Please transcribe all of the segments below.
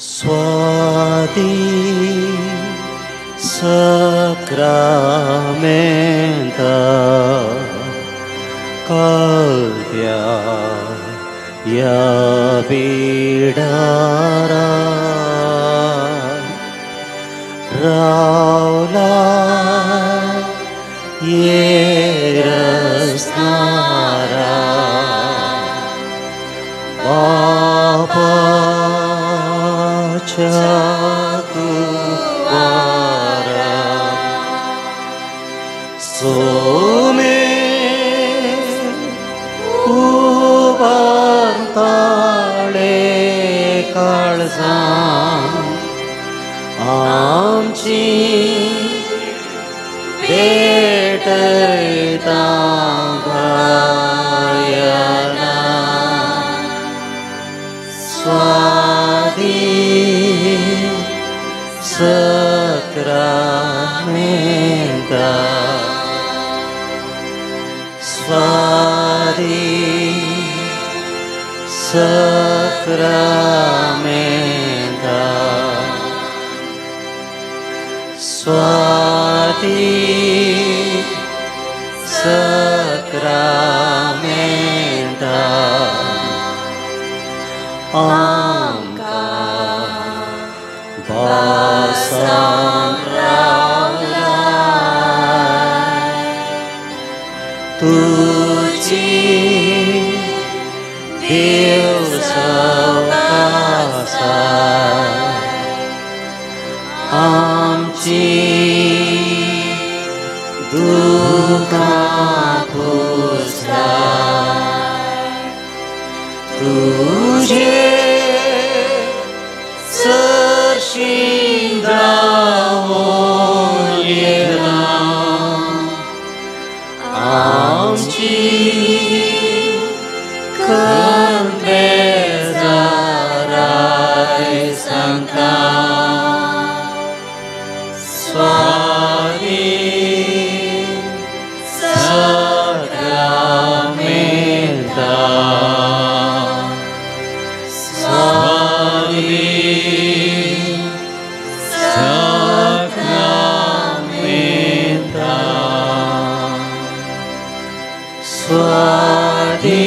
Suadi sacramenta caldia ya bidara raula yerasnara Baba Chakuvara Some Ubantale Kalzan Amchi Betaytangayana Swadi Sacramenta Swadi Sacramenta Swadi Sacramenta Angka Basam Raulai Tuji Deus Kasai Amci Duka Pusai Tuje Sershindra Mulyana Amci Kantezarai Santa Swadi Sacramenta Swadi Sacramenta Swadi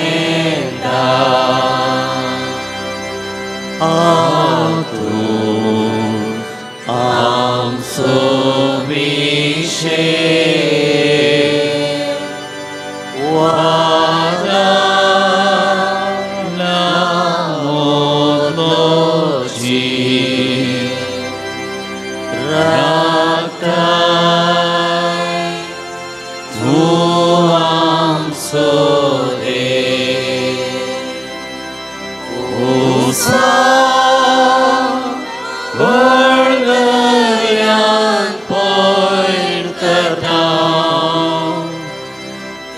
Sacramenta Atur am sumishe Wada la odloji Raktai tuam sode Usa Berlian poin terang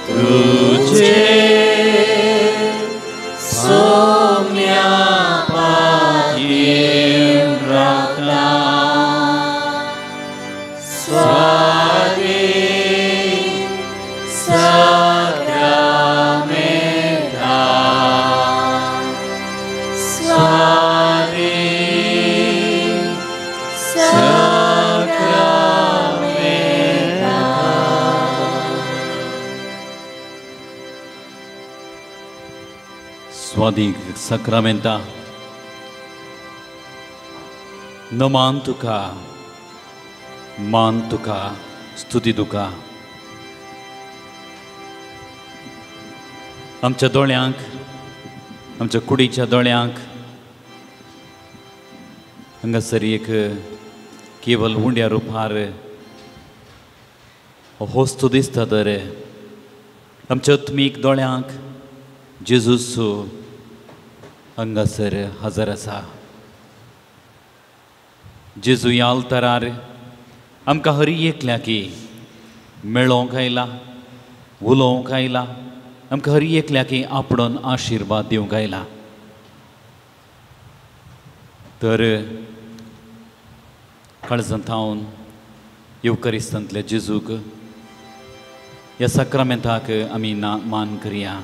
Tuje Somya Padim Rakna Swadi Sacramenta Swadi Sacramenta Swadi Sacramenta Naman tuka मान तुका स्तुती तुका आमच्या दोळ्यांक आमच्या कुडीच्या दोळ्यांक हांगासर एक केवल उंड्या रुपार होस्तो दिसता तर आमच्या आत्मीक दोळ्यांक जेजूचो हांगासर हजर आसा जेजू ह्या अल्तारार आमकां हर एकल्याकी मेळोवंक आयला उलोवंक आयला आमकां हर एकल्याकी आपणून आशिर्वाद दिवंक आयला तर काळजांत हांव येवकरिस्तांतल्या जेजूक ह्या साक्रामेंताक आमी मान करया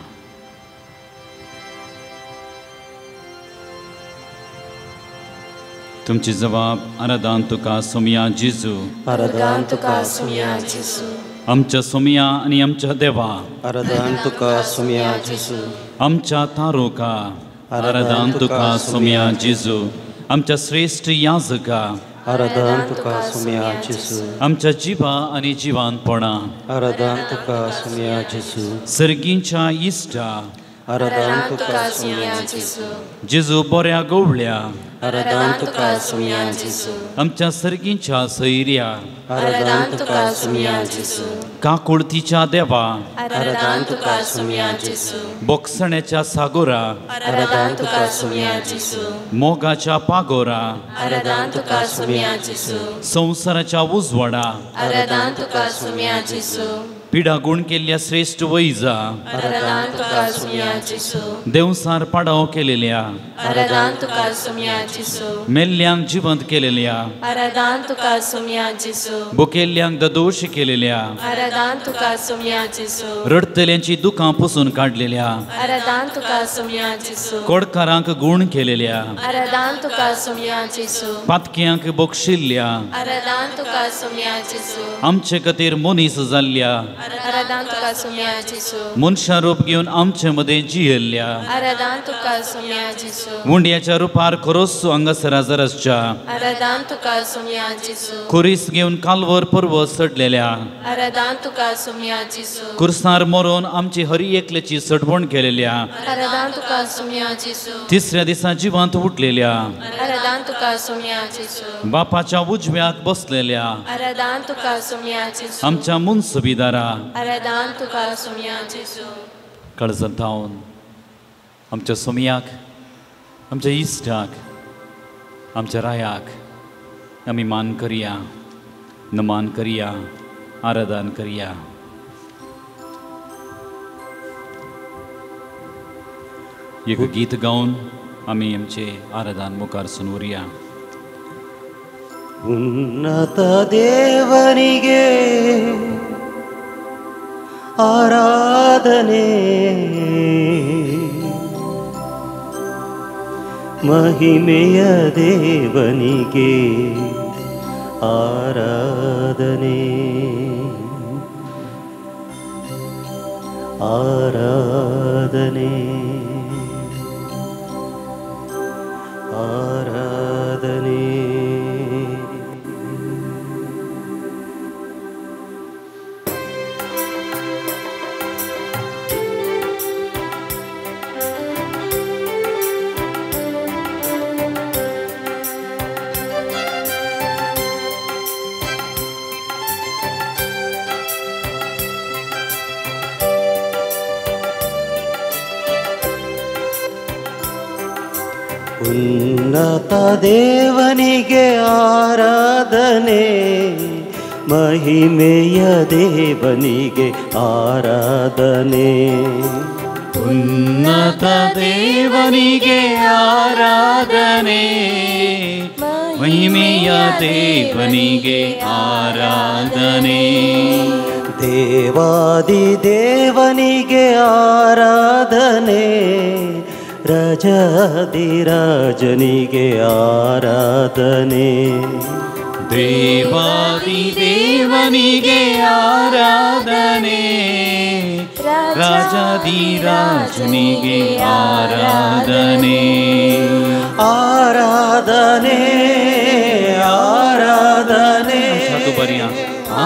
तुमची जबाब आराधन तुका सोमया जेजू. आराधन तुका सोमया जेजू. आमच्या सोमया आणि आमच्या देवा. आराधन तुका सोमया जेजू. आमच्या तारोका. आराधन तुका सोमया जेजू. आमच्या श्रेष्ठ याजका. आराधन तुका सोमया जेजू. आमच्या जिवा आणि जिवानपणा. आराधन तुका सोमया जेजू. सर्गींच्या इष्टा. आराधन तुका सोमया जेजू. जेजू बऱ्या गवळ्या. आराधन तुका सोमया जेजू. आमच्या सर्गींच्या सैर्या. आराधन तुका सोमया जेजू. काकुळतीच्या देवा. आराधन तुका सोमया जेजू. बोक्सण्याच्या सागोरा. आराधन तुका सोमया जेजू. मोगाच्या पागोरा. आराधन तुका सोमया जेजू. संसाराच्या उजवाडा. आराधन तुका सोमया जेजू. पिढा गुण केल्ल्या श्रेष्ठ वैजा. आराधन तुका सोमया जेजू. देवसार पाडाव केलेल्या. आराधन तुका सोमया जेजू. मेल्ल्यांक जिवंत केलेल्या. आराधन तुका सोमया जेजू. बुकेल्ल्यांक दोश केलेल्या. आराधन तुका सोमया जेजू. रडतल्यांची दुखां पुसून काढलेल्या. आराधन तुका सोमया जेजू. कोडकारांक गुण केलेल्या. आराधन तुका सोमया जेजू. पातक्यांक बक्षिल्ल्या. आराधन तुका सोमया जेजू. आमचे खातीर मनीस जाल्ल्या. आराधन तुका सोमया जेजू. मनशां रूप घेवन आमचे मदें जियेल्ल्या. आराधन तुका सोमया जेजू. मुंड्याच्या रुपार खरोस हांगासरासच्या. आराधन तुका सोमया जेजू. खुरीस घेवन कालवर पर्वत सडलेल्या. आराधन तुका सोमया जेजू. कुर्सार मरून आमची हरी एकल्याची सडवण केलेल्या. आराधन तुका सोमया जेजू. तिसऱ्या दिसा जिवांत उठलेल्या. आराधन तुका सोमया जेजू. बापाच्या उजव्याक बसलेल्या. आराधन तुका सोमया जेजू. आमच्या मुनसबीदारा. आराधन तुका सोमया जेजू. काळजांत धांवन आमच्या सोमयाक, आमच्या इश्टाक, आमच्या रायाक आमी मान करया, नमान करया, आराधन करया. एक गीत गावन आमी आमचे आराधन मुखार सुनवरया. ಉನ್ನತ ದೇವನಿಗೆ ಆರಾಧನೆ, ಮಹಿಮೆಯ ದೇವನಿಗೆ ಆರಾಧನೆ, ಆರಾಧನೆ, ಆರಾಧನೆ. ಉನ್ನತ ದೇವನಿಗೆ ಆರಾಧನೆ, ಮಹಿಮೆಯ ದೇವನಿಗೆ ಆರಾಧನೆ, ಉನ್ನತ ದೇವನಿಗೆ ಆರಾಧನೆ, ಮಹಿಮೆಯ ದೇವನಿಗೆ ಆರಾಧನೆ, ದೇವಾದಿ ದೇವನಿಗೆ ಆರಾಧನೆ, ರಾಜಾದಿರಾಜನಿಗೆ ಆರಾಧನೆ, ದೇವಾದಿ ದೇವನಿಗೆ ಆರಾಧನೆ, ರಾಜಾದಿರಾಜನಿಗೆ ಆರಾಧನೆ, ಆರಾಧನೆ, ಆರಾಧನೆ, ಸಾಕು ಬರಿಯ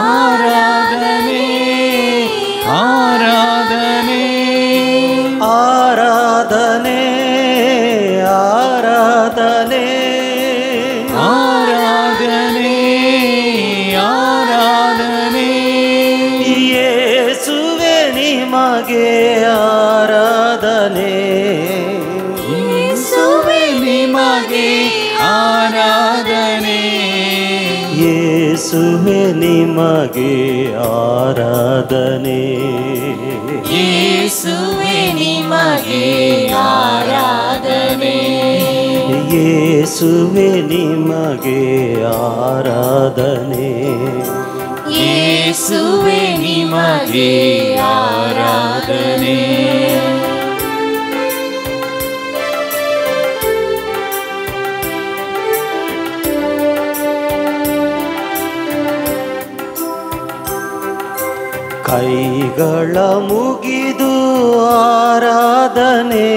ಆರಾಧನೆ, ಆರಾಧನೆ, ಆರಾಧನೆ, ಆರಾಧನೆ, ಆರಾಧನೆ, ಆರಾಧನೆ, ಯೇಸುವೆ ನಿಮಗೆ ಆರಾಧನೆ, ಯೇಸುವೆ ನಿಮಗೆ ಆರಾಧನೆ, ಯೇಸುವೆ ನಿಮಗೆ ಆರಾಧನೆ, ಯೇಸುವೆ ನಿಮಗೆ ಆರಾಧನೆ, ಯೇಸುವೆ ನಿಮಗೆ ಆರಾಧನೆ, ಯೇಸುವೆ ನಿಮಗೆ ಆರಾಧನೆ. ಕೈಗಳ ಮುಗಿದು ಆರಾಧನೆ,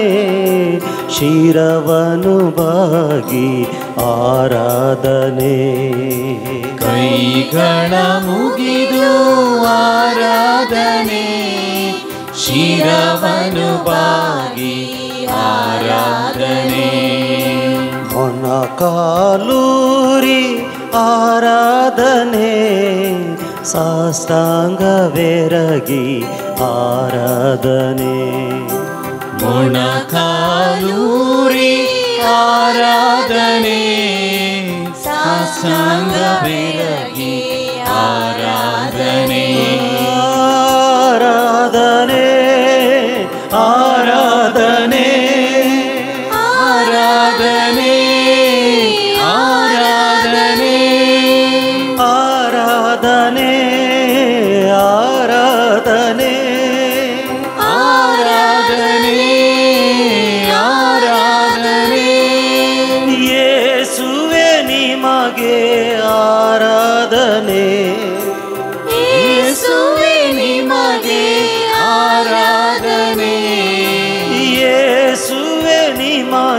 ಶಿರವನು ಬಾಗಿ ಆರಾಧನೆ. ಕೈಗಳ ಮುಗಿದು ಆರಾಧನೆ, ಶಿರವನು ಬಾಗಿ ಆರಾಧನೆ. ಮೊಣಕಾಲೂರಿ ಆರಾಧನೆ, ಸಾಷ್ಟಾಂಗವೆರಗಿ ಆರಾಧನೆ. ಮೊಣಕಾಲೂರಿ ಆರಾಧನೆ, ಸಾಷ್ಟಾಂಗವೆರಗಿ ಆರಾಧನೆ. ಆರಾಧನೆ ಆರಾಧನೆ ಆರಾಧನೆ ಆರಾಧನೆ ಆರಾಧನೆ ಆರಾಧನೆ ಆರಾಧನೆ ಆರಾಧನೆ. ಯೇಸುವೆ ನಿಮಗೆ ಆರಾಧನೆ, ಯೇಸುವೆ ನಿಮಗೆ ಆರಾಧನೆ. ಯೇಸುವೆ ನಿಮಗೆ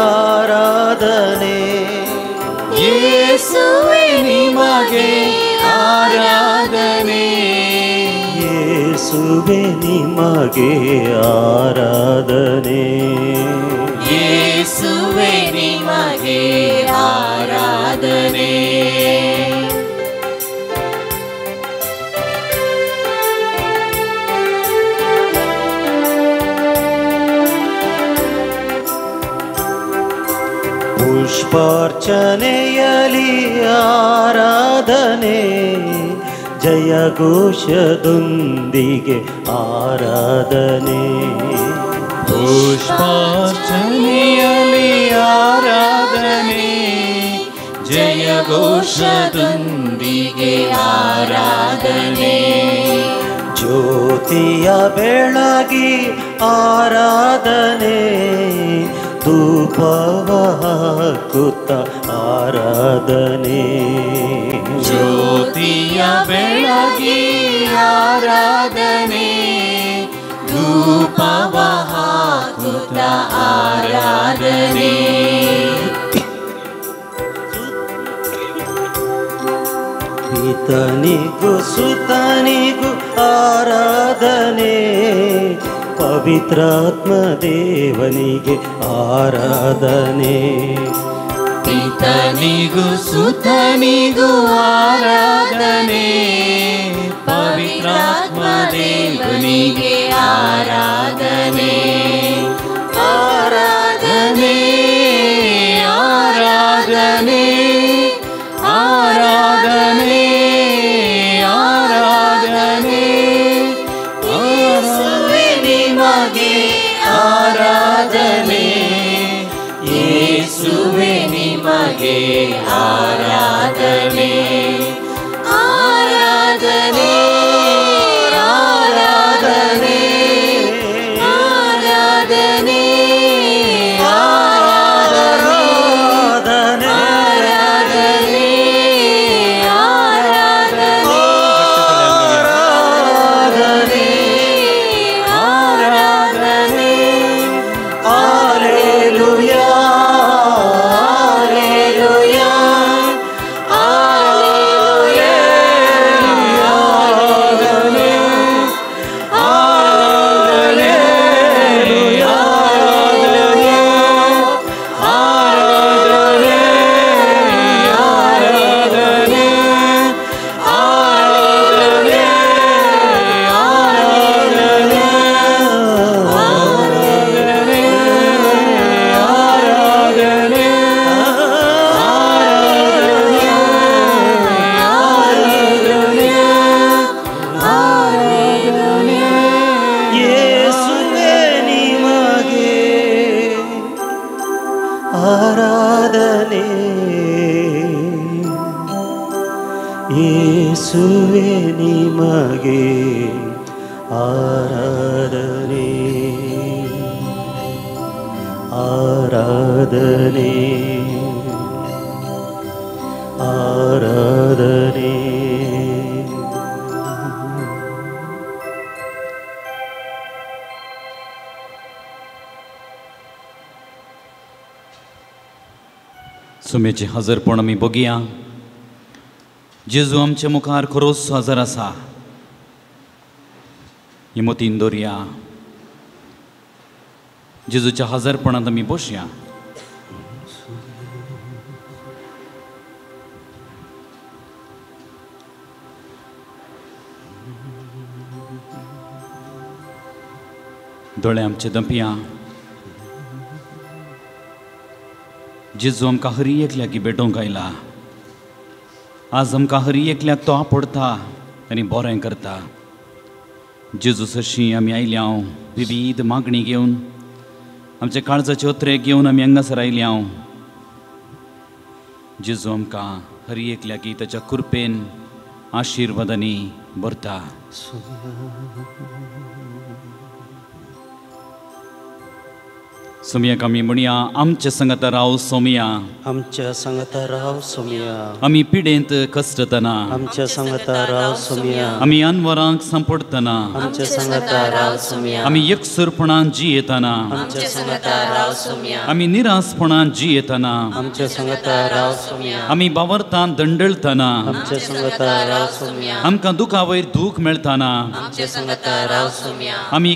ಆರಾಧನೆ, ಯೇಸುವೆ ನಿಮಗೆ ಆರಾಧನೆ. ಯೇಸುವೆ ನಿಮಗೆ ಆರಾಧನೆ. ಯೇಸುವೆ ನಿಮಗೆ ಆರಾಧನೆ. ಪುಷ್ಪಾರ್ಚನೆಯಲಿ ಆರಾಧನೆ, ಜಯಘೋಷದೊಂದಿಗೆ ಆರಾಧನೆ. ಪುಷ್ಪಾರ್ಚನೆಯಲ್ಲಿ ಆರಾಧನೆ, ಜಯಘೋಷದೊಂದಿಗೆ ಆರಾಧನೆ. ಜ್ಯೋತಿಯ ಬೆಳಗಿ ಆರಾಧನೆ, ಧೂಪವ ಹಾಕುತ್ತ ಆರಾಧನೆ. ಜ್ಯೋತಿಯ ಬೆಳಗಿ ಆರಾಧನೆ, ಧೂಪವ ಹಾಕುತ್ತ ಆರಾಧನೆ. ಪಿತನಿಗೂ ಸುತನಿಗೂ ಆರಾಧನೆ, ಪವಿತ್ರಾತ್ಮ ದೇವನಿಗೆ ಆರಾಧನೆ. ಪಿತನಿಗೂ ಸುತನಿಗೂ ಆರಾಧನೆ, ಪವಿತ್ರಾತ್ಮ ದೇವನಿಗೆ ಆರಾಧನೆ. ಆರಾಧನೆ ಆರಾಧನೆ ಆರಾಧನೆ ಆರಾಧನೆ. ಯೇಸುವೆ ನಿಮಗೆ ಆರಾಧನೆ, ಯೇಸುವೆ ನಿಮಗೆ ಆರಾಧನೆ. ಆರಾಧನೆ ಆರಾಧನೆ ಆರಾಧನೆ ಆರಾಧನೆ ಯೇಸುವೆ ನಿಮಗೆ ಆರಾಧನೆ ಆರಾಧನೆ ಆರಾಧನೆ सुमेचे हजरपण आमी बघुया. जेजू आमच्या मुखार खरोच हजर आसा ही मतीन दवरया. जेजूच्या हजरपणांत आमी बसया. दोळे आमचे दंपया. जेजू आमकां हरी एकल्याक भेटोवंक आयला. आज आमकां हरी एकल्याक तो आपडटा आनी बरें करता. जेजू सरशी आमी आयल्या विविध मागणी घेवन आमचे काळजाचे ओत्रे घेवन आमी हांगासर आयल्या. जेजू आमकां हरी एकल्याक ताच्या कृपेन आशिर्वादांनी भरता. सोमयाक आमी म्हणया आमचे संगत राव सोमया. आमच्या संगता राव सोमया. आमी पिडेंत कश्टतना आमच्या संगता राव सोमया. आमी अनवरांक संपडतना आमच्या संगता राव सोमया. आमी एकसुरपणान जियेतना आमच्या संगता राव सोमया. आमी निरासपणान जियेतना आमच्या संगता राव सोमया. आमी बावरतान दंडळतना आमच्या संगता राव सोमया. आमकां दुखा वयर दूख मेळटाना आमच्या संगता राव सोमया. आमी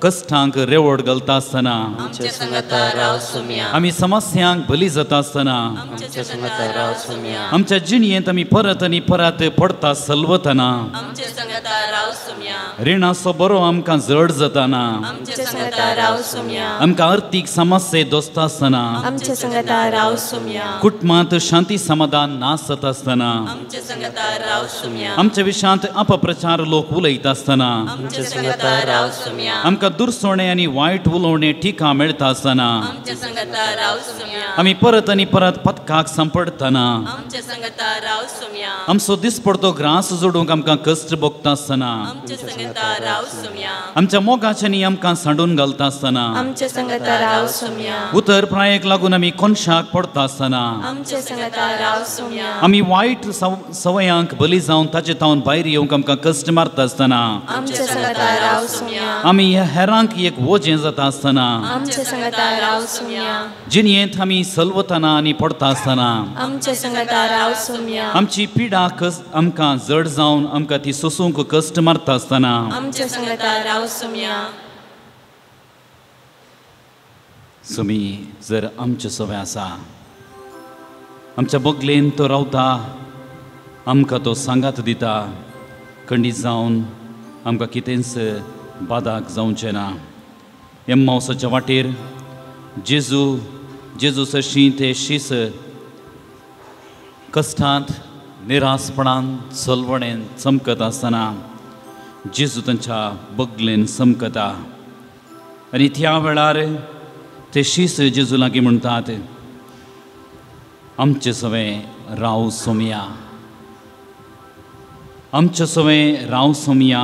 कश्टांक रेवड घालता आसतना आमच्या संगता राव सोमया. आमी समस्यांक बली जाता आसतना आमच्या संगता राव सोमया. आमच्या जिणयेंत आमी परत आनी परत पडता सलवतना आमचे संगता राव सोम्या. रिणाचो बरो आमकां जड जाताना आमचे संगता राव सोम्या. आमकां अर्थीक समस्ये दोसता आसतना आमचे संगता राव सोम्या. कुटुंबांत शांती समाधान नास जाता आसतना आमचे संगता राव सोम्या. आमच्या विशयांत अपप्रचार लोक उलयता आसतना आमचे संगता राव सोम्या. आमकां दुरसोणे आनी वायट उलोवणे टिका मेळटा आसतना आमचे संगता राव सोम्या. आमी परत आनी परत पथकाक संपडतना आमचे संगता राव सोम्या. आमचो दिसपडतो ग्रास जोडूंक आमकां कश्ट भोगता आसतना आमचे संगता राव सोम्या. आमच्या मोगाच्यांनी आमकां सांडून घालता आसतना आमचे संगता राव सोम्या. उतर प्रायेक लागून आमी कोनशाक पडता आसतना आमचे संगता राव सोम्या. आमी वायट सवयांक बली जावन ताचे तावन भायर येवंक आमकां कश्ट मारता आसतना आमचे संगता राव सोम्या. आमी हेरांक एक वजें जाता आसतना आमचे संगता राव सोम्या. जिणयेंत आमी सलवतना आनी पडता आसतना आमचे संगता राव सोम्या. आमची पिडा आमकां जड जावन आमकां ती सोसूंक कश्ट मारता आसतना आमचे संगता राव सोम्या. सुमी जर आमचे सवय आसा आमच्या बगलेन तो रावता आमकां तो सांगात दिता खंडीत जावन आमकां कितेंच बादाक जावचें ना. एम्मावसाच्या वाटेर जेजू सरशी ते शीस कश्टांत निरासपणान चलवणेन चमकत आसतना जेजू तांच्या बगलेन चमकता आनी त्या वेळार ते शीस जेजू लागीं म्हणटात आमचे सवय राव सोमया. आमचे सवय राव सोमया.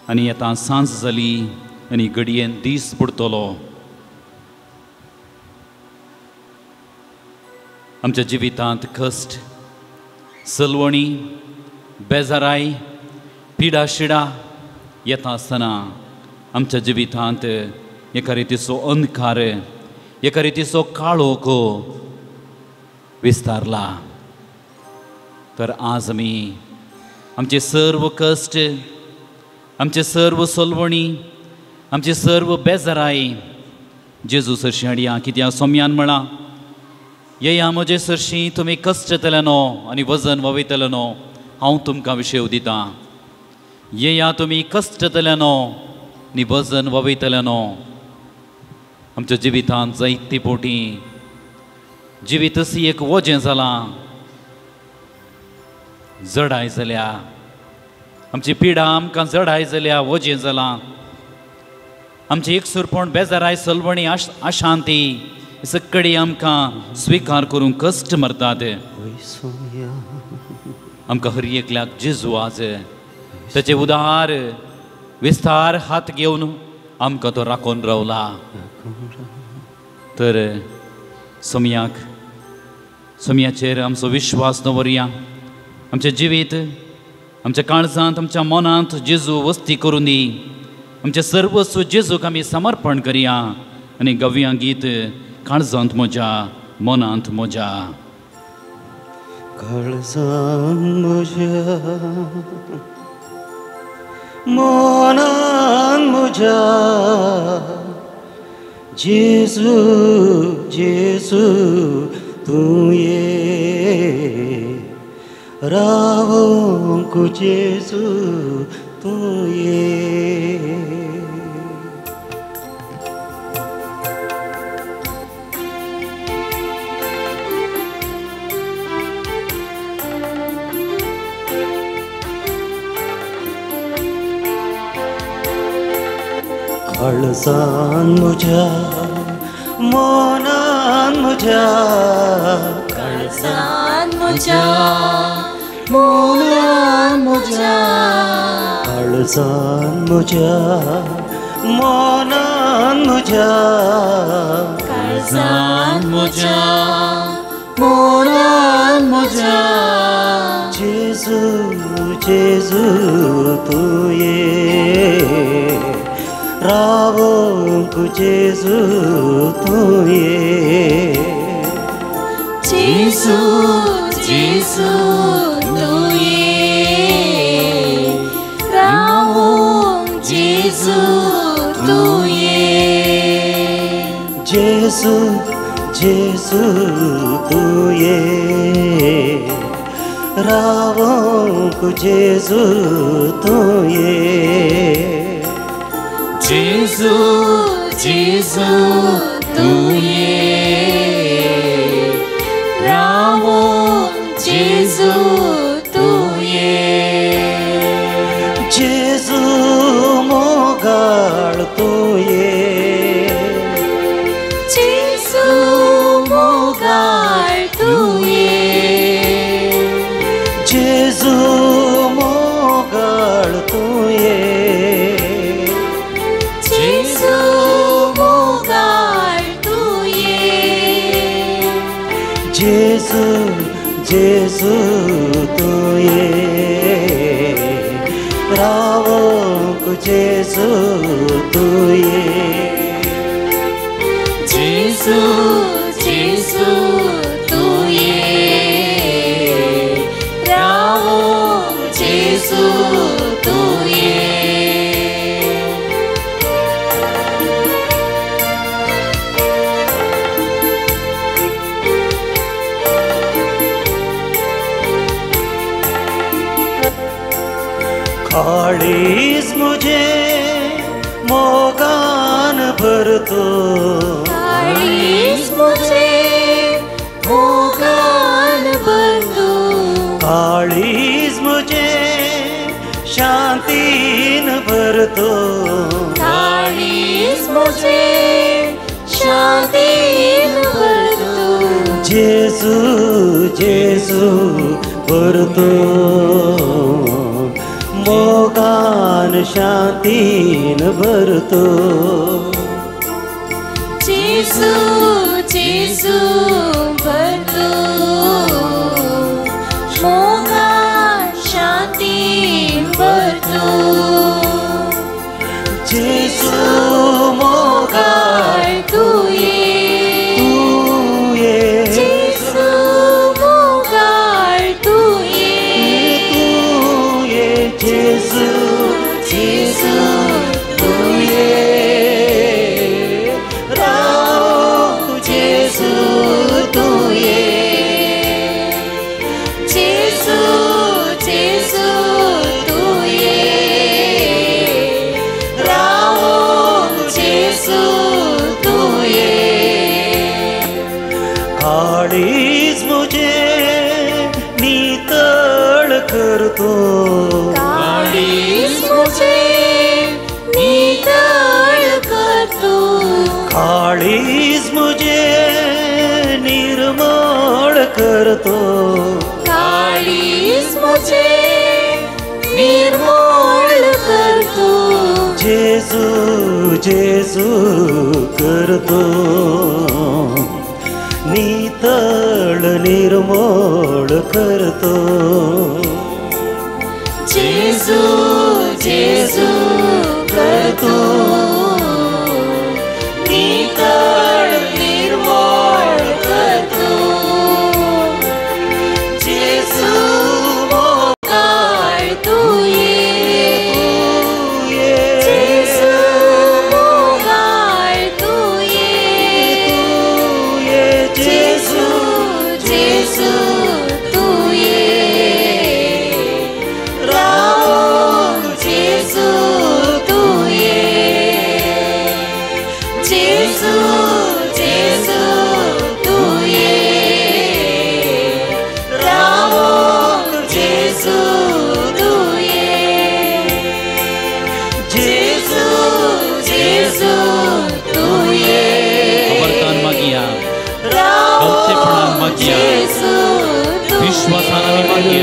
आनी आतां सांज जाली आनी घडयेन दीस बुडतलो. आमच्या जिवितांत कश्ट सलवणी बेजाराय पिडा शिडा येता आसतना आमच्या जिवितांत एका रितीचो अंधकार एका रितीचो काळोख विस्तारला. तर आज आमी आमचे सर्व कश्ट आमचे सर्व सलवणी आमचे सर्व बेजाराय जेजू सरशी हाडया. कित्याक सोम्यान म्हणला येया म्हजे सरशी तुमी कश्टतले न्हू आनी वजन वयतले न्हू हांव तुमकां विशेव दिता. येया तुमी कश्टतले न्हू आनी वजन वयतले न्हू. आमच्या जिवितांत जायती पोटी जिवीत अशी एक वजें जालां जडाय जाल्या आमची पिडा आमकां जडाय जाल्या वजें जालां. आमचे एकसुरपण बेजाराय सलवणी अशांती सगळी आमकां स्विकार करून कश्ट मारतात. आमकां हर एकल्याक जेजू आज ताचे उदार विस्तार हात घेवन आमकां तो राखून रावला. तर सोमयाचेर आमचो विश्वास दवरया. आमचें जिवीत आमच्या काळजांत आमच्या मनांत जेजू वस्ती करून दी. आमचें सर्वस्व जेजूक आमी समर्पण करया आनी गव्या गीत काळजांत म्हज्या मनांत म्हज्या काळजांत म्हज्या मनांत म्हज्या जेजू जेजू तूं ये रावोंक जेजू तूं ये काळजांत म्हज्या मनांत म्हज्या काळजांत म्हज्या मनांत म्हज्या काळजांत म्हज्या मनांत म्हज्या काळजांत म्हज्या मनांत म्हज्या जेजू जेजू तूं ये रावोंक जेजू तूं ये जेजू जेजू तूं ये रावोंक जेजू तूं ये जेजू जेजू तूं ये रावोंक जेजू तूं ये जेजू जेजू तूं ये रावोंक जेजू तूं ये जेजू मोगाळ तूं ये जेजू मोगाळ तूं ये जेजू मोगाळ तूं ये जेजू मोगाळ तूं ये जेजू जेजू तूं ये रावोंक जेजू तूं ये जेजू जेजू तूं ये रावोंक जेजू तूं ये काळीज मुझे मोगान भरतो काळीज मुझे मोगान भरतो काळीज मुझे शांतीन भरतो काळीज मुझे शांतीन भरतो जेजू जेजू भरतो मोगान शांतीन भरतो जेजू जेजू भरतो मोगान शांतीन भरतो जेजू मोगाळ तूं ये तूं ये जेजू मोगाळ तूं ये तूं ये जेजू जेजू तूं ये राव जेजू तूं ये जेजू जेजू तूं ये राव जेजू तूं ये काळीज मुझे नितळ करतो काळीज मुझे नितळ करतो काळीज मुझे निर्मळ करतो काळीज मुझे निर्मळ करतो जेजू जेजू करतो नितळ निर्मळ करतो जेजू जेजू करतो नितळ निर्मळ मागया जेजू तू विश्वासान आमी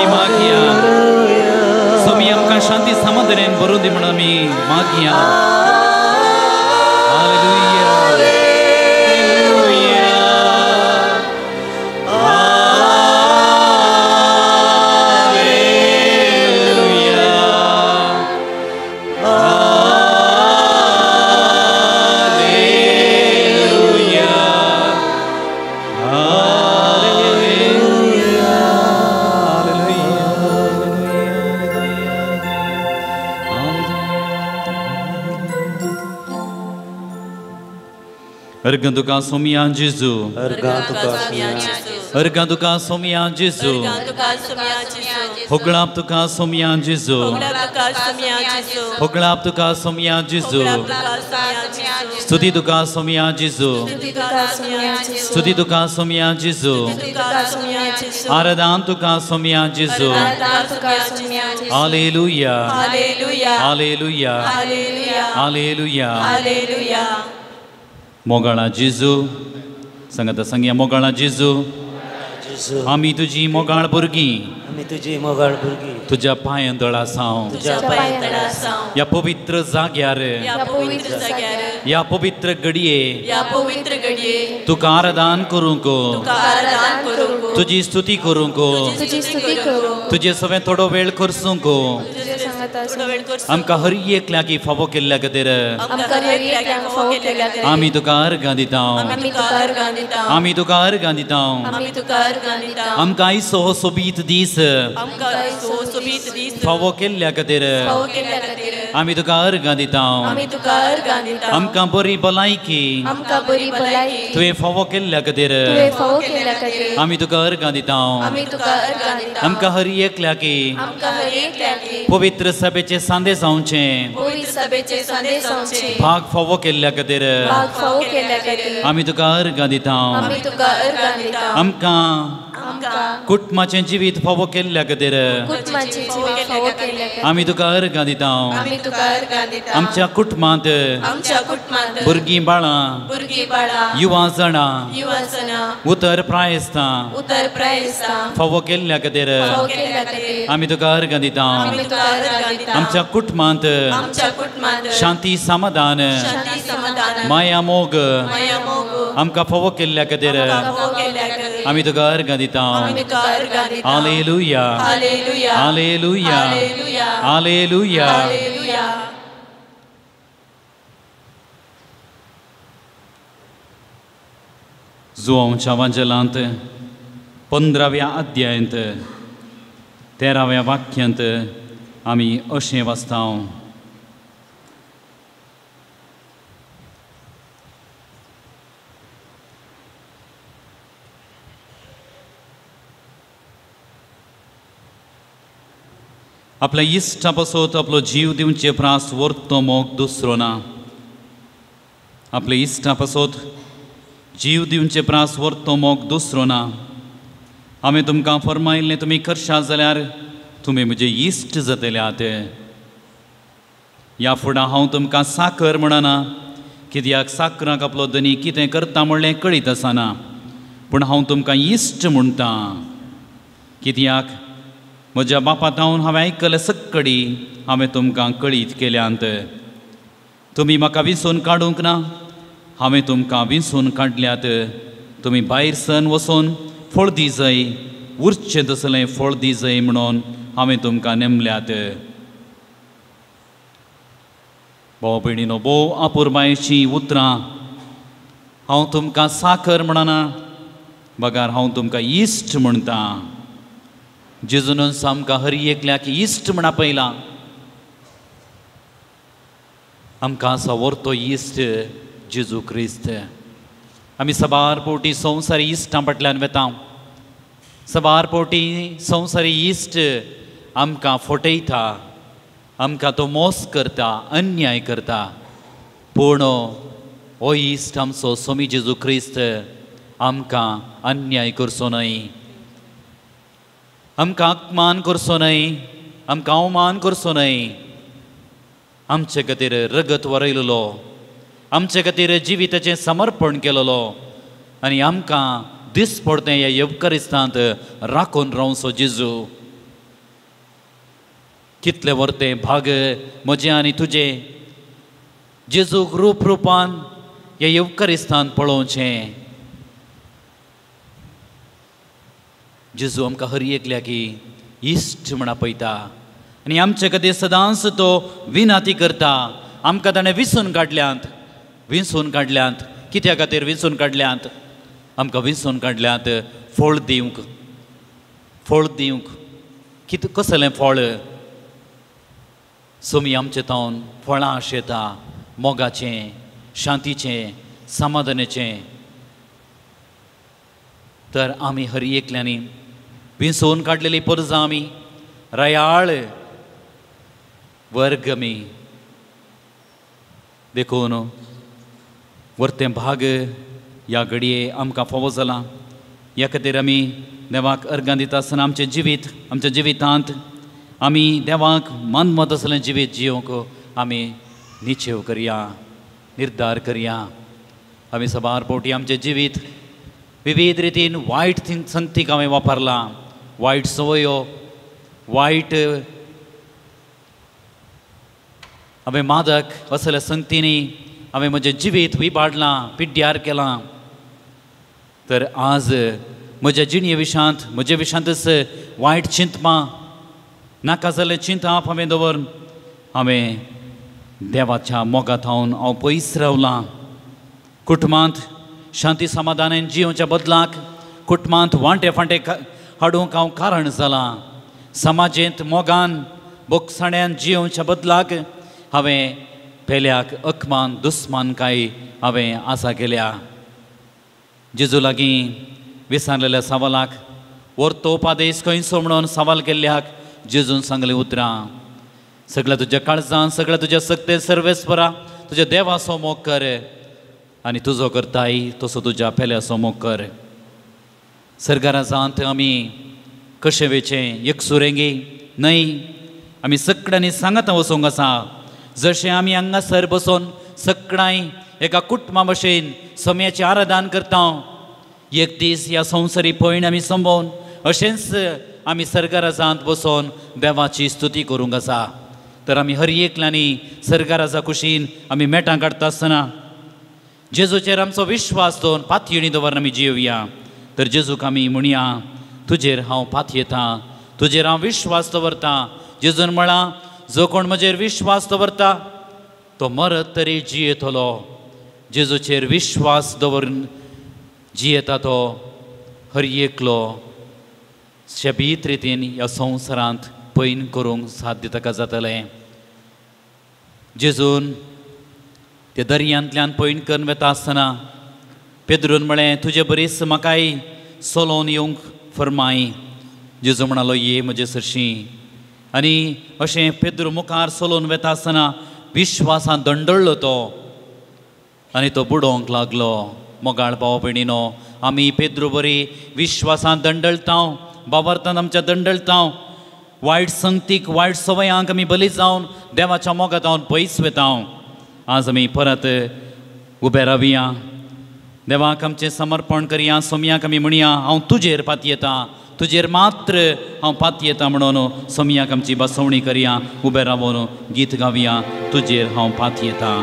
मागया शांती समाधान बरों दी म्हणून आमी मागया Ergantuka somia Jesu. Ergantuka somia Jesu. Hoglaptuka somia Jesu. Hoglaptuka somia Jesu. Studituka somia Jesu. Studituka somia Jesu. Aradantuka somia Jesu. Hallelujah. Hallelujah. Hallelujah. Hallelujah. Hallelujah. Hallelujah. मोगाळा जेजू सांगाता सांगया मोगाळा जेजू आमी तुजी मोगाळ भुरगीं आमी तुजी मोगाळ भुरगीं तुज्या पांयंतळा सावन तुझ्या पायंतळा सावन या पवित्र जाग्यार या पवित्र जाग्यार या पवित्र घडये या पवित्र घडये तुका आराधन करूंक तुका आराधन करूंक तुजी स्तुती करूंक तुझी स्तुती करूंक तुजे सगळें थोडो वेळ करसूंक तुझे सांगता थोडो वेळ करसूंक आमकां हर एकल्या की फावो केल्ल्या खातीर आमकां हर एकल्याक फावो केल्या खातीर आमी तुका अर्घां दिता आमी तुका अर्घां दिता आमी तुका अर्घां दिता आमी तुका अर्घां दिता आमकां आयज हो सोबीत दीस आमकां सोबीत दीस फावो केल्ल्या खातीर फावो केल्या खातीर आमी तुका अर्घां दिता आमी तुका अर्घां दिता आमकां बरी भलायकी आमकां बरी भलायकी तुवें फावो केल्ल्या खातीर तुवें फावो केल्या खातीर आमी तुका अर्घां दिता आमी तुका अर्घां दिता आमकां हर एकल्या की आमकां हर एकल्याक पवित्र सभेचे सांदे जावचे पवित्र सभेचे संदेश जावचे भाग फावो केल्ल्या खातीर भाग फावो केल्या खातीर आमी तुका अर्घां दिता आमी तुका अर्घां दिता आमकां आमकां कुटुंबाचें जिवीत फावो केल्ल्या खातीर कुटुंबाची जिवीत फावो केल्या खातीर आमी तुका अर्घां दिता आमी तुका अर्घां दिता आमच्या कुटुंबांत आमच्या कुटुंबांत भुरगीं बाळां भुरगीं बाळां युवा जाणां युवजनां उतर प्रायस्तां उतर प्रायस्तां फावो केल्ल्या खातीर फावो केल्या खातीर आमी तुका अर्घां दिता आमी तुका अर्घां दिता आमच्या कुटुंबांत आमच्या कुटुंबांत शांती समाधान शांती समाधान माया मोग माया मोग आमकां फावो केल्ल्या खातीर फावो केल्या खातीर आमी तुका अर्घां दिता आमी तुका अर्घां दिता hallelujah hallelujah hallelujah hallelujah hallelujah hallelujah जुआंवच्या वांजलांत 15व्या अध्यायांत 13व्या वाक्यांत आमी अशें वाचतां आपल्या इश्टा पासत आपलो जीव दिवचे प्रास व्हरतो मोग दुसरो ना आपल्या इश्टा पासत जीव दिवचे प्रास व्हरतो मोग दुसरो ना हांवें तुमकां फरमायल्लें तुमी करशात जाल्यार तुमी म्हजे इश्ट जातल्यात ह्या फुडां हांव तुमकां साकर म्हणना कित्याक साकराक आपलो धनी कितें करता म्हणलें कळीत आसना पूण हांव तुमकां इश्ट म्हणटा कित्याक म्हज्या बापातावन हांवें आयकलें सक्कडी हांवें तुमकां कळीत केल्यांत तुमी म्हाका विंचून काडूंक ना, हांवें तुमकां विंचून काडल्यात. तुमी भायर सन वचून फळ दी जाय, उरचें तसलें फळ दी जाय म्हणून हांवें तुमकां नेमल्यात. भाव भयणीनो, भोव आपुरबायेचीं उतरां. हांव तुमकां साखर म्हणना, बगार हांव तुमकां इश्ट म्हणटा. जेजून आमकां हर एकल्याक इश्ट म्हणा पयला. आमकां आसा व्हरतो इश्ट जेजू क्रिस्त. आमी सबार पोवटी संवसारी इश्टां फाटल्यान वेता. सबार पोवटी संवसारी इश्ट आमकां फटयता, आमकां तो मोस करता, अन्याय करता. पूण हो इश्ट आमचो स्वामी जेजू क्रिस्त आमकां अन्याय करचो न्हय, आमकां अपमान करचो न्हय, आमकां अवमान करचो न्हय. आमचे खातीर रगत वरयलेलो, आमचे खातीर जिविताचें समर्पण केलेलो आनी आमकां दीस पडतें ह्या येवकारिस्तांत राखून रावचो जेजू. कितले वर्तें भाग म्हजें आनी तुजें जेजूक रूप रुपान ह्या येवकारिस्तांत पळोवचें. जेजू आमकां हर एकल्याक इश्ट म्हणा पळयता आनी आमचे खातीर सदांच तो विनाती करता. आमकां ताणें विंचून काडल्यांत. कित्या खातीर विंचून काडल्यांत? आमकां विंचून काडल्यांत फळ दिवंक. कसलें फळ? सोमी आमचे तावन फळां आशेता, मोगाचें, शांतीचें, समाधानाचें. तर आमी हर एकल्यांनी विंचून काडलेली परजां आमी रयाळ वर्ग आमी देखून वर्तें भाग ह्या घडये आमकां फावो जाला. ह्या खातीर आमी देवाक अर्गां दिता आसतना आमच्या जिवितांत आमी देवाक मानवत असलें जिवीत जियोंक आमी निश्चय करया, निर्धार करया. आमी सबार पोवटी आमचें जिवीत विविध रितीन वायट संगतीक हांवें वापरलां, वायट संवयो, वायट हांवें मादक असल्या संगतींनी हांवें म्हजें जिवीत विबाडलां, पिड्ड्यार केलां. तर आज म्हज्या जिणे विशांत म्हजे विशांतच वायट चिंतपां, नाका जाल्लें चिंतप हांवें दवरून हांवें देवाच्या मोगात हांव पयस रावलां. कुटुंबांत शांती समाधानान जियोवच्या बदलाक कुटुंबांत वांटे फांटे हाडूंक हांव कारण जालां. समाजेंत मोगान बोगसाण्यान जियोवच्या बदलाक हांवें पेल्याक अकमान दुस्मानकाय हांवें आसा केल्या. जेजू लागीं विसारलेल्या सवालाक व्हरतो उपादेश खंयचो म्हणून सवाल केल्ल्याक जेजून सांगलें उतरां. सगळ्या तुज्या काळजान, सगळ्या तुज्या सक्ते सर्वेस्परा तुज्या देवाचो मोग कर आनी तुजो करताय तसो तुज्या पेल्याचो मोग कर. सर्गाराजांत आमी कशें वेचें एकसुरेंगी न्हय, आमी सगळ्यांनी सांगत वचूंक आसा. जशें आमी हांगासर बसून सगळ्यां एका कुटुंबा भशेन सोम्याचें आराधन करता, एक दीस ह्या संवसारी पयण आमी संभोवन अशेंच आमी सर्गाराजांत बसून देवाची स्तुती करूंक आसा. तर आमी हर एकल्यांनी सर्गाराजा कुशीन आमी मेटां काडटा आसतना जेजूचेर आमचो विश्वास दवरून पातयेणी दवरून आमी जियोवया. तर जेजूक आमी म्हणया, तुजेर हांव पातयेतां, तुजेर हांव विश्वास दवरतां. जेजून म्हळां, जो कोण म्हजेर विश्वास दवरता तो मरत तरी जियेतलो. जेजूचेर विश्वास दवरून जियेता तो हर एकलो शेबीत रितीन ह्या संवसारांत पैन करूंक साध्य ताका जातलें. जेजून ते दर्यांतल्यान पैन करून वेता आसतना पेद्रून म्हळें, तुजे बरीच म्हाकाय सोलोवन येवंक फरमाय. जेजू म्हणालो, ये म्हजे सरशीं. आनी अशें पेद्रू मुखार सोलोवन वेता आसतना विश्वासान दंडळ्ळो तो आनी तो बुडोवंक लागलो. मोगाळ भाव भयणीनो, आमी पेद्रू बरी विश्वासान दंडळटा, बाबरतान आमच्या दंडळटा, वायट संगतीक वायट सवयांक आमी बली जावन देवाच्या मोगात हांव पयस वेता. आज आमी परत उबे रावया, देवाक आमचें समर्पण करया. सोम्याक आमी म्हणया, हांव तुजेर पातयेतां, तुजेर मात्र हांव पातयेतां म्हणून सोम्याक आमची बसवणी करया. उबे रावून गीत गावया, तुजेर हांव पातयेतां.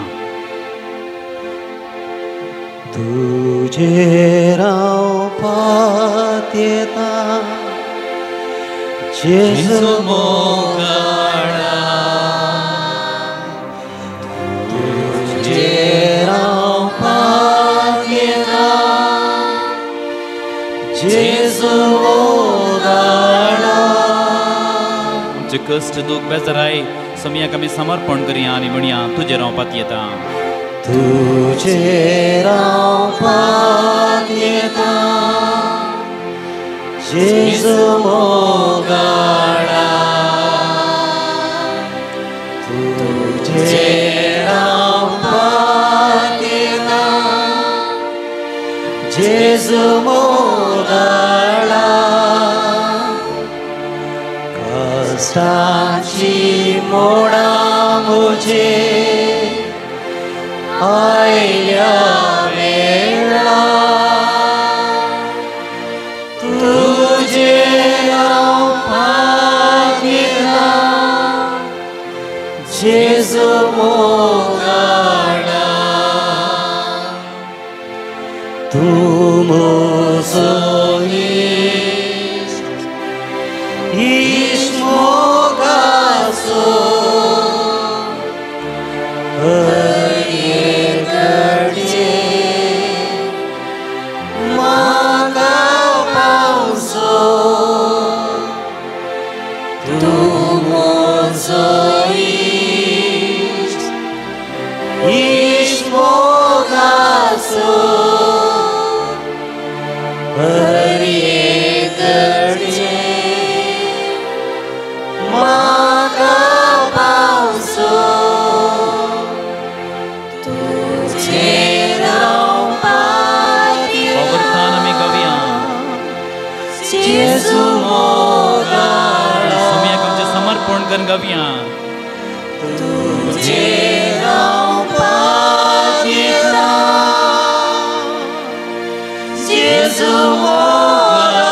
तुझे रावपात येता जेजू मोगाळा तुझे रावपात येता जेजू मोगाळा आमचे कश्ट दुख बेजाराय समयाक आमी समर्पण करया आनी म्हणया तुजे रावपात येता तुझे रावपात येता जेजू मोगाळा तुझे रावपात येता जेजू मोगाळा कष्टाची मोडा मुझे आयल्या वेळा तुझे रावपात येता जेजू मोगाळा तू म्हजो इश्ट मोगाचो गव्या तुझे रावपात येता जेजू मोगाळा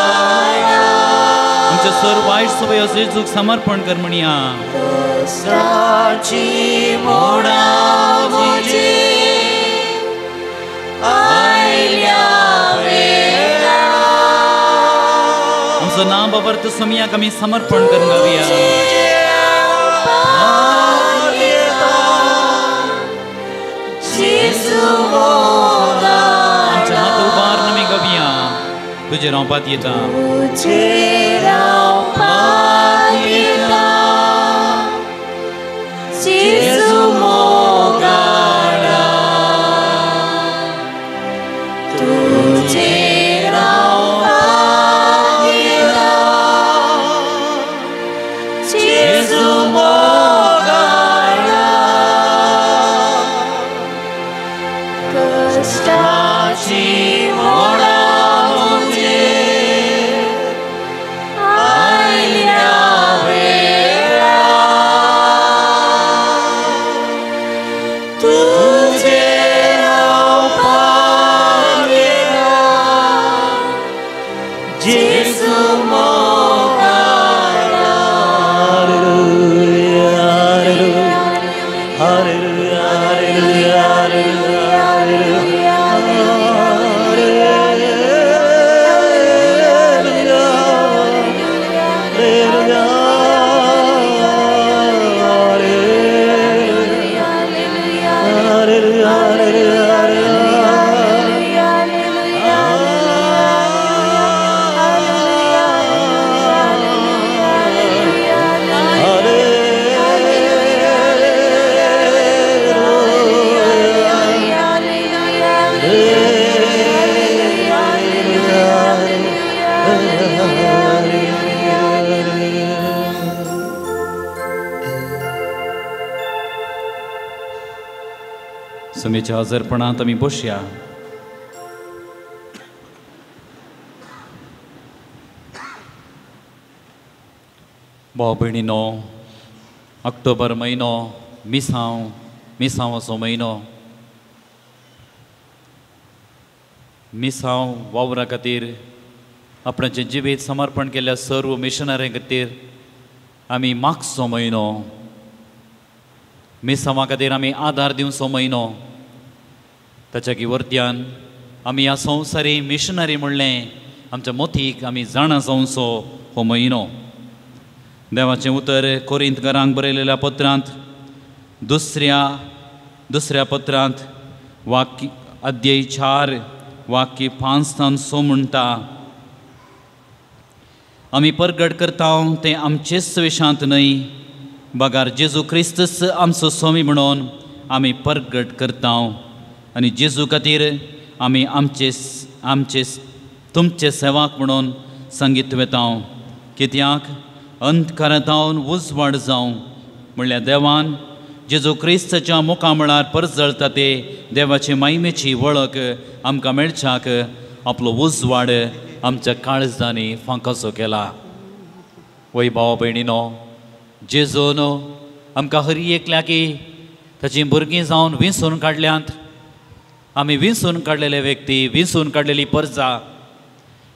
आमचे सर्व वाईट सवय जेजूक समर्पण कर म्हणया कष्टाची मोडा मुझे आयल्या वेळा आमचं नाम बाबर्थ समयाक आमी समर्पण करून गव्या तुझे रावपात येता तुझे रावपात येता जेजू मोगाळा तुझे रावपात येता जेजू मोगाळा कष्टाची मोडा समेच्या हजरपणांत आमी बसया भाव भयणीनो ऑक्टोबर म्हयनो मिसांव असो म्हयनो मिसांव वावरा खातीर आपणाचें जिवीत समर्पण केल्ल्या सर्व मिशनऱ्यां खातीर आमी मागचो म्हयनो मिसांवा खातीर आमी आदार दिवचो म्हयनो ताच्या किवर्त्यान आमी ह्या संवसारी मिशनरी म्हणलें आमच्या मोतीक आमी जाणा जावचो हो म्हयनो. देवाचें उतर कोरिंतकारांक बरयलेल्या पत्रांत दुसऱ्या पत्रांत वाक्य अध्याय 4 वाक्य 5-6 म्हणटा, आमी परगट करता तें आमचेच विशांत न्हय, बगार जेजू क्रिस्तस आमचो स्वामी म्हणून आमी परगट करता आनी जेजू खातीर आमी आमचे तुमचे सेवाक म्हणून संगीत वेता. कित्याक अंतकारांतावन उजवाड जावं म्हणल्यार देवान जेजू क्रिस्ताच्या मुखामळार परजळटा ते देवाचे महिमेची वळख आमकां मेळच्याक आपलो उजवाड आमच्या काळजांनी फांकासो केला. वय भाव भयणीनो, जेजून आमकां हर एकल्या की ताची भुरगीं जावन विंसून काडल्यांत. आमी विंसून काडलेले व्यक्ती, विंसून काडलेली परजा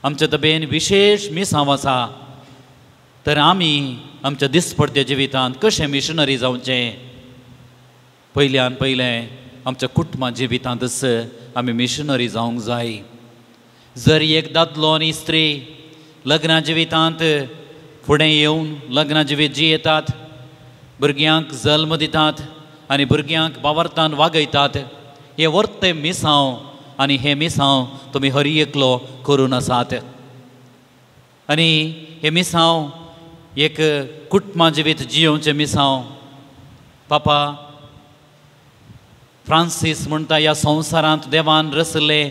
आमच्या तबेन विशेष मिसांव आसा. तर आमी आमच्या दिसपडत्या जिवितांत कशें मिशनरी जावचें? पयल्यान पयलें आमच्या कुटुंबा जिवितांतच आमी मिशनरी जावंक जाय. जर एक दादलो आनी स्त्री लग्ना जिवितांत फुडें येवन लग्ना जिवीत जियेतात, भुरग्यांक जल्म दितात आनी भुरग्यांक वावरतान वागयतात, हे वर्ते मिसांव आनी हे मिसांव तुमी हर एकलो करून आसात. आनी हे मिसांव एक कुटुंबा जिवीत जियोवचें मिसांव. पापा फ्रांसीस म्हणटा, ह्या संवसारांत देवान रचले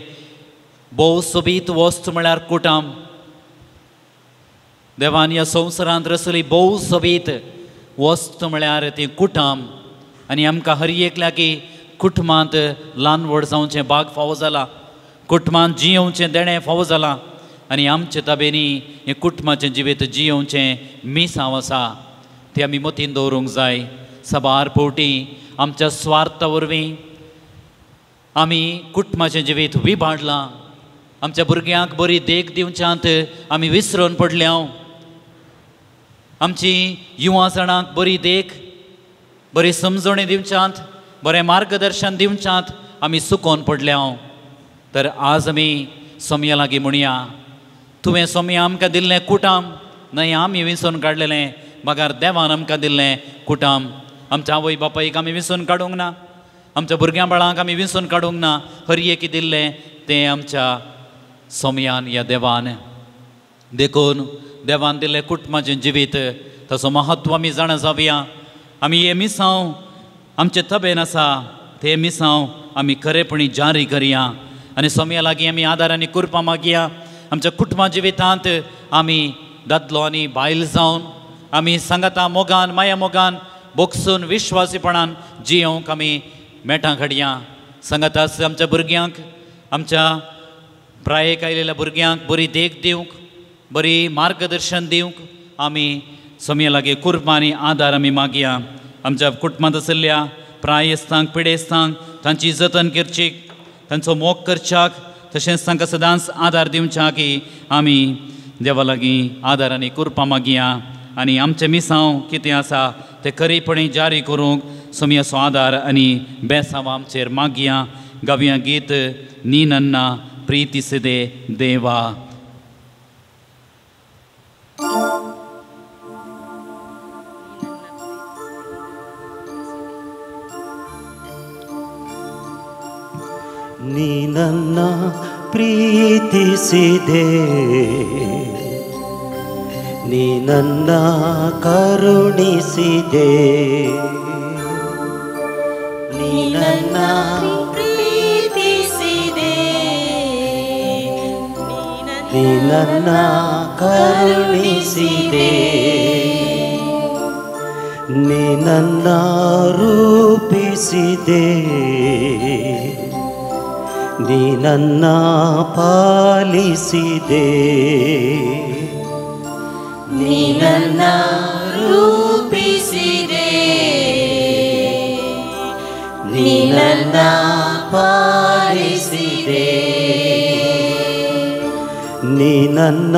भोव सोबीत वस्त म्हळ्यार कुटुंब. देवान ह्या संवसारांत रचली भोव सोबीत वस्त म्हळ्यार ती कुटुंब. आनी आमकां हर एकल्या की कुटुंबांत ल्हान व्हड जावचें भाग फावो जाला, कुटुंबांत जियोवचें देणें फावो जाला. आनी आमचे ताबेनी हें कुटुंबाचें जिवीत जियोवचें मिसांव आसा, तें आमी मतीन दवरूंक जाय. सबार फावटी आमच्या स्वार्था वरवीं आमी कुटुंबाचें जिवीत विबाडलां. आमच्या भुरग्यांक बरी देख दिवच्यांत आमी विसरून पडल्या. आमची युवा जाणांक बरी देख, बरी समजणी दिवच्यांत, बरें मार्गदर्शन दिवच्यांत आमी सुकोवन पडल्या. तर आज आमी सोमया लागीं म्हणया, तुवें सोमया आमकां दिल्लें कुटुंब न्हय आमी विसरून काडलेलें, बगार देवान आमकां दिल्लें कुटुंब. आमच्या आवय बापायक आमी विसरून काडूंक ना, आमच्या भुरग्यां बाळांक आमी विसरून काडूंक ना. हर एकी दिल्लें तें आमच्या सोमयान या देवान. देखून देवान दिल्लें कुटुंबाचें जिवीत ताचो महत्व आमी जाणा जावया. आमी हे मिसांव आमचे तबेन आसा, ते मिसांव आमी खरेपणी जारी करया. आनी सोमया लागीं आमी आदार आनी कृपा मागया. आमच्या कुटुंबा जिवितांत आमी दादलो आनी बायल जावन आमी सांगाता मोगान माया मोगान बोगसून विश्वासीपणान जियोंक आमी मेटां काडया. सांगाताच आमच्या भुरग्यांक, आमच्या प्रायेक आयलेल्या भुरग्यांक बरी देख दिवंक, बरी मार्गदर्शन दिवंक आमी सोमया लागीं कृपा आनी आदार आमी मागया. आमच्या कुटुंबांत आशिल्ल्या प्रायेस्तांक पिडेस्तांक तांची जतन करची, तांचो मोग करच्याक, तशेंच तांकां सदांच आदार दिवच्याक आमी देवा लागीं आदार आनी कृपा मागया. आनी आमचें मिसांव कितें आसा तें खरेपणी जारी करूंक सोमयाचो आदार आनी बेसांव आमचेर मागया. गावया गीत नी नन्ना प्रीती सिदे देवा. ನೀ ನನ್ನ ಪ್ರೀತಿಸಿದೆ, ನೀ ನನ್ನ ಕರುಣಿಸಿದೆ, ನೀ ನನ್ನ ಪ್ರೀತಿಸಿದೆ, ನೀ ನನ್ನ ಕರುಣಿಸಿದೆ, ನೀ ನನ್ನ ರೂಪಿಸಿದೆ, ನೀ ನನ್ನ ಪಾಲಿಸಿದೆ, ನೀ ನನ್ನ ರೂಪಿಸಿದೆ, ನೀ ನನ್ನ ಪಾಲಿಸಿದೆ, ನೀ ನನ್ನ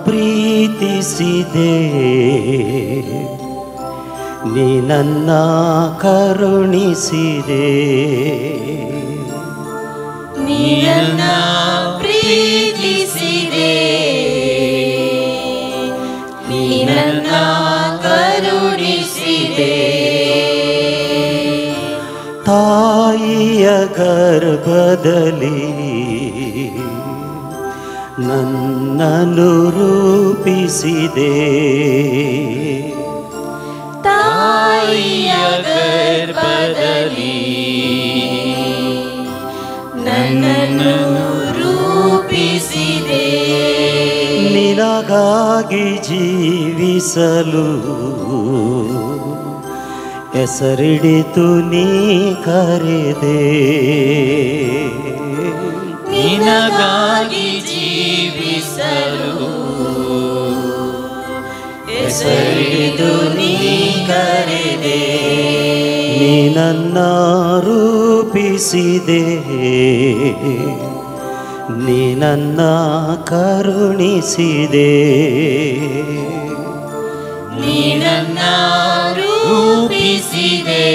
ಪ್ರೀತಿಸಿದೆ, ನೀ ನನ್ನ ಕರುಣಿಸಿದೆ, ನೀನನ್ನ ಪ್ರೀತಿಸಿದೆ, ನೀನನ್ನ ಕರುಣಿಸಿದೆ. ತಾಯಿಯ ಗರ್ಭದಲ್ಲಿ ನನ್ನನ್ನು ರೂಪಿಸಿದೆ, ತಾಯಿಯ ಗರ್ಭದಲ್ಲಿ ನನ್ನನ್ನು ರೂಪಿಸಿದೆ. ನಿನಗಾಗಿ ಜೀವಿಸಲು ಹೆಸರಿಡಿತು ನೀ ಕರೆದೆ, ನಿನಗಾಗಿ ಜೀವಿಸಲು ಹೆಸರಿಡಿತು ನೀ ಕರೆದೆ. ನೀ ನನ್ನ ರೂಪಿಸಿದೆ, ನೀ ನನ್ನ ಕರುಣಿಸಿದೆ, ನೀ ನನ್ನ ರೂಪಿಸಿದೆ,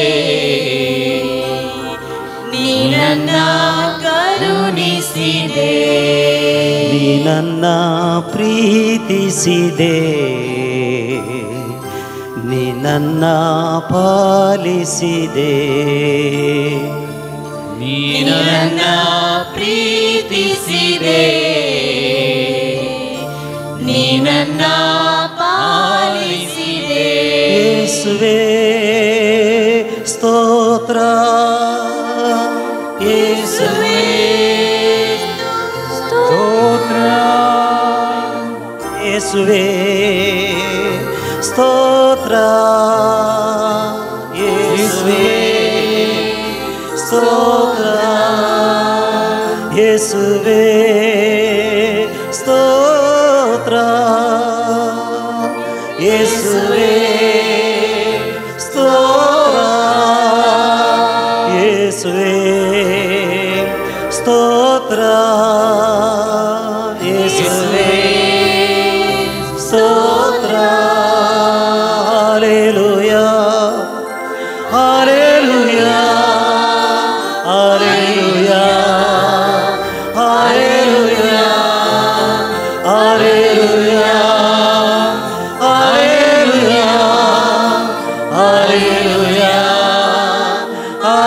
ನೀ ನನ್ನ ಕರುಣಿಸಿದೆ. ನೀ ನನ್ನ ಪ್ರೀತಿಸಿದೆ, ನೀ ನನ್ನ ಪಾಲಿಸಿದೆ, ನೀ ನನ್ನ ಪ್ರೀತಿಸಿದೆ, ನೀ ನನ್ನ ಪಾಲಿಸಿದೆ. ಯೇಸುವೇ ಸ್ತೋತ್ರ, ಯೇಸುವೇ ಸ್ತೋತ್ರ, ಯೇಸುವೇ ಸ್ತೋತ್ರ, ಯೇಸುವೇ ಸ್ತೋತ್ರ, ಯೇಸುವೇ ಸ್ತೋತ್ರ, ಯೇಸುವೇ ಸ್ತೋತ್ರ, ಯೇಸುವೇ ಸ್ತೋತ್ರ, ಯೇಸುವೇ ಸ್ತೋತ್ರ. Hallelujah, hallelujah, hallelujah, hallelujah, hallelujah, hallelujah, hallelujah,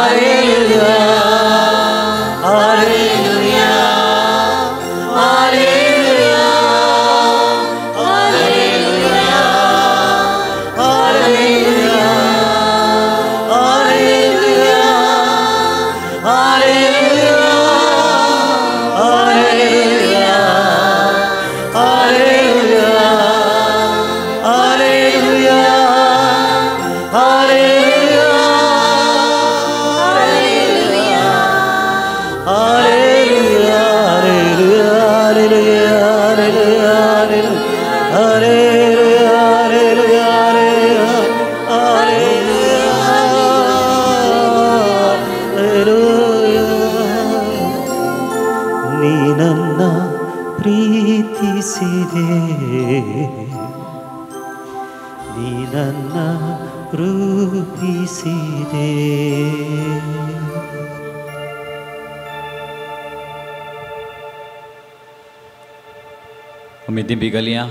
hallelujah, hallelujah, hallelujah, ನೀ ನನ್ನ ಪ್ರೀತಿಸಿದೆ, ನೀ ನನ್ನ ರೂಪಿಸಿದೆ. हमें दिन भी गलियाँ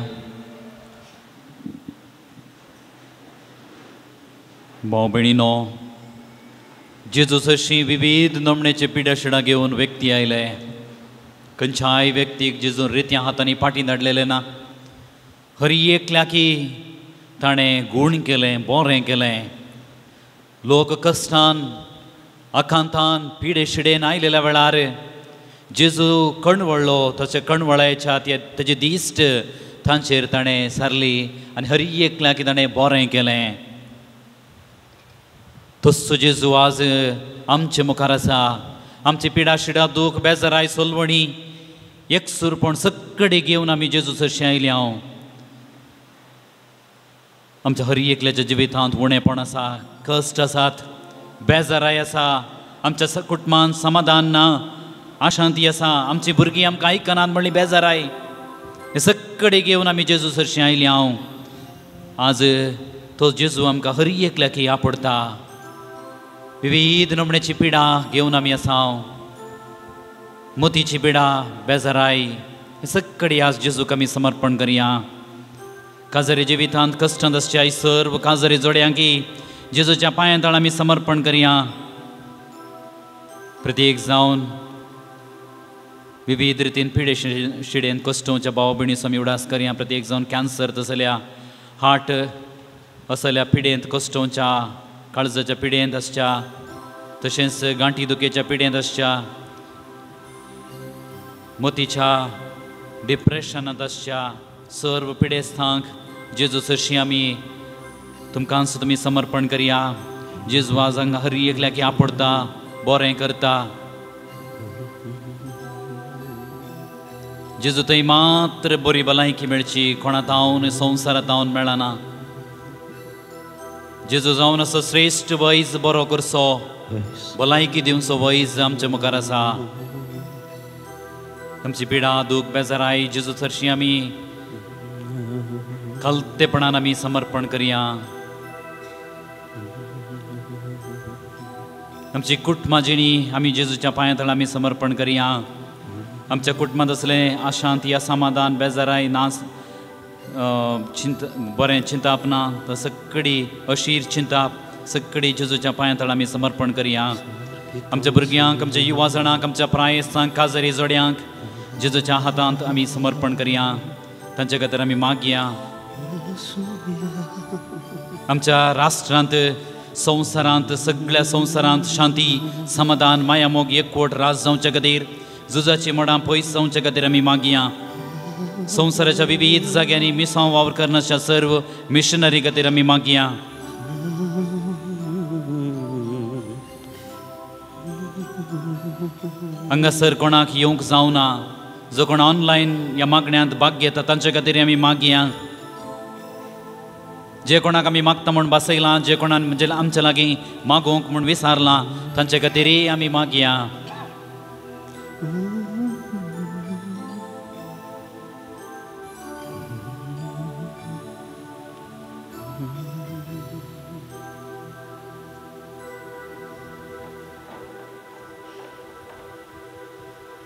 भाव भयणीनो, जेजूस अशी विविध नमण्याचे पिड्या शिडा घेवन व्यक्ती आयले. खंयच्याय व्यक्तीक जेजून रित्या हातांनी पाटी धाडलेले ना. हर एकल्याकी ताणें गूण केलें, बरें केलें. लोक कश्टान आकांतान पिडे शिडेन आयलेल्या वेळार जेजू कणवळ्ळो, तशें कणवळायच्या तेजे दिश्ट तांचेर ताणें सारली आनी हर एकल्याकी ताणें बरें केलें. तस्सो जेजू आज आमचे मुखार आसा. आमची पिडा शिडा दूख बेजाराय सोलवणी एकसूरपण सगळी घेवन आमी जेजू सरशी आयली. हांव आमच्या हर एकल्याच्या जिवितांत उणेपण आसा, कश्ट आसात, बेजाराय आसा. आमच्या कुटुंबांत समाधान ना, अशांती आसा. आमची भुरगीं आमकां आयकनात म्हणली बेजाराय. हे सगळी घेवन आमी जेजू सरशी आयली. हांव आज तो जेजू आमकां हर एकल्याक आपडता. विविध नमण्याची पिडा घेवन आमी आसा. मोतीची पिडा बेजाराई हे सगळी आज जेजूक आमी समर्पण करुया. काजरी जिवितांत कश्टांत आसच्या ही सर्व काजरी जोड्यांकी जेजूच्या पांयां तळ आमी समर्पण करुया. प्रत्येक जावन विविध रितीन पिडे शिडेन कश्टांच्या भाव भयणीचो आमी उडास करुया. प्रत्येक जावन कॅन्सर तसल्या हार्ट असल्या पिडेंत कश्टांच्या काळजाच्या पिडेंत आसच्या तशेंच गांठी दुखेच्या पिडेंत आसच्या मोतीच्या डिप्रेशनांत आसच्या सर्व पिडेस्तांक जेजू सरशी आमी तुमकां तुमी समर्पण करुया. जेजू आज हांगा हर एकल्याक आपडता बरें करता. जेजू थंय मात्र बरी भलायकी मेळची कोणाक हांव संवसारांत हांव मेळना. जेजू जावन असो श्रेश्ठ वैज बरो करचो भलायकी दिवचो वैज आमचे मुखार आसा. आमची पिडा दूख बेजाराई जेजू सरशी आमी कलतेपणान आमी समर्पण करुया. आमची कुटुंबां जिणी आमी जेजूच्या पांयां तळ आमी समर्पण करुया. आमच्या कुटुंबांत असलें अशांती असमाधान बेजाराई नास बरें चिंताप ना तर सगळी अशीर चिंताप सगळी जेजूच्या पांयां तळ आमी समर्पण करुया. आमच्या भुरग्यांक आमच्या युवा जाणांक आमच्या प्रायेस्तांक काजरी जोड्यांक जेजूच्या हातांत आमी समर्पण करुया. तांचे खातीर आमी मागया. आमच्या राष्ट्रांत संवसारांत सगळ्या संवसारांत शांती समाधान माया मोग एकवट राज जावचे खातीर झुजाची मोडां पयस जावचे खातीर आमी मागया. संवसाराच्या विविध जाग्यांनी मिसांव वावर करनाच्या सर्व मिशनरी खातीर आमी मागया. हांगासर कोणाक येवंक जावना जो कोण ऑनलायन ह्या मागण्यांत भाग घेता तांचे खातीर आमी मागया. जे कोणाक आमी मागता म्हूण बसयलां जे कोणान म्हणजे आमचे लागीं मागोवंक म्हूण विचारलां तांचे खातीरय आमी मागया.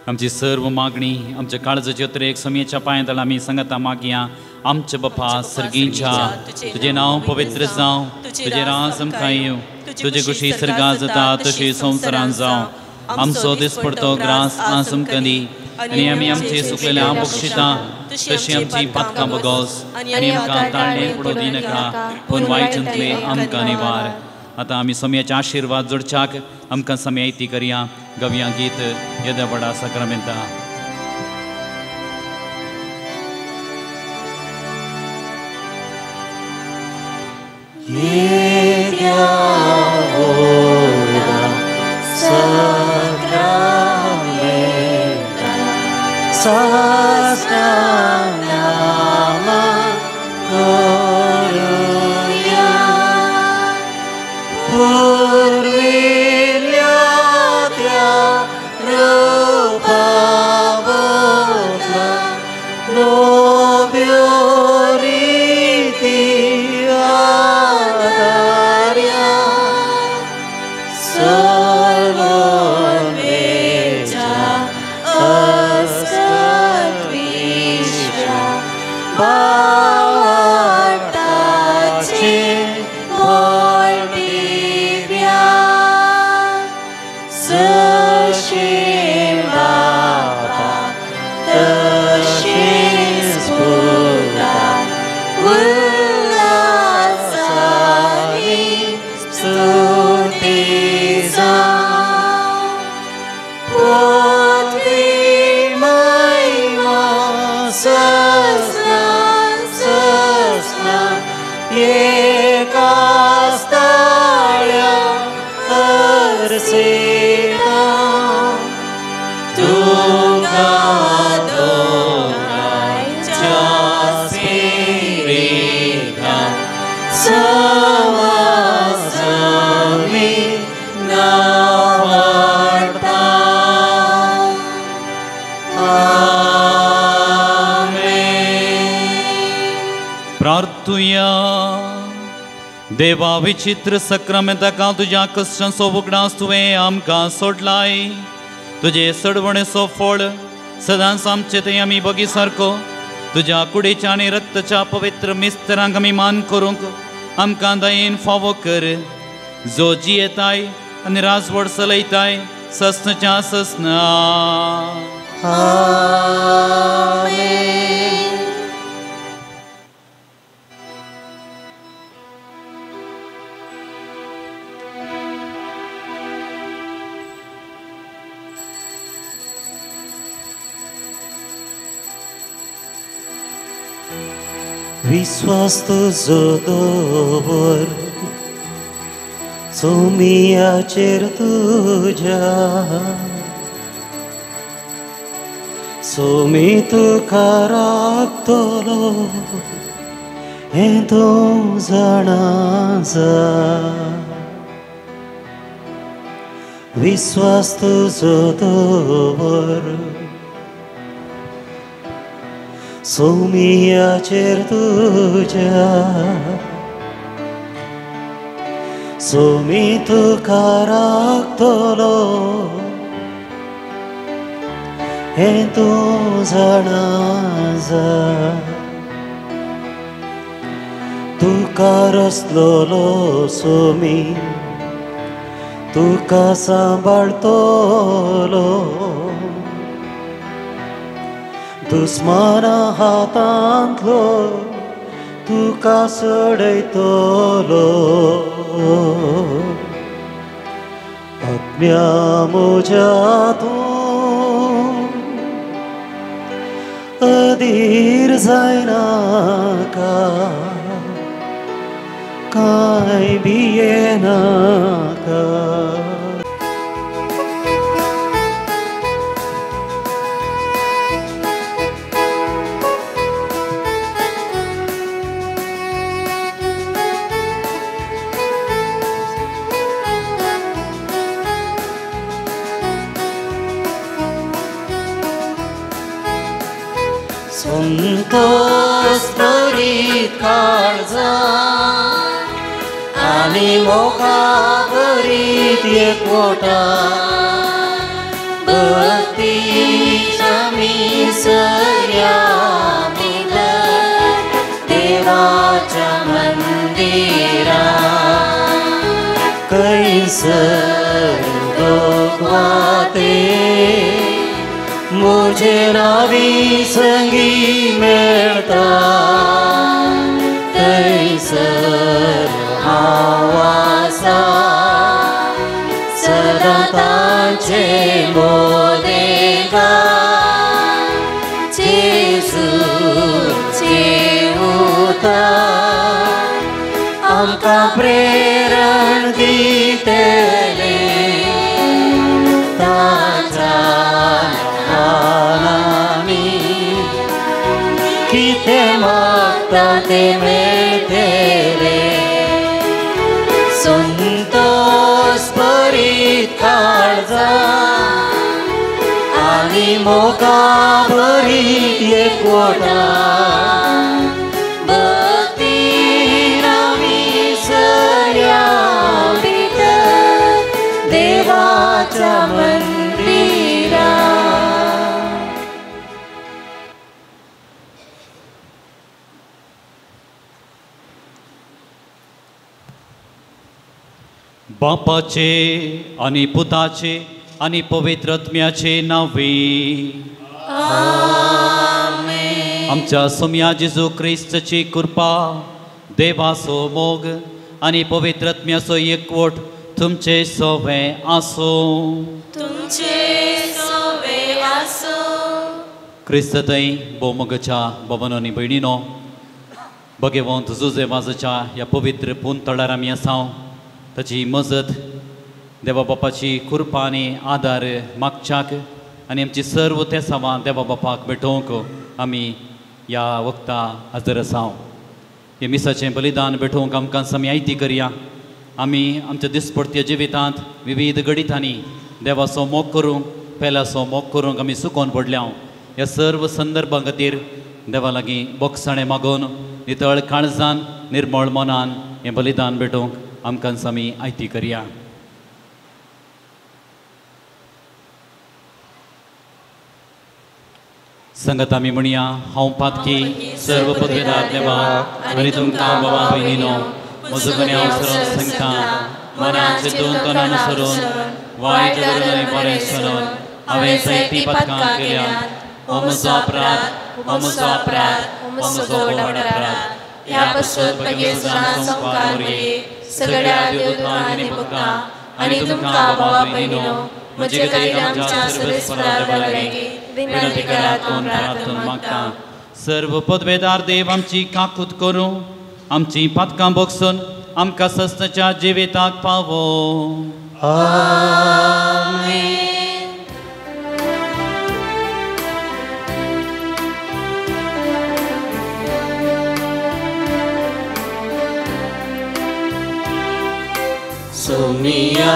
आमची सर्व मागणी आमच्या काळजाच्या उतरेक समयेच्या पांयां तळ आमी सांगता मागया. आमचे बापा सर्गींच्या तुझे नांव पवित्र जावं तुझे राज आमकां येवं तुझे कुशी सर्गा जाता तशी संवसारांत जावं. आमचो दिसपडतो ग्रास आज आमकां दी आनी आमी आमचे सुकलेल्या बक्षिता तशी आमची पातकां बगोस आनी आमकां ताळणे पडूं दिनाका पूण वायटांतले आमकां निवार. आतां आमी समयाचे आशिर्वाद जोडच्याक आमकां समयायती करया. गव्या गीत येद्या बडा सक्रामेंता. प्रार्थुया. देवा विचित्र सक्रामेंताका तुज्या कश्टांचो उगडास तुवें आमकां सोडलाय. तुझे सडवणेचो फळ सदांच आमचे थंय आमी बगी सारको तुज्या कुडीच्या आनी रक्ताच्या पवित्र मिस्तरांक आमी मान करूंक आमकां दयेन फावो कर, जो जियेताय आनी राजवड चलयताय सस्नच्या सस्ना. विश्वास तुजो दवर सोमियाचेर तुज्या सोमी तुका राखतलो हें तूं जाणा जा. विश्वास तुजो दवर सोमियाचेर तुज्या सोमी तुका राखतलो हें तूं जाणा जा. तुका रचलोलो सोमी तुका सांबाळतलो, दुस्माना हातांतलो तुका सोडयतलो. अज्ञा मोज्यातूं अधीर जायनाका, कांय भियेनाका. संतोष बरीत काळजा आनी मोगा बरीत एकवटा भक्तीच्या मिसळ्या भितर देवाच्या मंदिरात कैसर दोगवाते मुझे नावी संगी मेळता थंयसर हांव आसा सदां तांचे मोदेगार. जेजूचे उतार आमकां प्रेरण दितले, ताच्या कितें मागता तें मेळटलें. संतोष बरीत काळजा आनी मोगा बरीत एकवटा भक्तीन आमी सगळ्या भितर देवाच्या मंदिरात. बापाचे आनी पुताचे आनी पवित्र आत्म्याचे नांवे. आमच्या सोम्या जेजू क्रिस्ताची कृपा, देवाचो मोग आनी पवित्र आत्म्याचो एकवट तुमचे सोवे आसो. तुमचे सोवे आसो. क्रिस्त थंय भोवमोगाच्या भवनो आनी भयणीनो, भगवंत जुजे वाजाच्या ह्या पवित्र पुंतळार आमी आसां. ताची मजत देवा बापाची कृपा आनी आदार मागच्याक आनी आमची सर्व तेसावां देवा बापाक भेटोवंक आमी ह्या वक्ता हजर आसां. हे मिसाचें बलिदान भेटोवंक आमकां समयायती करया. आमी आमच्या दिसपडत्या जिवितांत विविध गणितांनी देवाचो मोग करूंक, पेलाचो मोग करूंक आमी सुकोवन पडल्या. ह्या सर्व संदर्भां खातीर देवा लागीं बोगसाणें मागोवन नितळ काळजान निर्मळ मनान हें बलिदान भेटोवंक आमकां आमी आयती करया. संगत आमी म्हणया हांव पातकी सर्व पदवेदार देवा आनी तुमकां बाबा भयणीनो म्हजो गणे हांव सरून सांगता मनाचे दोन तोंडां अनुसरून वायट धरून आनी बरें सरून हांवें जायतीं पथकां केल्यात हो म्हजो अपराध हो म्हजो अपराध हो म्हजो व्हड अपराध ह्या पासून मागीर सदां संवकार मरे सगळ्या देवदूतां आनी भक्तां आनी तुमकां बाबा भयणीनो म्हजे खातीर आमच्या सर्वेस्पराक विनंती करात म्हूण प्रार्थना मागता. सर्व पदवेदार देव आमची काकूत करूं आमची पातकां बगसून आमकां सस्ताच्या जिविताक पावो. आमेन. सोमिया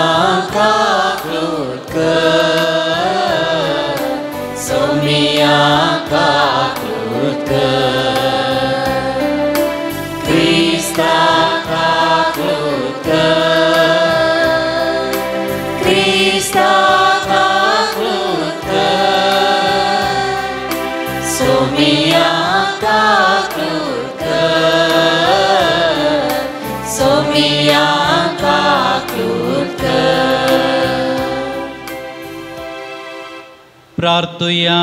काकूत कर, सोमिया काकूत कर, क्रिस्ता काकूत कर, क्रिस्ता काकूत कर, सोमिया काकूत कर, सोमिया प्रार्थुया.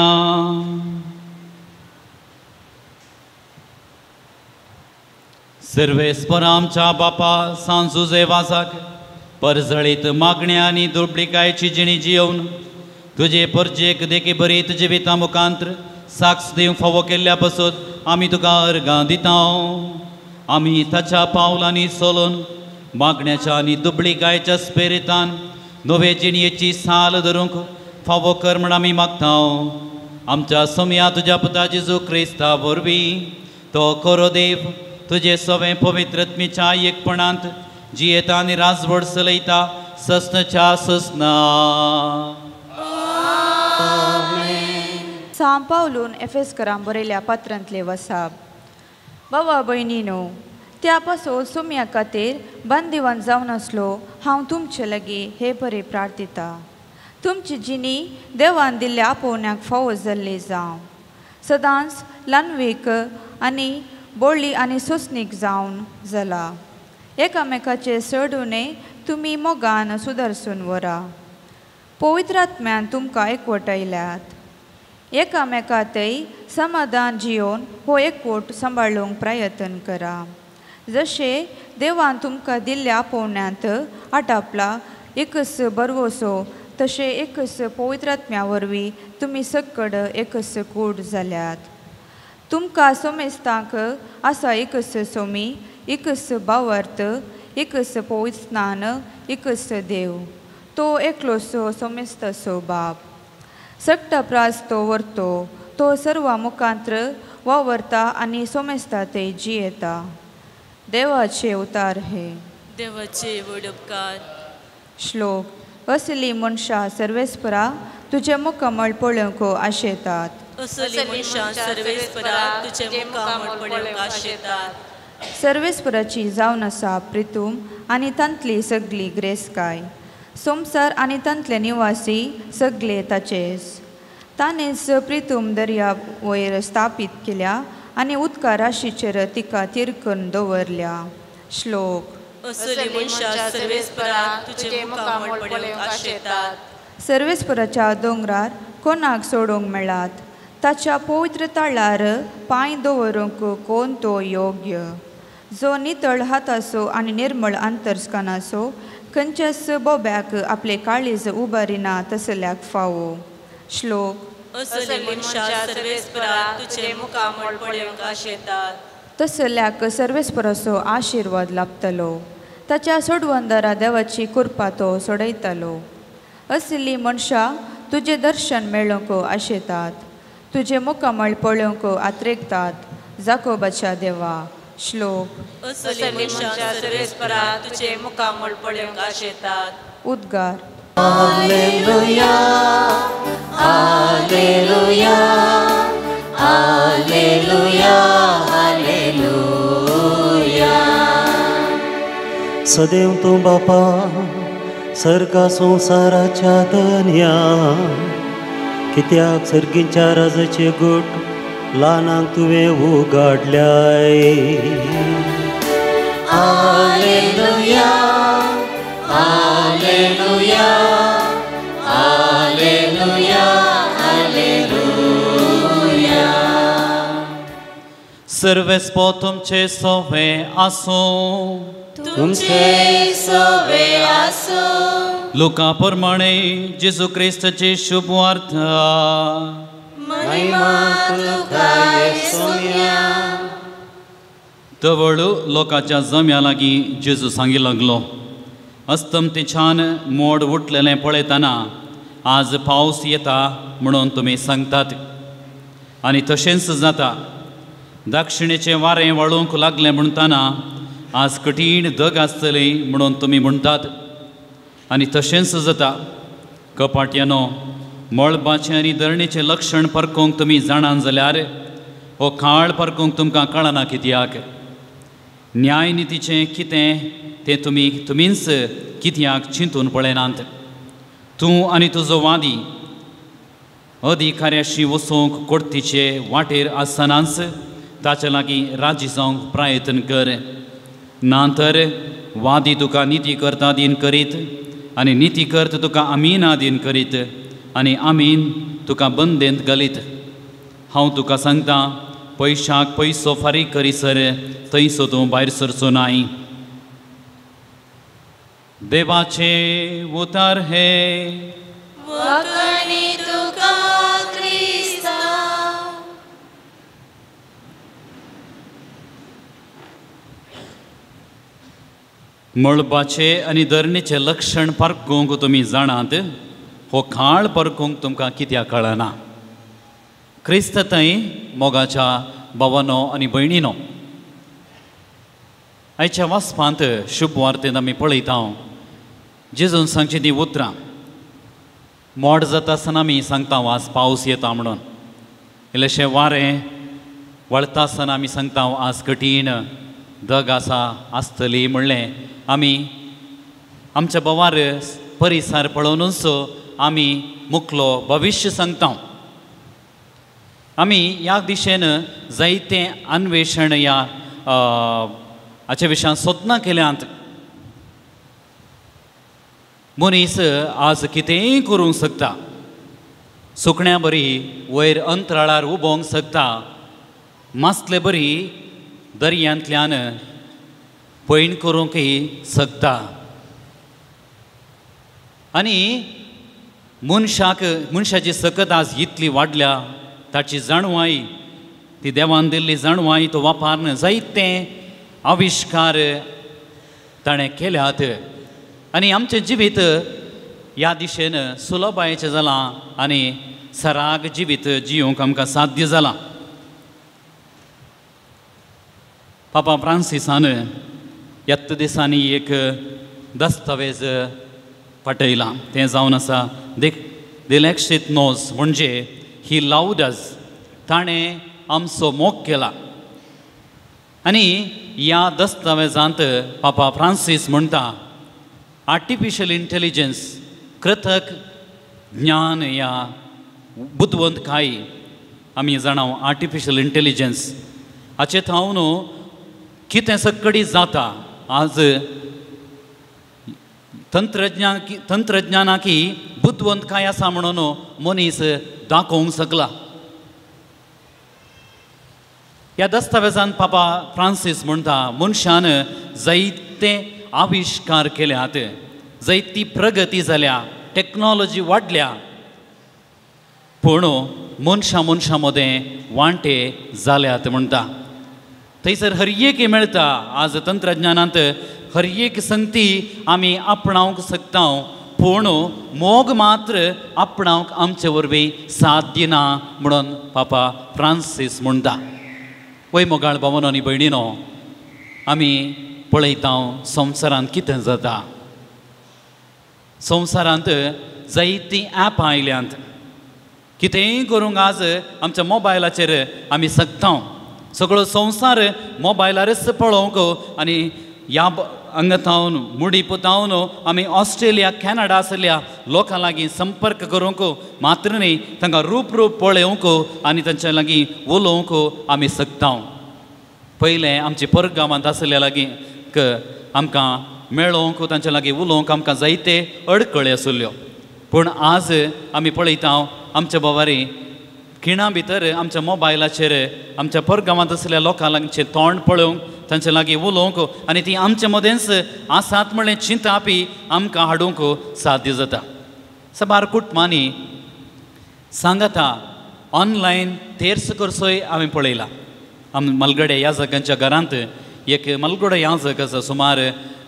सर्वेस्पर आमच्या बापा सांजुजे वाजाक परजळीत मागण्या आनी दुबळिकायेची जिणी जियोवन तुजे परजेक देखी बरीत जिविता मुखांत्र साक्ष दिवंक फावो केल्ल्या पासून आमी तुका अर्गां दिता. आमी ताच्या पावलांनी चलून मागण्याच्या आनी दुबळिकायेच्या स्पिरितान नवे जिणयेची साल धरूंक फावो कर म्हण आमी मागता. आमच्या सोम्या तुज्या पुता जेजू क्रिस्ता वरवीं तो खरो देव तुजे सवें पवित्रत्मेच्या एकपणांत जियेता आनी राजवड चलयता सस्नच्या सस्ना. साम पावलून एफेसकरां बरयल्या पत्रांतले वसाप. बाबा भयणीनो, त्या पासून सोम्या खातीर बंदिवान जावन आसलो हांव तुमचे लागीं हे बरें प्रार्थिता. तुमची जिणी देवान दिल्ल्या आपोवण्याक फावो जाल्ली जावं, सदांच ल्हानवीक आनी बोळी आनी सोंसणीक जावन जाला. एकामेकाचे सोडूनय तुमी मोगान सुदारसून व्हरा. पवित्र आत्म्यान तुमकां एकवटायल्यात. एकामेकांतय समाधान जियोवन हो एकवट सांबाळूंक प्रयत्न करा. जशें देवान तुमकां दिल्ल्या आपोवण्यांत आटापला एकच बरवसो तशें एकच पवित्र आत्म्या वरवीं तुमी सकड एकच कूड जाल्यात. तुमकां सोमेस्तांक आसा एकच सोमी, एकच भावार्थ, एकच पवित्र स्नान, एकच देव, तो एकलोसो सोमेस्तसो बाप. सक्ता प्रास तो व्हरतो, तो सर्वा मुखांत्र वावरता आनी सोमेस्ता ते जियेता. देवाचे उतार हे. देवाचे व्हड उपकार. श्लोक. असली मनशां सर्वेस्परा तुजे मुखामळ पळोवंक आशेतात. असली मनशां सर्वेस्परा तुजे मुखामळ पळोवंक आशेतात. सर्वेस्पराची जावन आसा प्रितूम आनी तांतली सगळी ग्रेसकाय. संवसार आनी तांतले निवासी सगळे ताचेच. ताणेंच प्रितूम दर्या वयर स्थापीत केल्या आनी उदका राशीचेर तिका तिरकून दवरल्या. श्लोक. असली मनशां सर्वेस्परा तुजे मुखामळ पळोवंक आशेतात. सर्वेस्पराच्या दोंगरार कोणाक सोडूंक मेळात. ताच्या पवित्र ताळार पांय दवरूंक कोण तो योग्य. जो नितळ हाताचो आनी निर्मळ अंतरस्कानाचो खंयच्याच बोब्याक आपले काळीज उबारिना तसल्याक फावो. श्लोक. असली मनशां सर्वेस्परा तुजे मुखामळ पळोवंक आशेतात. तसल्याक सर्वेस्पराचो आशिर्वाद लाभतलो. ताच्या सोडवंदारा देवाची कृपा तो सोडयतलो. असली मनशां तुजे दर्शन मेळोवंक आशेतात. तुजे मुखामळ पळोवंक आत्रेकतात. जाकोबाच्या देवा. श्लोक. असली मनशां सर्वेस्परा तुजे मुखामळ पळोवंक आशेतात. उद्गार. Hallelujah, hallelujah, hallelujah, hallelujah. सदैव तूं बापा सर्गा संवसाराच्या धन्या कित्याक सर्गींच्या राजाचे गोट ल्हानांक तुवें उगाडल्याय. Hallelujah hallelujah hallelujah hallelujah. सर्वेस्पो तुमचे सोवे आसूं. तुमचे सोवे आसूं. लुका प्रमाणे जेजू क्रिस्ताची शुभ वार्ता. महिमा तुका येसुया. तवळू लोकांच्या जम्या लागीं जेजू सांगी लागलो, अस्तमतेच्यान मोड उठलेलें पळयतना आज पावस येता म्हणून तुमी सांगतात. आनी तशेंच जाता. दक्षिणेचें वारें वळूंक लागलें म्हणटना आज कठीण दग आसतली म्हणून तुमी म्हणटात. आनी तशेंच जाता. कपाट्यानो, मळबाचें आनी धरणीचें लक्षण परखूंक तुमी जाणात जाल्यार हो काळ परखूंक तुमकां कळना. कित्याक न्याय नितीचें कितें तें तुमीच कित्याक चिंतून पळयनात. तूं आनी तुजो वादी अधिकाऱ्याशी वचूंक कोर्टीचे वाटेर आसतनाच ताचे लागीं राजी जावंक प्रयत्न कर. ना तर वादी तुका निती करता दिन करीत आनी निती करता तुका आमीन आदीन करीत आनी आमीन तुका बंदेंत घालीत. हांव तुका सांगता, पयशाक पयसो फारीक करीसर थंयसो तूं भायर सरचो नाय. देवाचे उतार हे. वखणी तुका क्रिस्ता. मळबाचे आनी धरणीचें लक्षण परखूंक तुमी जाणात. हो काळ परखूंक तुमकां कित्याक कळना. क्रिस्त थंय मोगाच्या भावांनो आनी भयणीनो, आयच्या वाचपांत शुभ वार्तेंत आमी पळयता जेजून सांगची ती उतरां. मोड जाता आसतना आमी सांगता आज पावस येता म्हणून. इल्लेशें वारें वळता आसतना आमी सांगता आज कठीण दग आसतली म्हणलें. आमी आमच्या बोवार परिसर पळोवनूच आमी मुखलो भविश्य सांगता. आमी ह्या दिशेन जायतें अन्वेशण ह्या हाचे विशयान सोदना केल्यांत. मनीस आज कितेंय करूंक शकता. सुकण्या बरी वयर अंतराळार उबोवंक शकता. मासले बरी दर्यांतल्यान पैण करूंकय शकता. आनी मनशाची सकत आज इतली वाडल्या, ताची जाणवाय, ती देवान दिल्ली जाणवाय तो वापरून जायते आविश्कार ताणें केल्यात. आनी आमचें जिवीत ह्या दिशेन सुलभायेचें जालां आनी सराग जिवीत जियोंक आमकां साध्य जालां. पापा फ्रांसिसान येत्त दिसांनी एक दस्तावेज पाठयलां. तें जावन आसा द इलेक्शीत नोज, म्हणजे ही लावड अस. ताणें आमचो मोग केला. आनी ह्या दस्तावेजांत पापा फ्रांसीस म्हणटा, आर्टिफिशियल इंटेलिजन्स, कृतक ज्ञान या बुद्वंतकाय आमी जाणाव आर्टिफिशियल इंटेलिजन्स हाचे थावन कितें सकडी जाता. आज तंत्रज्ञानाकी बुद्वंतकाय आसा म्हणून मनीस दाखोवंक शकला. ह्या दस्तावेजांत पापा फ्रांसीस म्हणटा, मनशान जायते आविश्कार केल्यात, जायती प्रगती जाल्या, टेक्नॉलॉजी वाडल्या, पूण मनशा मदें वांटे जाल्यात म्हणटा. थंयसर हर एक मेळटा. आज तंत्रज्ञानांत हर एक संगती आमी आपणावंक शकता, पूण मोग मात्र आपणावंक आमचे वरवीं साध्य ना म्हणून पापा फ्रांसीस म्हणटा. वय मोगाळ भावांनो आनी भयणीनो, आमी पळयता संवसारांत कितें जाता. संवसारांत जायतीं ॲपां आयल्यांत. कितेंय करूंक आज आमच्या मोबायलाचेर आमी शकता. सगळो संवसार मोबायलारच पळोवंक आनी ह्या हांगा थावन मुडी पुतावन आमी ऑस्ट्रेलिया कॅनडा आसल्या लोकां लागीं संपर्क करूंक मात्र न्ही तांकां रूप पळोवंक आनी तांच्या लागीं उलोवंक आमी सकता. पयलें आमचे परगांवांत आसल्या लागीं आमकां मेळोवंक तांच्या लागीं उलोवंक आमकां जायते अडखळी आसल्यो. पूण आज आमी पळयता आमच्या बोवारी खिणा भितर आमच्या मोबायलाचेर आमच्या परगांवांत आसल्या लोकां लागींचे तोंड पळोवंक तांच्या लागीं उलोवंक आनी ती आमचे मदेंच आसात म्हणलें चिंतापी आमकां हाडूंक साध्य जाता. साबार कुटुंबांनी सांगाता ऑनलायन तेर्स करसोय हांवें पळयला. मलगडे याजकांच्या घरांत एक मलगडो याजक आसा सुमार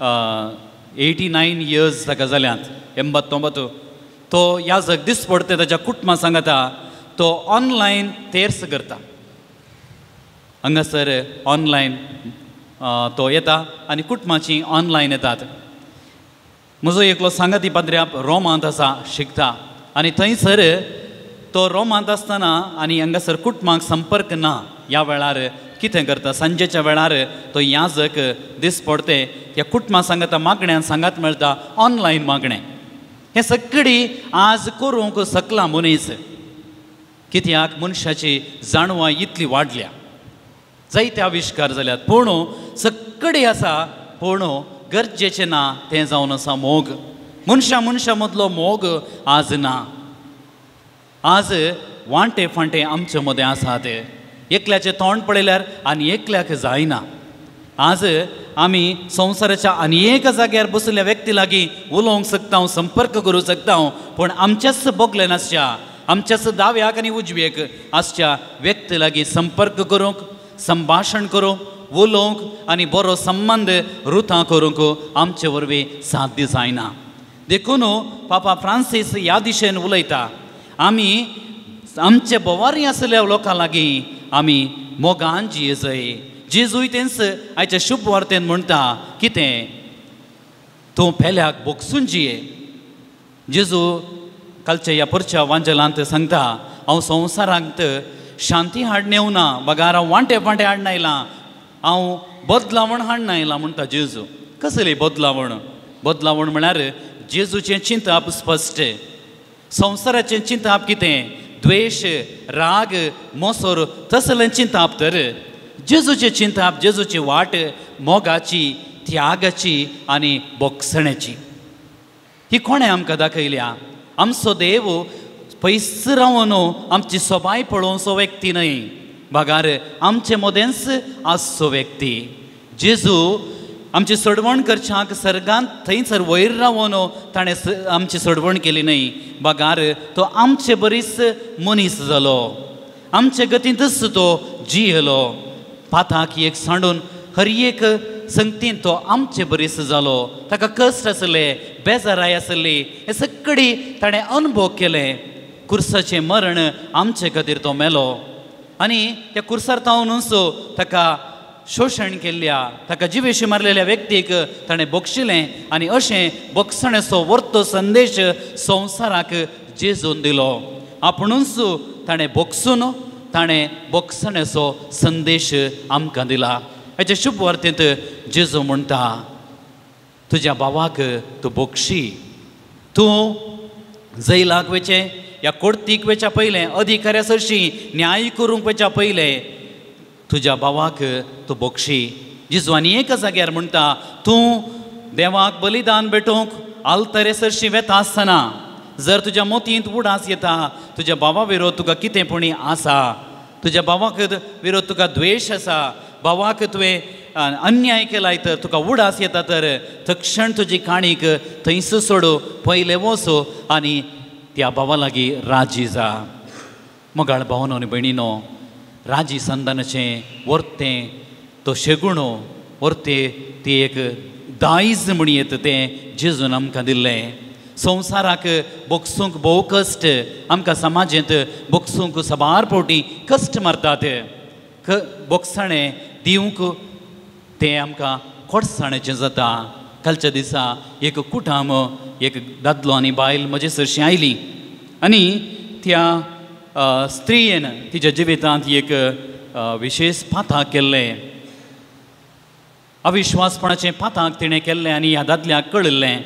89 इयर्स ताका जाल्यांत 89. तो याजक दीस पडटे ताच्या कुटुंबां सांगता तो ऑनलायन तेर्स करता. हांगासर ऑनलायन तो येता आनी कुटुंबाची ऑनलायन येतात. म्हजो एकलो सांगाती पाद्र्याप रोमांत आसा शिकता आनी थंयसर तो रोमांत आसतना आनी हांगासर कुटुंबाक संपर्क ना ह्या वेळार कितें करता सांजेच्या वेळार तो याजक दीस पडटे ह्या कुटुंबां सांगता मागण्यांत सांगात मेळटा ऑनलायन मागणें. हें सगळी आज करूंक सकला मनीस. कित्याक मनशाची जाणवाय इतली वाडल्या जायते आविश्कार जाल्यात पूण सगळी आसा पूण गरजेचें ना तें जावन आसा मोग. मनशा मदलो मोग आज ना. आज वांटे फांटे आमचे मदें आसात. एकल्याचें तोंड पळयल्यार आनी एकल्याक जायना. आज आमी संवसाराच्या आनीक जाग्यार बसलेल्या व्यक्ती लागीं उलोवंक शकता संपर्क करूंक शकता पूण आमच्याच बोगले नासच्या आमच्याच दाव्याक आनी उजवेक आसच्या व्यक्ती लागीं संपर्क करूंक संभाशण करूंक उलोवंक आनी बरो संबंद रुथां करूंक आमचे वरवीं साध्य जायना. देखून पापा फ्रांसीस ह्या दिशेन उलयता आमी आमचे बोवारी आसल्या लोकां लागीं आमी मोगान जियेजय. जेजूय तेंच आयच्या शुभ वार्तेन म्हणटा कितें तूं पेल्याक बोगसून जिये. जेजू कालच्या ह्या परच्या वांजलांत सांगता हांव संवसारांत शांती हाडून येवना बगार हांव वांटे फांटे हाडून आयलां हांव बदलावण हाडून आयलां म्हणटा जेजू. कसली बदलावण म्हळ्यार जेजूचें चिंतप स्पश्ट. संवसाराचें चिंतप कितें द्वेश राग मोसोर तसलें चिंतप तर जेजूचें चिंतप जेजूची वाट मोगाची त्यागाची आनी बोगसण्याची. ही कोणें आमकां दाखयल्या. आमचो देव पयस रावन आमची सोबाय पळोवचो व्यक्ती न्हय बगार आमचे मदेंच आसचो व्यक्ती. जेजू आमची सोडवण करच्याक सर्गांत थंयसर वयर रावन ताणें आमची सोडवण केली न्हय बगार तो आमचे बरीच मनीस जालो. आमचे गतींतच तो जियेलो. पाताक एक सांडून हर एक संगतीन तो आमचे बरीस जालो. ताका कश्ट आसले बेजाराय आसली हे सगळी ताणें अनुभव केले. कुर्साचें मरण आमचे खातीर तो मेलो आनी त्या कुर्सार तावनूच ताका शोशण केल्ल्या ताका जिवेशी मारलेल्या व्यक्तीक ताणें बोगशिलें आनी अशें बोगसणेचो वर्तो संदेश संवसाराक जेजून दिलो. आपुणूच ताणें बोगसून ताणें बोगसणेचो संदेश आमकां दिला. हेच्या शुभ वार्तेंत जेजू म्हणटा तुज्या भावाक तूं बोगशी. तूं जैलाक वचें ह्या कोर्तीक वच्या पयलें अधिकाऱ्या सरशी न्याय करूंक वच्या पयलें तुज्या भावाक तूं बोगशी. जेजू आनी एका जाग्यार म्हणटा तूं देवाक बलिदान भेटोवंक आल्तरे सरशी वेता आसतना जर तुज्या मोतींत उडास येता तुज्या भावा विरोध तुका कितेंपणी आसा तुज्या भावाक विरोध तुका द्वेश आसा भावाक तुवें अन्याय केलाय तर तुका उडास येता तर तक्षण तुजी काणीक थंयच सोडू पयले वचो आनी त्या भावा लागीं राजी जा. मोगाळ भावनो आनी भयणीनो राजी संदानाचें वर्तें तो शेगुणो वर्तें ती एक दायज म्हण येता तें जेजून आमकां दिल्लें. संवसाराक बोगसूंक भोव कश्ट आमकां समाजांत बोगसूंक सबार फावटी कश्ट मारतात. बोगसणें दिवंक तें आमकां खोडसाणेचें जाता. कालच्या दिसा एक कुटाम एक दादलो आनी बायल म्हजे सरशी आयली आनी त्या स्त्रीयेन तिच्या जिवितांत एक विशेश पाताक केल्लें अविश्वासपणाचें पाताक तिणें केल्लें आनी ह्या दादल्याक कळिल्लें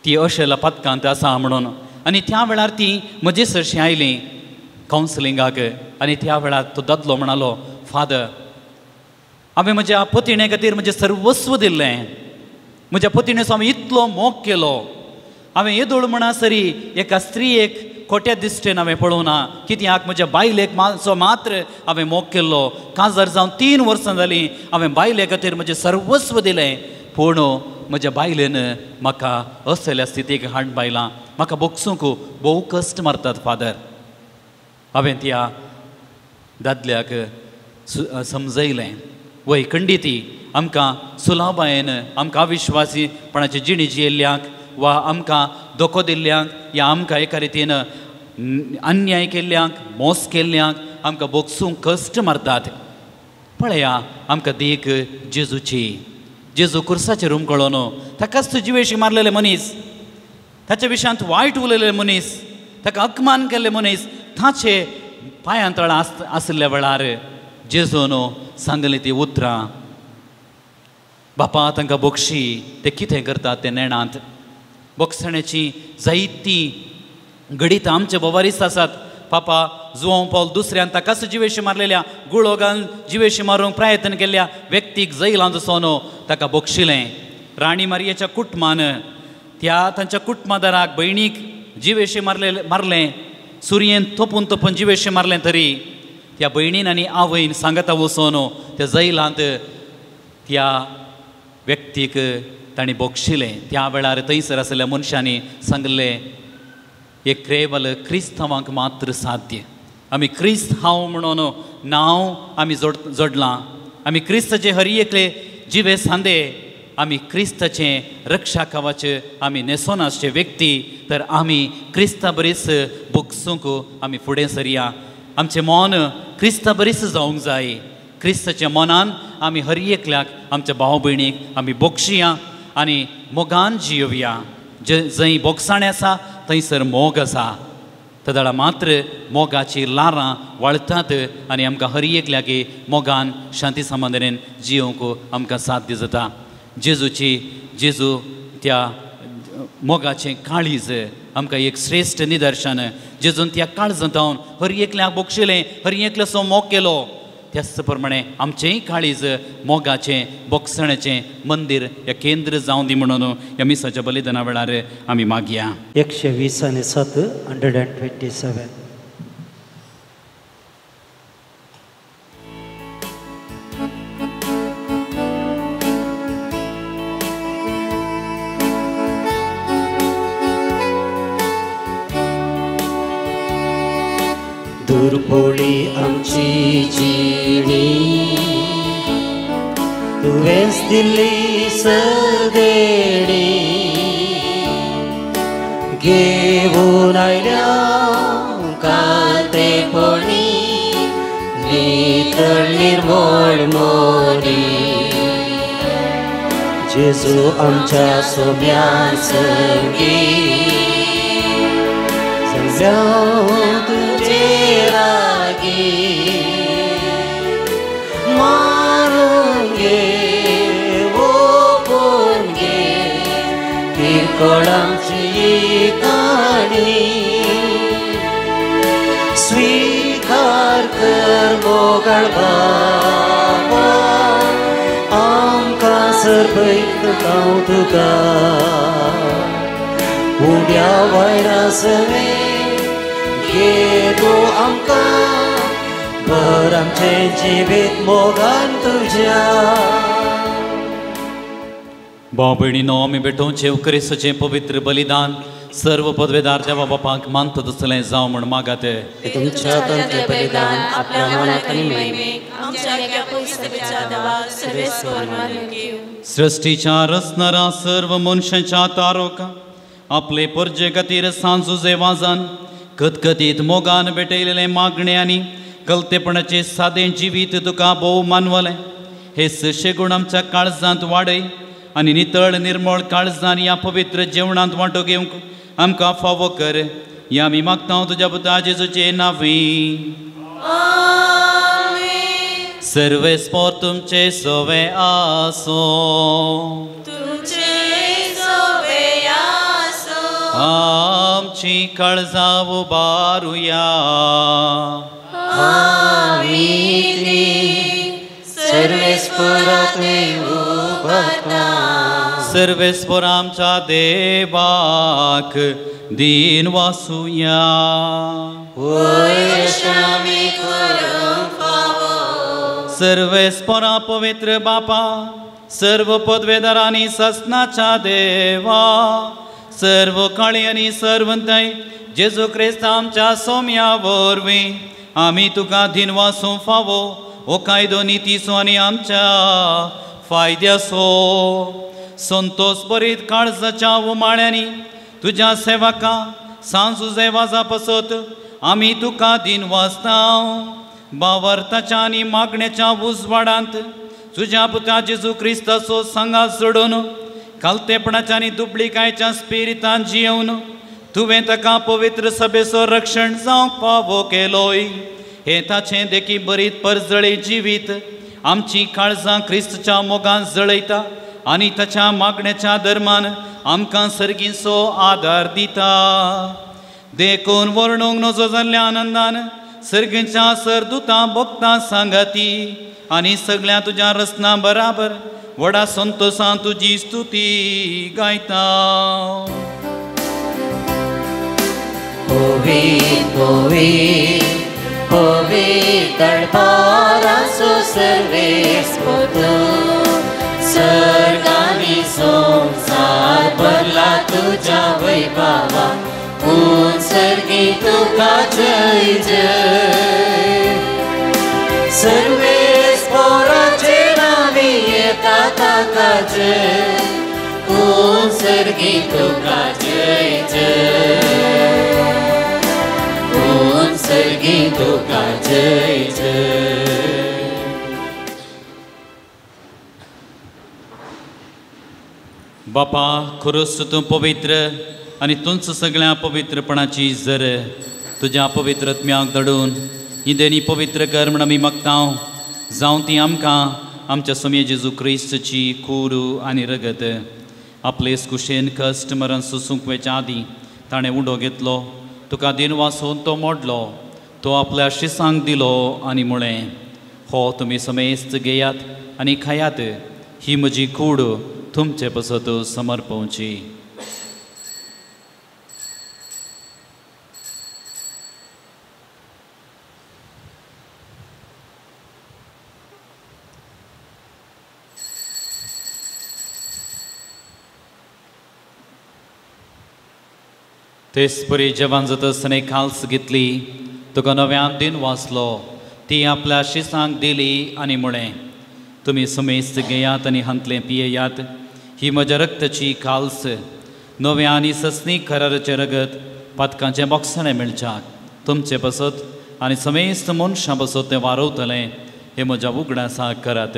ती अशेल्या पथकांत आसा म्हणून. आनी त्या वेळार ती म्हजे सरशी आयली कावन्सिलिंगाक आनी त्या वेळार तो दादलो म्हणालो, फादर, हांवें म्हज्या पतिणे खातीर म्हजें सर्वस्व दिल्लें, म्हज्या पतिणेचो हांवें इतलो मोग केलो, हांवें येदोळ म्हणसरी एका स्त्रीयेक खोट्या दिश्टेन हांवें पळोवना, कित्याक म्हज्या बायलेक मात्र हांवें मोग केल्लो. काजार जावन 3 वर्सां जालीं हांवें बायले खातीर म्हजें सर्वस्व दिलें, पूण म्हज्या बायलेन म्हाका असल्या स्थितीक हाड बायलां, म्हाका बोगसूंक भोव कश्ट मारतात फादर. हांवें त्या दादल्याक समजयलें, वैखंडिती आमकां सुलाबायेन आमकां अविश्वासीपणाची जिणी जियेल्ल्यांक वा आमकां धोको दिल्ल्यांक या आमकां एका रितीन अन्याय केल्ल्यांक मोस केल्ल्यांक आमकां बोगसूंक कश्ट मारतात. पळया आमकां देख जेजूची, जेजू कुर्साचेर उमकळोन ताकाच तुजे विशीं मारलेले मनीस, ताच्या विशयांत वायट उलयलेले मनीस, ताका अपमान केल्ले मनीस, ताचे पांयां तळा आसल्या वेळार जेजून सांगली ती उतरां, बापा तांकां बोगशी, ते कितें करतात ते नेणांत. बोगसण्याची जायती घडीत आमचे बोवारीस आसात. पापा जुवांव पौल दुसऱ्यान ताकाच जिवेशी मारलेल्या गुळो घालून जिवेशी मारूंक प्रयत्न केल्ल्या व्यक्तीक जैलांत सोनो ताका बोगशिलें. राणी मारयेच्या कुटुंबान त्या तांच्या कुटुंबादाराक भयणीक जिवेशी मारलें, सुरयेन तोपून जिवेशी मारलें, तरी त्या भयणीन आनी आवयन सांगता वचोन त्या जैलांत त्या व्यक्तीक तांणी बोगशिलें. त्या वेळार थंयसर आसलेल्या मनशांनी सांगलें, एक केवल क्रिस्तवांक मात्र साध्य. आमी क्रिस्त हांव म्हणून नांव आमी जोडलां, आमी क्रिस्ताचे हर एकले जिवे सांदे, आमी क्रिस्ताचें रक्षा कवच आमी न्हेसोन आसचे व्यक्ती, तर आमी क्रिस्ता बरीच बोगसूंक आमी फुडें सरया. आमचें मन क्रिस्ता बरीच जावंक जाय. क्रिस्ताच्या मनान आमी हर एकल्याक आमच्या भाव भयणीक आमी बोगशिया आनी मोगान जियोवया. जंय बोगसाणें आसा थंयसर मोग आसा. तदळा मात्र मोगाची लारां वळटात आनी आमकां हर एकल्याक मोगान शांती समाधानान जियोवंक आमकां साध्य जाता. जेजू त्या मोगाचें काळीज आमकां एक श्रेश्ठ निदर्शन. जेजून त्या काळजांतावन हर एकल्याक बोगशिलें, हर एकल्याचो मोग केलो. त्याच प्रमाणे आमचेंय काळीज मोगाचें बोगसण्याचें मंदीर हें केंद्र जावं दी म्हणून ह्या मिसाच्या बलिदाना वेळार आमी मागया. 127 127. दुर्बोळी आमची जिणी तुवेंच दिल्ली सदेणी, घेवन आयल्या कालतेपणी नितळ निर्मळ मोरी. जेजू आमच्या सोम्यान संगी तुझे रागी, मारून घे ओपून घे किरकोळ आमची काणी. स्वीकार कर मोगळ बाबा, आमकां सरपैत गांव तुका. उड्या वायरा सवे घे तूं आमकां, भर आमचें जिवीत मोगान तुज्या. भाव भयणीनो, आमी भेटोवचें क्रिस्ताचें पवित्र बलिदान सर्व पदवेदार देवा बापाक मानता तसलें जावं म्हण मागात. तुमच्या तंत्र बलिदान आपल्या मनात आनी महिमेक आमच्या एका पवित्र देवाक सर्वेस्वर मानून घेवं. सृष्टीच्या रचणारा सर्व मनशांच्या तारोका आपले परजे खातीर सांजुजे वाजान कतकतीत मोगान भेटयलेले मागणे आनी कलतेपणाचे सादें जिवीत तुका भोव मानवलें. हे सशे गुण आमच्या काळजांत वाडय आनी नितळ निर्मळ काळजान ह्या पवित्र जेवणांत वांटो घेवंक आमकां फावो कर. ह्या आमी मागता तुज्या पुता जेजूचे नांवी. सर्वेस्पोर तुमचे सोवे आसो, तुमचे सोवे आसो. आमची काळजां उबारुया. सर्वेस्परांतले उबारता. सर्वेस्पोर आमच्या देवाक दिन वासुया. सर्वेस्पोरा पवित्र बापा, सर्व पदवेदारांनी ससनाच्या देवा, सर्व काळी आनी सर्वंतय जेजू क्रिस्त आमच्या सोम्या वरवीं आमी तुका दिन वासूं फावो ओ कायदो नितीचो आनी आमच्या फायद्याचो. संतोष बरीत काळजाच्या उमाळ्यांनी तुज्या सेवकां सांजुजे वाजा पसत आमी तुका दिन वाचता. बावर्ताच्या आनी मागणेच्या उजवाडांत तुज्या पुता जेजू क्रिस्ताचो सांगात सोडून कालतेपणाच्या आनी दुबळीकायेच्या स्पिरितान जियेवन तुवें ताका पवित्र सभेचो रक्षण जावंक फावो केलोय. हे ताचें देखी बरीत परजळी जिवीत आमची काळजां क्रिस्तच्या मोगान जळयता आनी ताच्या मागणेच्या धर्मान आमकां सर्गीचो आदार दिता. देखून वर्णूंक नजो जाल्ल्या आनंदान सर्गीच्या सरदुतां भक्तां सांगाती आनी सगळ्या तुज्या रसना बराबर व्हडा संतोषां तुजी स्तुती गायता. पवित्र पवित्र पवित्र दरबाराचो सर्वेस्पर, सर्ग आनी संसार भरला तुज्या वैभवा. सर्गी तुका जय जय. सर्वेस्पराचे नावी येता ताका जय. सर्गी तुका जय जय. सर्गी तुका जय जय. बापा, खरोच तूं पवित्र आनी तुंच सगळ्या पवित्रपणाची जर तुज्या पवित्रत्म्याक दडून ही देणी पवित्र कर म्हण आमी मागतां. जावं ती आमकां आमच्या समे जेजू क्रिस्तची कुरू आनी रगत आपले कुशेन कश्ट मरण सुसूंक वेच्या आदीं ताणें उडो घेतलो. तुका दिन वासोवन तो मोडलो, तो आपल्या शिसांक दिलो आनी म्हळें, हो तुमी समेस्त घेयात आनी खायात, ही म्हजी कूड तुमचे पसत समर्पवची. तेच परी जेवण जाता आसतना एक काल्स घेतली, तुका नव्यान दिन वाचलो, ती आपल्या शिसांक दिली आनी म्हळें, तुमी समेस्त घेयात आनी हांतलें पियेयात, ही म्हज्या रक्ताची काल्स, नव्या आनी सस्नीक कराराचें रगत पातकांचें बोगसणें मेळच्याक तुमचे पसत आनी समेस्त मनशां पसत तें वारवतलें, हे म्हज्या उगडासाक करात.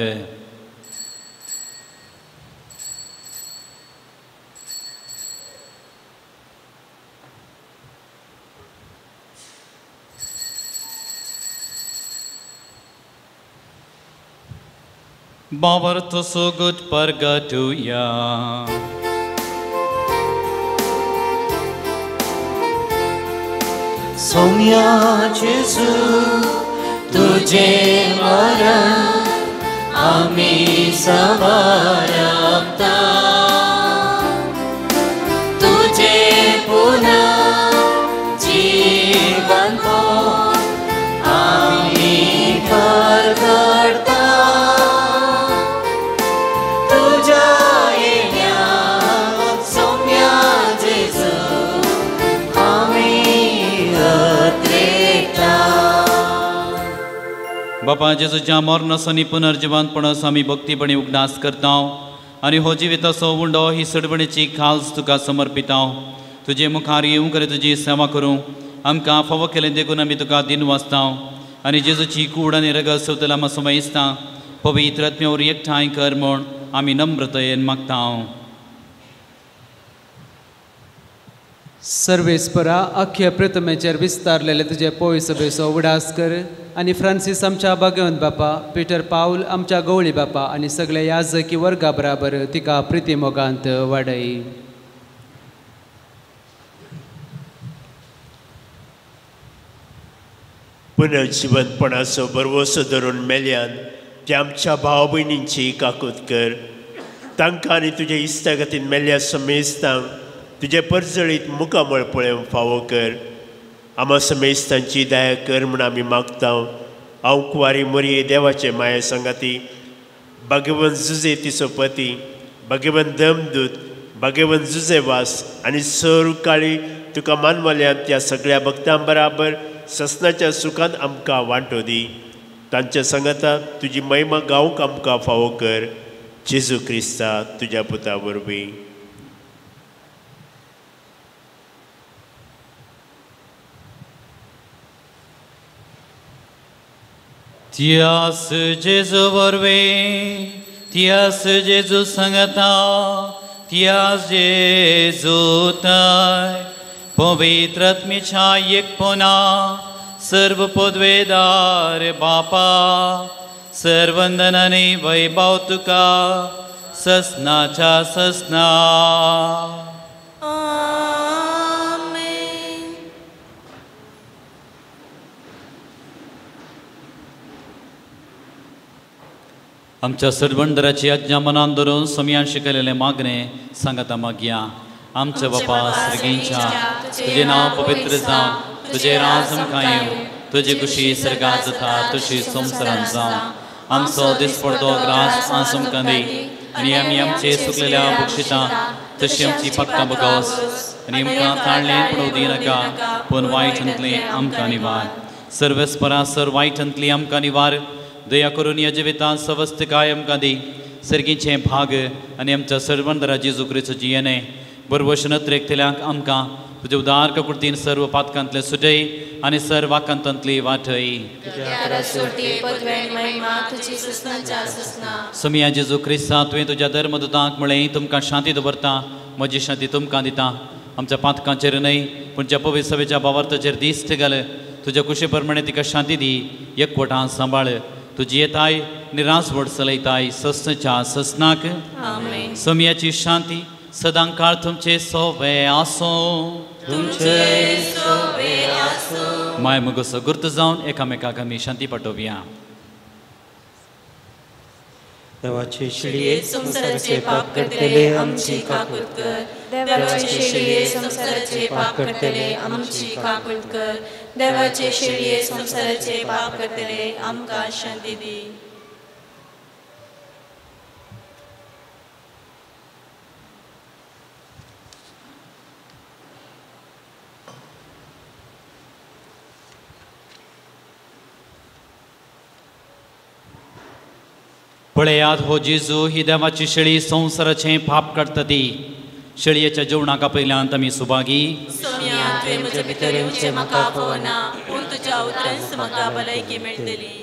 Bavar to so good pargatuya. Saumya जेजू तुझे मरण आमी समारंभता. तुझे पुनः जीवन आमी परगडता. बापा जेजूच्या मरणासनी पुनर्जिवानपणास आमी भक्तीपणी उगडास करता आनी हो जिविताचो उंडो ही सडवणेची खाल्स तुका समर्पिता. तुजे मुखार येवं करे तुजी सेवा करूं आमकां फावो केलें देखून आमी तुका दिन वाचता आनी जेजूची कूड आनी रगत सवतला आमी समजता. पवित्र आत्म्यावर एकठांय कर म्हूण आमी नम्रतायेन मागता. सर्वेस्परा अख्ख्या प्रथमेचेर विस्तारलेले तुजे पोय सभेचो उडास कर. आनी फ्रांसीस आमच्या भगवंत बापा, पिटर पाऊल आमच्या गवळी बापा आनी सगळे याजकी वर्गा बराबर तिका प्रिती मोगांत वाडय. पुनर्जिवनपणाचो बरवसो धरून मेल्यान ते आमच्या भाव भयणींची काकूत कर. तांकां आनी तुजे इश्टागतीन मेल्ल्या समेस्तांक तुजे परजळीत मुखामळ पळोवंक फावो कर. आमा समेस्तांची दया कर म्हूण आमी मागता. हांव कुंवारी मोरये देवाचे माये संगाती, भगवन जुजे तिचो पती, भगवन दमदूत, भगवन जुजे वास आनी सर काळी तुका मानवल्यान त्या सगळ्या भक्तां बराबर ससनाच्या सुखान आमकां वांटो दी. तांच्या संगता तुजी महिमा गावंक आमकां फावो कर. जेजू क्रिस्ता तुज्या पुता वरवीं. तियास जेजू वरवीं, तियास जेजू संगता, तियास जेजू थंय पवित्र आत्मेच्या एकपणा सर्व पदवेदार बापा, सर्वंदनाने वैभव तुका ससनाच्या ससना. आमच्या सरबंदराची आज्ञा मनान धरून समयान शिकयलेले मागणे सांगाता मागया. आमचे बापा सर्गींच्या, तुझे नाव पवित्र जावं, तुझे राज आमकां येवं, तुझी कुशी सर्गात जाता तशी संवसारांत जावं. आमचो दिसपडतो ग्रास आज आमकां दी, आनी आमी आमचे चुकलेल्या बक्षिता तशी आमची पक्कां बगोस, आनी आमकां ताळ्ळें पडूं दिनाका, पूण वायटांतली आमकां निवार. सर्वेस्परासर वायटांतली आमकां निवार. दया करून ह्या जिवितांत सवस्थकाय आमकां दी. सर्गीचे भाग आनी आमच्या सरबंदरा जेजू क्रिस्ताची येणे बरोबर नत्रेकतल्यांक आमकां तुजे उदार कृतीन सर्व पातकांतले सुटय आनी सर्व वाकांतांतली वाटय. समिया जेजू क्रिस्ता तुवें तुज्या धर्मदूतांक म्हळें तुमकां शांती दवरता, म्हजी शांती तुमकां दिता. आमच्या पातकांचेर न्हय पूण ज्या पवित्र सभेच्या भावार्थाचेर दिश्ट घाल. तुज्या कुशी प्रमाणे तिका शांती दी. एकवटान सांबाळ. तुजी येताय निराश वड चलयताय ससनाच्या ससनाक. समियाची शांती सदां काळ तुमचे सोबे आसूं. माय मुगोसो गुर्त जावन एकामेकाक आमी शांती पाठोवया. देवाचे शिळये संसाराचे पाप करतले आमची काकूट कर. देवाचे शिळये संसाराचे पाप करतले आमची काकूट कर. देवाचे शिळये संसाराचे पाप करतले आमकां शांती दी. पळयात हो जेजू ही देवाची शेळी संसाराचे पाप काडटा ती. शेळयेच्या जेवणाका पयल्यान आमी सुभागी. म्हजे भितर येवचें म्हाका पवना, पूण तुज्या उतरांच म्हाका भलायकी मेळटली.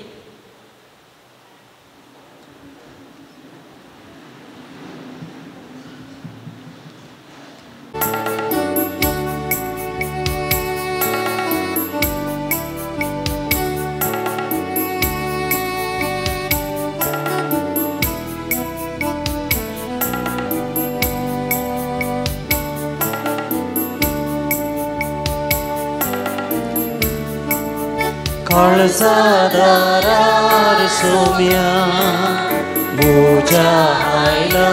काळजादारार सोम्या मुझ्या आयला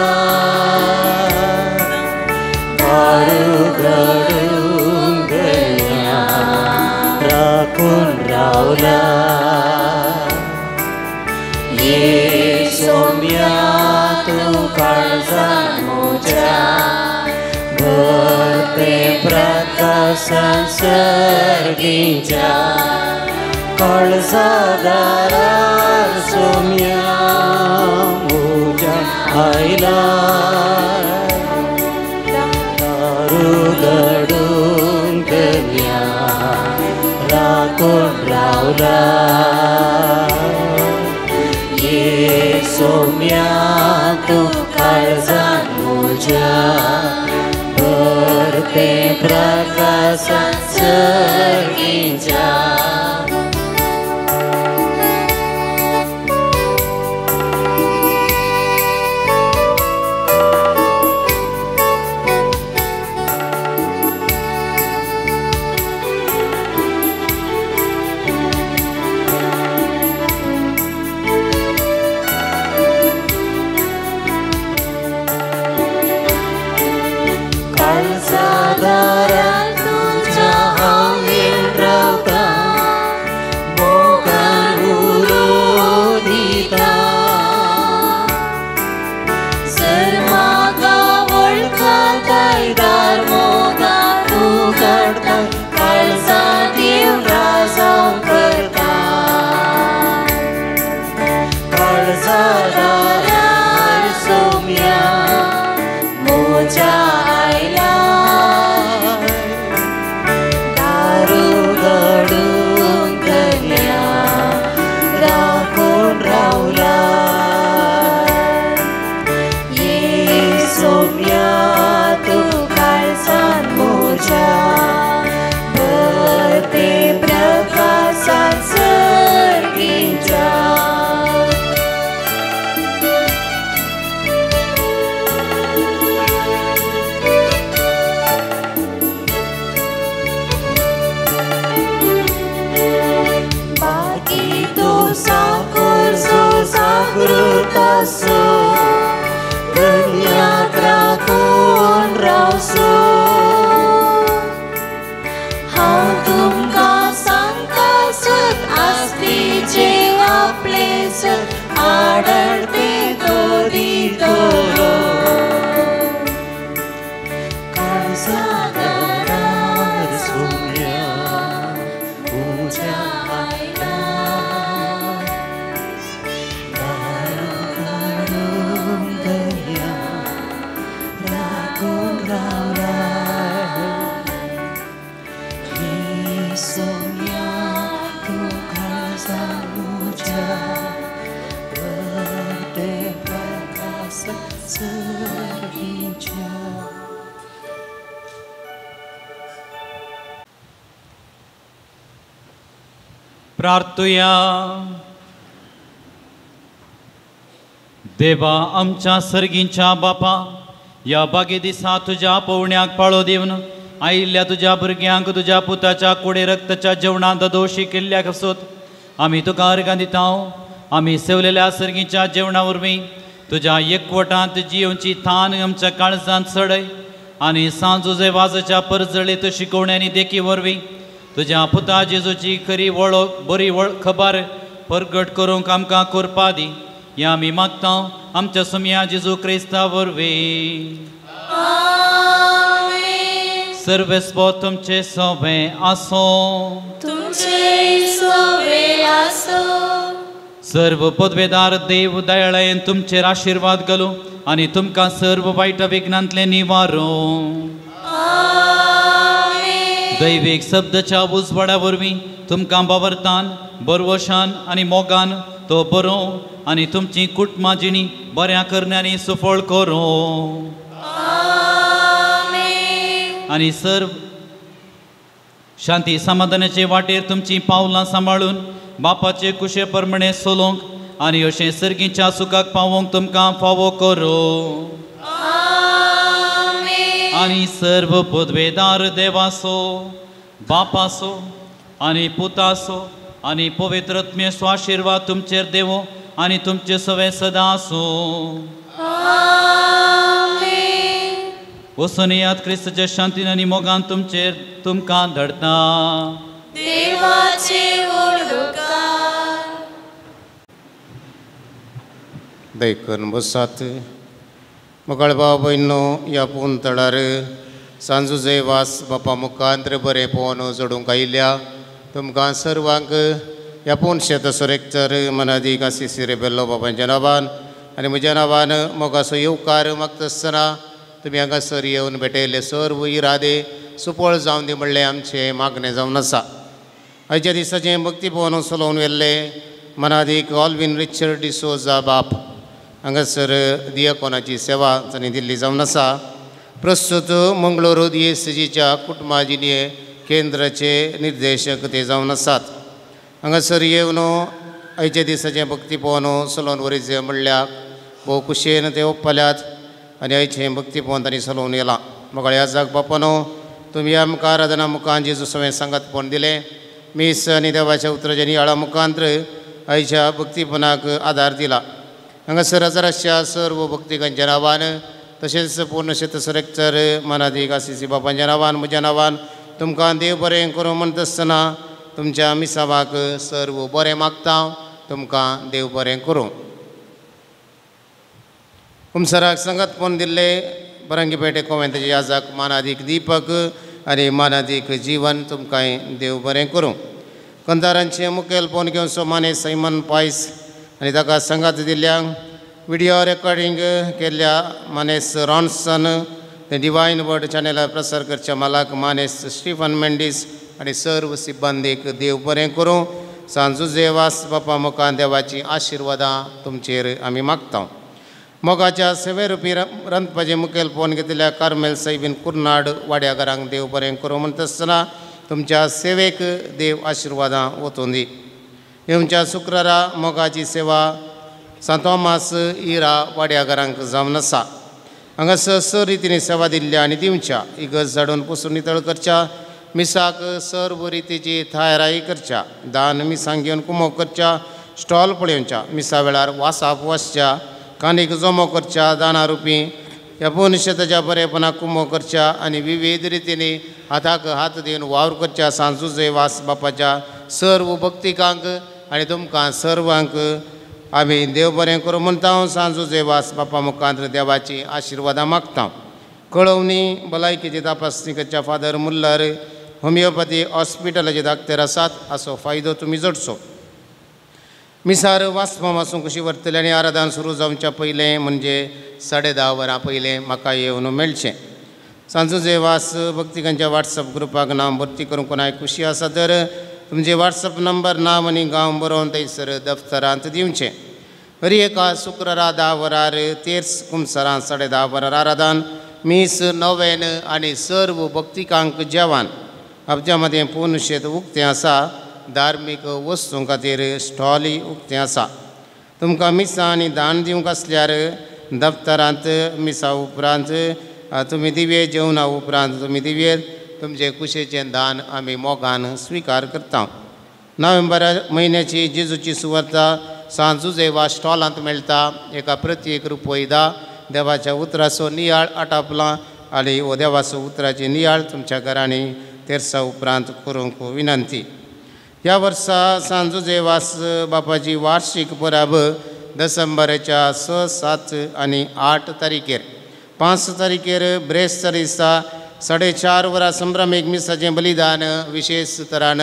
घडून गेल्या राखून रावला. ये सोम्या तू काळजान मुझ्या भरते प्रकाशान सर्गीच्या. काळजादारार सोम्या मुझ्या आयला दारू घडून गेल्या राखून रावला. ये सोम्या तू काळजान मुझ्या भरते प्रकाशान सर्गीच्या. दारार सोम्या मोजा आयला दारू घडून धन्या राखून रावला ये सोम्या तू काळजान मोजा भरते प्रकाशात सर्गीच्या बाकी तो साखर जो जागृत असो दुनियात राखून रावसो हांव तुमकां सांगता सत आस्तीचे आपले सत आडते तो दितलो काळजा दारार सोम्या मोजा आयला दारू घडून धन्या राखून रावला ये सोम्या तू काळजान मोजा भरते प्रकाशात सर्गीच्या प्रार्थुया. देवा आमच्या सर्गींच्या बापा, या बागे दिसा तुझ्या पवण्याक पाळो दिवन आयिल्ल्या तुझ्या भुरग्यांक तुझ्या पुताच्या कुडे रक्ताच्या जेवणांत दोशी केल्ल्या कसोत आमी तुका अर्गां दिता. आमी सेवलेल्या सर्गींच्या जेवणा वरवीं तुझ्या एकवटांत जियोची थान आमच्या काळजांत चडय आनी सांजुजे वाजाच्या परजळीत शिकोवण्यांनी देखी वरवीं तुझ्या पुता जेजूची खरी वळख बरी खबर परगट करूंक आमकां करपा दी. या आमी मागता आमच्या सुम्या जेजू क्रिस्ता वरवीं. सर्वेस्व तुमचे सोबे आसो. तुमचे सोबे आसो. सर्व पदवेदार देव दयाळेन तुमचेर आशीर्वाद घालूं आनी तुमकां सर्व वायट विघ्नांतले निवारो. दैवीक शब्दाच्या उजवाडा वरवीं तुमकां बावरतान बरवशान आनी मोगान तो बरो आनी तुमची कुटुंबां जिणी बऱ्या करण्यानी सफळ करो. आनी सर्व शांती समाधानाचे वाटेर तुमची पावलां सांबाळून बापाचे कुशे प्रमाणे चलोवंक आनी अशें सर्गीच्या सुखाक पावोवंक तुमकां फावो करो. आनी सर्व पदवेदार देवासो बापासो आनी पुतासो आनी पवित्रत्मेचो आशिर्वाद तुमचेर देवो आनी तुमचे सवे सदा आसो. वचून येयात क्रिस्ताच्या शांतीन आनी मोगान तुमकां धडटा. देवाचे ओळखकार. देखून बसात. मुखार भाव भयणो ह्या पुंतळार सांजुजे वास बापा मुखांत्र बरें पोवन जोडूंक आयिल्ल्या तुमकां सर्वांक ह्या शेत सुरेक्तर मनादीक आशिसी बेल्लो बापांच्या नांवान आनी म्हज्या नांवान मोगाचो येवकार मागता आसतना तुमी हांगासर येवन भेटयले सर्व इरादे सुपळ जावन दी म्हणलें आमचें मागणें जावन आसा. आयच्या दिसाचें भक्ती भवन चलोवन व्हेल्ले मनादीक ऑल्विन रिचर्ड डिसोजा बाप हांगासर दियाकोनाची सेवा तांणी दिल्ली जावन आसा. प्रस्तुत मंगळूरू DSCच्या कुटुंबाजिनी केंद्राचे निर्देशक ते जावन आसात. हांगासर येवन आयच्या दिसाचें भक्ती भवन चलोवन वरीचे म्हणल्यार भोव खुशयेन ते ओप्पाल्यात आनी आयचें भक्ती भवन तांणी चलोवन येलां. मोगाळे आजाक बापानो तुमी आमकां आराधना मुखान जेजू सवें सांगातपण दिलें. मीस आनी देवाच्या उतराच्या नियाळा मुखांत्र आयच्या भक्ती भवनाक आदार दिला. हांगासर हजाराच्या सर्व भक्तिकांच्या नांवान तशेंच पूर्ण शेत सुरेक्तर मनादीक आशिसी बापांच्या नांवान म्हज्या नांवान तुमकां देव बरें करूं म्हणटा आसतना तुमच्या मिसावाक सर्व बरें मागता. तुमकां देव बरें करूं. कुमसराक संगतपण दिल्ले बरंगीपेटे कोवेंताचे याजाक मानादीक दीपक आनी मानादीक जीवन तुमकां देव बरें करूं. कंदारांचें मुखेलपण घेवन सोमाने सैमन पायस आनी ताका संगात दिल्ल्यांक व्हिडिओ रेकॉर्डिंग केल्ल्या मानेस रॉन्सन ते डिवायन वर्ड चॅनलार प्रसार करच्या मालाक मानेस स्टीफन मेंडीस आनी सर्व सिब्बंदीक देव बरें करूं. सांजुजे वास बापा मोखान देवाची आशिर्वादां तुमचेर आमी मागता. मोगाच्या सेवेरुपी रंतपाचें मुखेलपण घेतिल्ल्या कार्मेल साहिबीन कुर्नाड वाड्याघरांक देव बरें करूं म्हणटा आसतना तुमच्या सेवेक देव आशिर्वादां वचून दी. येवच्या शुक्रारा मोगाची सेवा सांत थॉमास इरा वाड्याघरांक जावन आसा. हांगासर स रितीन सेवा दिल्ल्या आनी दिवच्या. इगर्ज झाडून पुसून नितळ करच्या, मिसाक सर्व रितीची थायराई करच्या, दान मिसांक घेवन कुमो करच्या, स्टॉल पळोवच्या, मिसा वेळार वासाप वासच्या, कानीक जमो करच्या, दाना रुपी ह्या पोनशेताच्या बरेपणाक कुमो करच्या आनी विविध रितीनी हाताक हात दिवन वावर करच्या. सांजुजे वास बापाच्या सर्व भक्तिकांक आनी तुमकां सर्वांक आमी देव बरें करूं म्हणटा. सांजुजे वास बापा मुखांत देवाची आशिर्वादां मागता. कळवणी भलायकेची तपासणी करच्या फादर मुल्लर होमिओपॅथी हॉस्पिटलाचे दाखतेर आसात, हाचो फायदो तुमी जोडचो. मिसार वाचपा पासून कशी व्हरतले आनी आराधन सुरू जावच्या पयलें म्हणजे 10:30 वरां पयलें म्हाका येवन मेळचें. सांजुजे वास भक्तिकांच्या व्हॉट्सअप ग्रुपाक नांव भरती करूंक कोणाक खुशी आसा तर तुमचे व्हॉट्सअप नंबर नांव आनी गांव बरोवन थंयसर दफ्तरांत दिवचें. हर एका शुक्रारा 10 वरार तेर्स कुमसारां 10:30 वरार आराधन, मीस नवेन आनी सर्व भक्तिकांक जेवण. हाच्या मदें पोनशेत उक्तें आसा. धार्मीक वस्तूं खातीर स्टॉली उक्तें आसा. तुमकां मिसां आनी दान दिवंक आसल्यार दफ्तरांत मिसा उपरांत तुमी दिवे, जेवणा उपरांत तुमी दिवे, तुमचे कुशेचें दान आमी मोगान स्विकार करता. नोव्हेंबर म्हयन्याची जेजूची सुवार्ता सांजुजे वा स्टॉलांत मेळटा. एका प्रत्येक रुपय 10 देवाच्या उतराचो नियाळ आटापलां आनी हो देवाचो उतराची नियाळ तुमच्या घरांनी तेर्सा उपरांत करूंक विनंती. ह्या वर्सा सांजुजे वास बापाची वार्षिक परब डिसेंबराच्या 6, 7 आनी 8 तारीखेर. 5 तारीखेर ब्रेस्त दिसा 4:30 वरां संभ्रमीक मिसाचें बलिदान विशेश तरान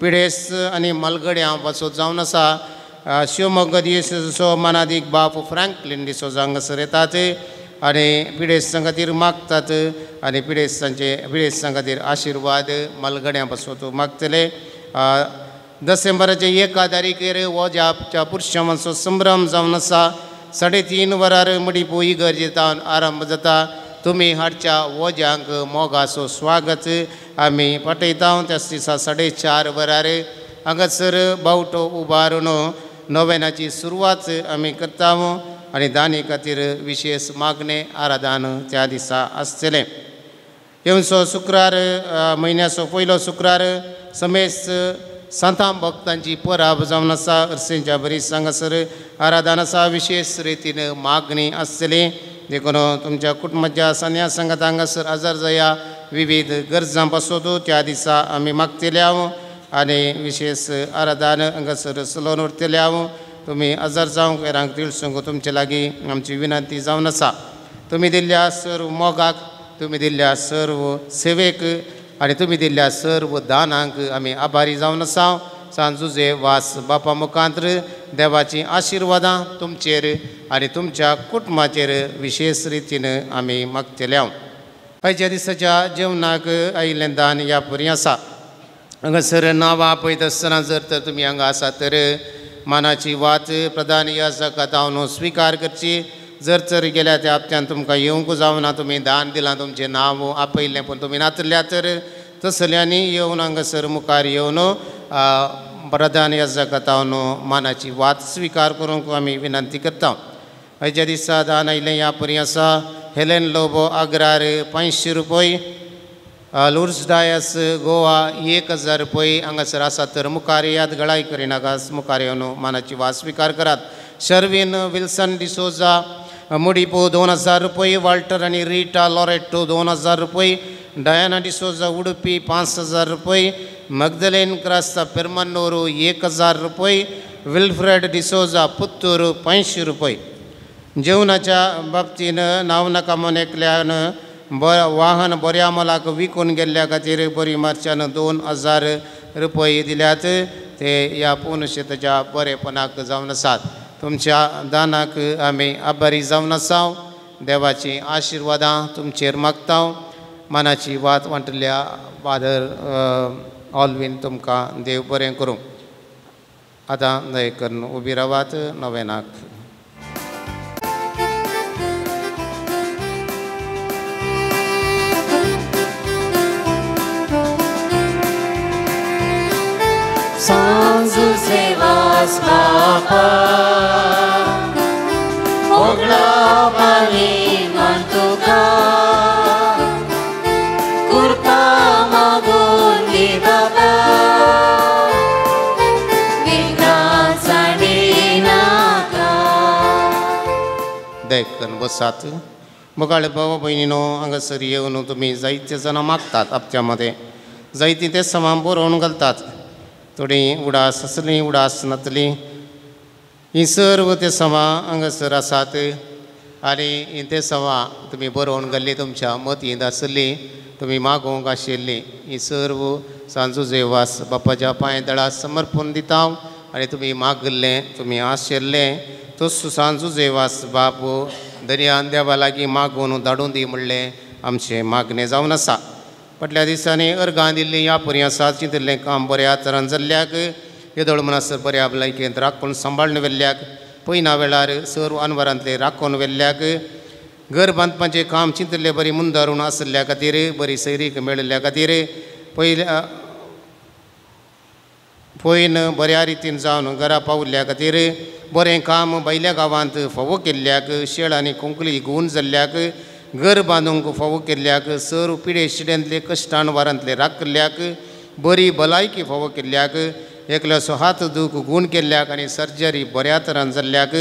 पिडेस आनी मलगड्यां वचत जावन आसा. शिवमोग्गा दिवचो मानादीक बाप फ्रँकलिन डिसोजा हांगासर येतात आनी पिडेसां खातीर मागतात आनी पिडेसां खातीर आशिर्वाद मलगड्यां बसोत मागतले. डिसेंबराचे 1 तारीखेर वोजाच्या पुरुषांचो संभ्रम जावन आसा. 3:30 वरार मडिपो इगर्जेतान आरंभ जाता. तुमी हाडच्या वोजांक मोगाचो स्वागत आमी पाठयता. त्याच दिसा 4:30 वरार हांगासर बावटो उबारून नोवेनाची सुरवात आमी करता आनी दानी खातीर विशेष मागणे आराधन त्या दिसा आसतलें. येवचो शुक्रार म्हयन्याचो पयलो शुक्रार समेस्त संतां भक्तांची परब जावन आसा. अर्सेंच्या बरीच हांगासर आराधन आसा. विशेष रितीन मागणी आसतली. देखून तुमच्या कुटुंबाच्या सन्या संगात हांगासर हजर जाया. विविध गरजां पासोत त्या दिसा आमी मागतल्या आनी विशेष आराधन हांगासर चलोवन उरतल्या. तुमी हजर जावंक हेरांक तिळसूंक तुमचे लागीं आमची विनंती जावन आसा. तुमी दिल्ल्या सर्व मोगाक, तुमी दिल्ल्या सर्व सेवेक आनी तुमी दिल्ल्या सर्व दानांक आमी आभारी जावन आसा. सांजुजे वास बापा मुखांत देवाची आशिर्वादां तुमचेर आनी तुमच्या कुटुंबाचेर विशेष रितीन आमी मागतल्या. आयच्या दिसाच्या जेवणाक आयिल्लें दान ह्या परी आसा. हांगासर नांवां पळयत आसतना जर तर तुमी हांगा आसा तर मानाची वात प्रधान याजकांत हांव स्विकार करची. जर तर गेल्या त्या हप्त्यान तुमकां येवंक जावना, तुमी दान दिलां, तुमचें नांव आपयल्लें पूण तुमी नातल्या तर तसल्यांनी येवन हांगासर मुखार येवन प्रधान याजकांत हांव मानाची वात स्विकार करूंक आमी विनंती करता. आयच्या दिसा दान आयिल्लें ह्या परी आसा. हेलेन लोबो आग्रार 500 रुपये, लुर्स डायस गोवा 1000 रुपये. हांगासर आसा तर मुखार याद गळाय करिनाका, मुखार येवन मानाची वात स्विकार करात. शर्विन विल्सन डिसोजा मुडिपो 2000 रुपये, वाल्टर आनी रिटा लॉरेटो 2000 रुपये, डायना डिसोजा उडुपी 5000 रुपये, मगदलेन क्रास्ता पेरमन्नूरू 1000 रुपये, विल्फ्रेड डिसोजा पुत्तूर 500 रुपये. जेवणाच्या बाबतीन नांव नाका मोनेकल्यान वाहन बऱ्या मोलाक विकून गेल्ल्या खातीर बरी मार्चान 2000 रुपये दिल्यात. ते ह्या पोनशेताच्या बरेपणाक जावन आसात. तुमच्या दानाक आमी आभारी जावन आसाव. देवाची आशिर्वादां तुमचेर मागताव. मनाची वात वांटल्या फादर ऑल्वीन तुमकां देव बरें करूं. आतां दय करून उबी रावात नोवेनाक. Sanzuze vas papa, oglobani mantuka, kurpa magundi baba, vignan sadinaka. देखन बसात. मुगाळे भाव भयणीनो हांगासर येवन तुमी जायते जाणां मागतात. हप्त्यामध्ये जायतीं ते समान बरोवन घालतात. थोडी उडास आसली उडास नातली. ही सर्व ते सवा हांगासर आसात आनी ही ते सवा तुमी बरोवन घाल्ली तुमच्या मतींत आसली तुमी मागोवंक आशिल्ली. ही सर्व सांजू जेवास बापाच्या पांयतळा समर्पण दिता आनी तुमी मागल्ले तुमी आशिल्ले तस सांजू जेवास बाप दर्यान देवा लागीं मागून धाडून दी म्हणलें आमचें मागणें जावन आसा. फाटल्या दिसांनी अर्गां दिल्लीं ह्या पर्यंत चिंतिल्लें काम बऱ्या तरान जाल्ल्याक येदोळ मनासर बऱ्या भलायकेंत राखून सांबाळून व्हेल्ल्याक पयना वेळार सर्व अनवरांतले राखून व्हेल्ल्याक घर बांदपाचें काम चिंतिल्लें बरी मुंदारून आसल्या खातीर बरी सैरीक मेळिल्ल्या खातीर पयन बऱ्या रितीन जावन घरा पावल्ल्या खातीर बरें काम भायल्या गांवांत फावो केल्ल्याक शेळ आनी कोंकणी गुण जाल्ल्याक घर बांदूंक फावो केल्ल्याक सर्व पिडे शिड्यांतले कश्टान वारांतले राखल्याक बरी भलायकी फावो केल्ल्याक एकल्याचो हात दूख गूण केल्ल्याक आनी सर्जरी बऱ्या तरान जाल्ल्याक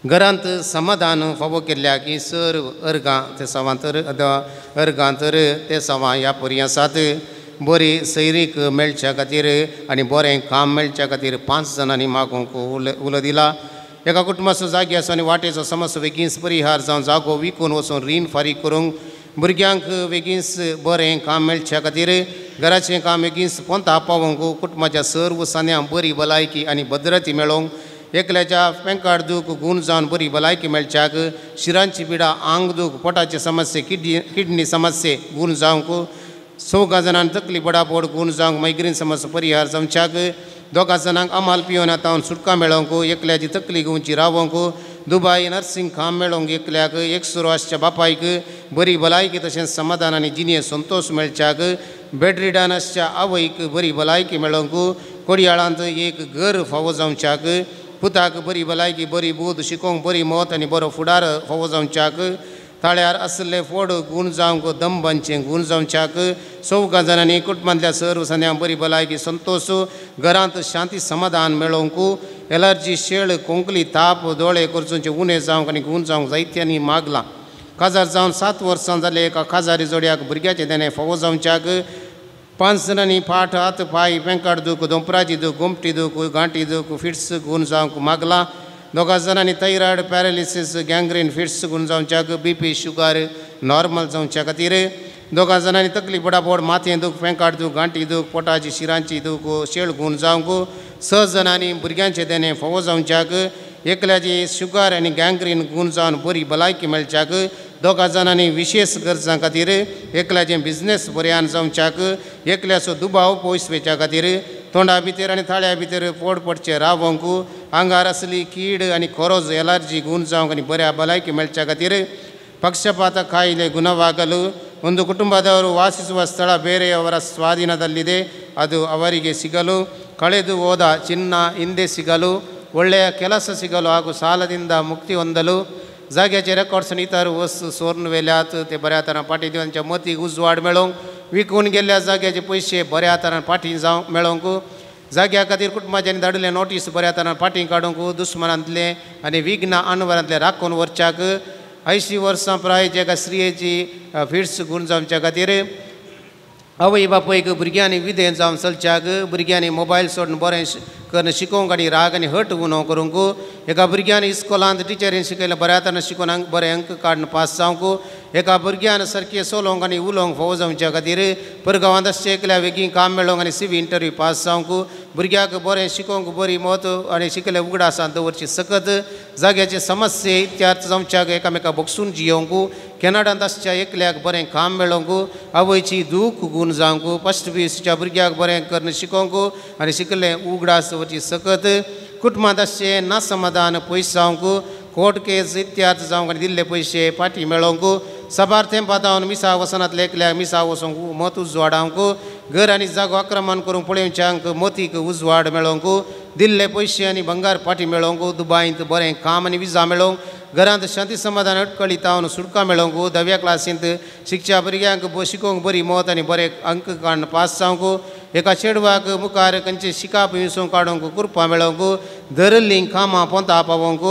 घरांत समाधान फावो केल्ल्याक ही सर्व अर्गां ते सवांतर अर्गांतर ते सवां ह्या पर्यंत बरी सैरीक मेळच्या खातीर आनी बरें काम मेळच्या खातीर 5 जाणांनी मागूंक उलो दिला. एका कुटुंबाचो जागे आसा आनी वाटेचो समस्या बेगीनच परिहार जावन जागो विकून वचून रीण फारीक करूंक भुरग्यांक बेगीनच बरें काम मेळच्या खातीर घराचें काम बेगीनच पोंता पावोवंक कुटुंबाच्या सर्व सान्यांक बरी भलायकी आनी भद्रती मेळोवंक एकल्याच्या पेंकाड दूख गूण जावन बरी भलायकी मेळच्याक शिरांची पिडा आंग दूख पोटाचे समस्ये किडनी समस्ये गूण जावंक 4 जाणांक तकली बडापोड गूण जावंक मायग्रेन समस्या परिहार जावच्याक 2 जाणांक अमाल पियोन आतां सुटका मेळोवंक एकल्याची तकली गुंवची रावोवंक दुबाय नर्सिंग काम मेळोवंक एकल्याक 100 वर्साच्या बापायक बरी भलायकी तशेंच समाधान आनी जिणे संतोष मेळच्याक बेडरिडान आसच्या आवयक बरी भलायकी मेळोवंक कोडयाळांत एक घर फावो जावच्याक पुताक बरी भलायकी बरी बूद शिकोवंक बरी मोत आनी बरो फुडार फावो जावच्याक ताळ्यार आसले फोड गूण जावंक दमबांचें गूण जावच्याक 4 जाणांनी कुटुंबांतल्या सर्व सन्यांक बरी भलायकी संतोष घरांत शांती समाधान मेळोवंक एलर्जी शेळ कोंकली ताप दोळे करचोंचे उणे जावंक आनी गूण जावंक जायत्यांनी मागलां. काजार जावन 7 वर्सां जाले एका काजारी जोड्याक भुरग्याचे देणे फावो जावच्याक 5 जाणांनी फाट हात पाय पेंकाड दूख दोंपराची दूख गोमटी दूख गांठी दूख फिट्स गूण जावंक मागलां. 2 जाणांनी थायरॉयड पॅरालिसीस गँग्रीन फिट्स गूण जावच्याक BP शुगर नॉर्मल जावच्या खातीर 2 जाणांनी तकली बडापोड माथें दूख पेंकाड दूख गांठी दूख पोटाची शिरांची दूख शेळ गूण जावंक 6 जाणांनी भुरग्यांचे देणे फावो जावच्याक एकल्याची शुगर आनी गँग्रीन गूण जावन बरी भलायकी मेळच्याक 2 जाणांनी विशेष गरजां खातीर एकल्याचें बिझनेस बऱ्यान जावच्याक एकल्याचो दुबाव पयस वेच्या खातीर तोंडा भितर आनी थाळ्या भितर पोड पडचे रावंक आंगार आसली कीड आनी खोरोज एलर्जी गूण जावंक आनी बऱ्या भलायकी मेळच्या खातीर ಪಕ್ಷಪಾತ ಕಾಯಿಲೆ ಗುಣವಾಗಲು ಒಂದು ಕುಟುಂಬದವರು ವಾಸಿಸುವ ಸ್ಥಳ ಬೇರೆಯವರ ಸ್ವಾಧೀನದಲ್ಲಿದೆ, ಅದು ಅವರಿಗೆ ಸಿಗಲು, ಕಳೆದು ಹೋದ ಚಿನ್ನ ಹಿಂದೆ ಸಿಗಲು, ಒಳ್ಳೆಯ ಕೆಲಸ ಸಿಗಲು ಹಾಗೂ ಸಾಲದಿಂದ ಮುಕ್ತಿ ಹೊಂದಲು, जाग्याचे रेकॉर्ड्स इतर वस्तू सोरून वेल्यात ते बऱ्या तरान पाटी दिवच्या मतीक उजवाड मेळोवंक, विकून गेल्ल्या जाग्याचे पयशे बऱ्या तरान फाटीं जावंक मेळोवंक, जाग्या खातीर कुटुंबाच्यांनी धाडिल्ले नोटीस बऱ्या तरान फाटीं काडूंक, दुस्मनांतले आनी विघ्न अनवरांतले राखून व्हरच्याक, 80 वर्सां प्रायेच्या एका स्त्रियेची फिट्स गूण जावच्या खातीर आवय बापयक भुरग्यांनी विधेय जावन चलच्याक, भुरग्यांनी मोबायल सोडून बरें करून शिकोवंक आनी राग आनी हट उणो करूंक, एका भुरग्यांनी इस्कॉलांत टिचरीन शिकयलें बऱ्या तरेन शिकून बरें अंक काडून पास जावंक, एका भुरग्यान सारकें सोलोंक आनी उलोवंक फावो जावच्या खातीर परगांवांत आसचें एकल्या बेगीन काम मेळोंक आनी CV इंटरव्यू पास जावंक भुरग्याक बरें शिकोवंक बरी म्हत्व आनी शिकले उगडासां दवरची सकत जाग्याचे समस्ये इत्यार्थ जावच्याक एकामेका बगसून जियोंक कॅनडांत आसच्या एकल्याक बरें काम मेळोंक आवयची दूख गूण जावंक फस्ट BScच्या भुरग्याक बरें करून शिकोवंक आनी शिकले उगडास दवरची सकत कुटुंबांत आसचें नासमाधान पयस जावंक कोर्ट केस इत्यार्थ जावंक आनी दिल्ले पयशे फाटीं मेळोवंक सबार्थें पातावन मिसा वसनांतले एकल्याक मिसा वचोंक मत उजवाडावंक घर आनी जागो आक्रमण करूंक पळोवच्यांक मतीक उजवाड मेळोवंक दिल्ले पयशे आनी भंगार फाटीं मेळोवंक दुबायंत बरें काम आनी विजा मेळोवंक घरांत शांती समाधान अडकळी तावन सुटका मेळोवंक 10व्या क्लासींत शिकच्या भुरग्यांक शिकोवंक बरी मत आनी बरें अंक काडून पास जावंक एका चेडवाक मुखार खंयचे शिकाप विसोवंक काडूंक कुरपां मेळोवंक धरल्लीं कामां पोंता पावोवंक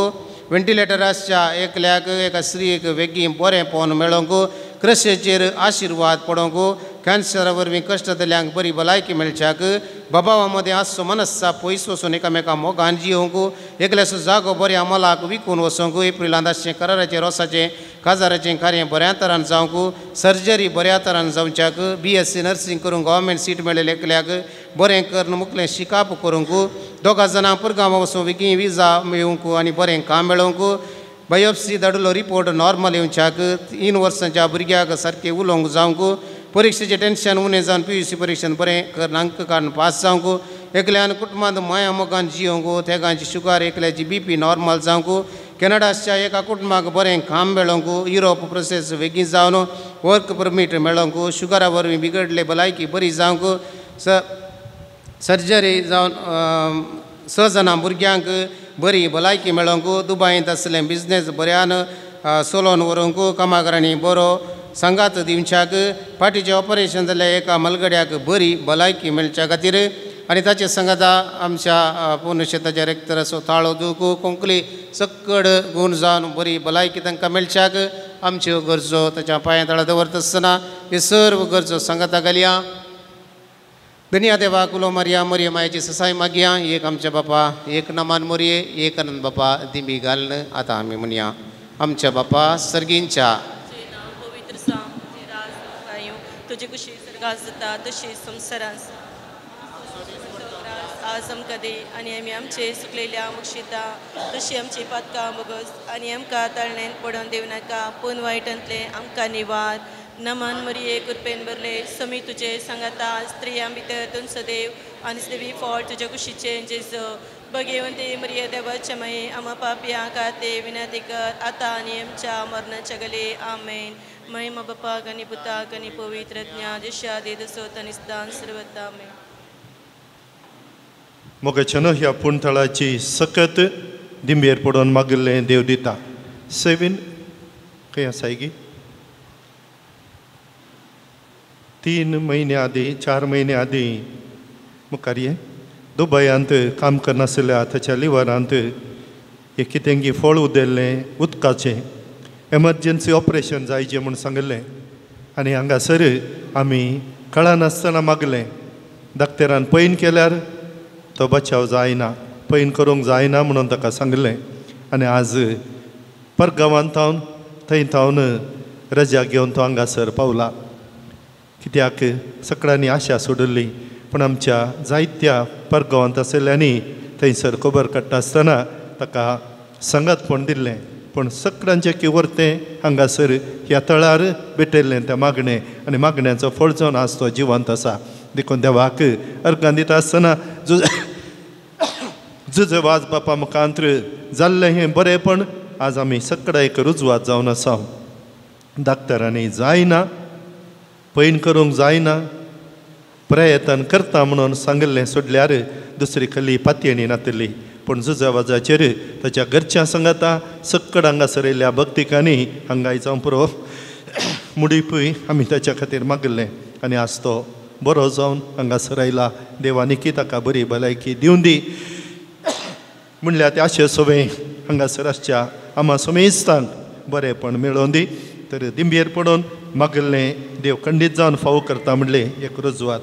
वेंटिलेटर आसच्या एकल्याक एका स्त्रीक वेगीन बरें पोवन मेळोवंक क्रशेचेर आशिर्वाद पडोवंक कॅन्सरा वरवीं कश्ट जाल्ल्यांक बरी भलायकी मेळच्याक बाबावा मदें आसचो मनस्साप पयस वचून एकामेका मोगान जियोवंक एकल्याचो जागो बऱ्या मोलाक विकून वचोंक एप्रिलांत आसचें कराराचें रोसाचें काजाराचें कार्य बऱ्या तरान जावंक सर्जरी बऱ्या तरान जावच्याक BSc नर्सींग करूंक गव्हर्मेंट सीट मेळयले एकल्याक बरें करून मुखलें शिकाप करूंक दोगां जाणां परगांवा वचून बेगीन विजा मेळोवंक आनी बरें काम मेळोवंक बायोप्सी धाडिल्लो रिपोर्ट नॉर्मल येवच्याक 3 वर्सांच्या भुरग्याक सारकें उलोवंक जावंक परीक्षेचें टेन्शन उणें जावन PUC परीक्षेंत बरें करून अंक काडून पास जावंक एकल्यान कुटुंबांत माया मोगान जियोवंक तेगांची शुगर एकल्याची BP नॉर्मल जावंक कॅनडाच्या एका कुटुंबाक बरें काम मेळोवंक युरोप प्रोसेस बेगीन जावन वर्क परमीट मेळोवंक शुगरा वरवीं बिगडले भलायकी बरी जावंक सर्जरी जावन 6 जाणां भुरग्यांक बरी भलायकी मेळोवंक दुबायंत आसलें बिझनेस बऱ्यान चलोवन व्हरूंक कामागारांनी बरो सांगात दिवच्याक फाटीचें ऑपरेशन जाल्ल्या एका मलगड्याक बरी भलायकी मेळच्या खातीर आनी ताचे सांगाता आमच्या पुण्यक्षेत्राच्या रेक्तर असो ताळो दूख कोंकणी सक्कड गूण जावन बरी भलायकी तांकां मेळच्याक आमच्यो गरजो ताच्या पांया तळा दवरता आसतना हे सर्व गरजो सांगाता घालया दुनिया देवा कुलो मारिया मरिया मायेची ससाय मागया एक आमच्या बापा एक नमान मोरये एक आनंद बापा दिमी घालन आतां आमी म्हणया आमच्या बापा सर्गींच्या पवित्र सांग तुझे कुशी सर्गास जाता तशीच संवसारांत आज आमकां दे आनी आमी आमचे सुकलेल्या मुक्षिता तशी आमची पातकां बगस आनी आमकां ताळणेन पडोवन दिव नाका पूण वायटांतले आमकां निवार नमन मरिये कृपेन भरले समी तुजे सांगाता स्त्रियां भितर तुमचो देव आनी स्त्रिवी फळ तुज्या कुशीचे जेजो भगवंते मरिये देवाच्या माये आमा पापया खाते विनंती कर आतां आनी आमच्या मरणाच्या गले आमेन महिमा बापाक आनी पुताक आनी पवित्र ज्ञा दिशा दे दसोत आनी सदां सर्वता आमेन मोगाच्यान ह्या पुणतळाची सकत दिंबेर पडोवन मागिल्लें देव दिता सेवीन खंय आसा गी 3 म्हयने आदीं 4 म्हयने आदीं मुखार ये दुबयांत काम करनासल्या ताच्या लिव्हरांत एक कितेंगी फळ उदेल्लें उदकाचें एमर्जन्सी ऑपरेशन जायचें म्हूण सांगलें आनी हांगासर आमी कळनासतना मागलें डाक्टरान पैन केल्यार तो बचाव जायना पैन करूंक जायना म्हणून ताका सांगलें आनी आज परगांवांत थंय थावन रजा घेवन तो हांगासर पावला कित्याक सगळ्यांनी आशा सोडिल्ली पूण आमच्या जायत्या परगांवांत आशिल्ल्यांनी थंयसर खबर काडटा आसतना ताका संगतपण दिल्लें पूण सगळ्यांचें किवर्तें हांगासर ह्या तळार भेटयल्लें तें मागणें आनी मागण्याचो फळ जावन आज तो जिवंत आसा देखून देवाक अर्गां दिता आसतना झुज वाज बापा मुखांत्र जाल्लें हें बरेंपण आज आमी सगळ्या एक रुजवात जावन आसा डाक्टरांनी जायना पैन करूंक जायना प्रयत्न करता म्हणून सांगलें सोडल्यार दुसरी खली पातयेणी नातली पूण झुजा वाजाचेर ताच्या घरच्या सांगाता सक्कड हांगासर येयल्या भक्तिकांनी हांगायचो पुरो मुडीपूय आमी ताच्या खातीर मागलें आनी आज तो बरो जावन हांगासर आयला देवानिकी ताका बरी भलायकी दिवन दी म्हणल्यार ते आशे सवे हांगासर आसच्या आमा समेस्तांक बरेंपण मेळोवन दी तर दिंबेर पडोवन मागलें देव खंडीत जावन फावो करता म्हणले एक रुजवात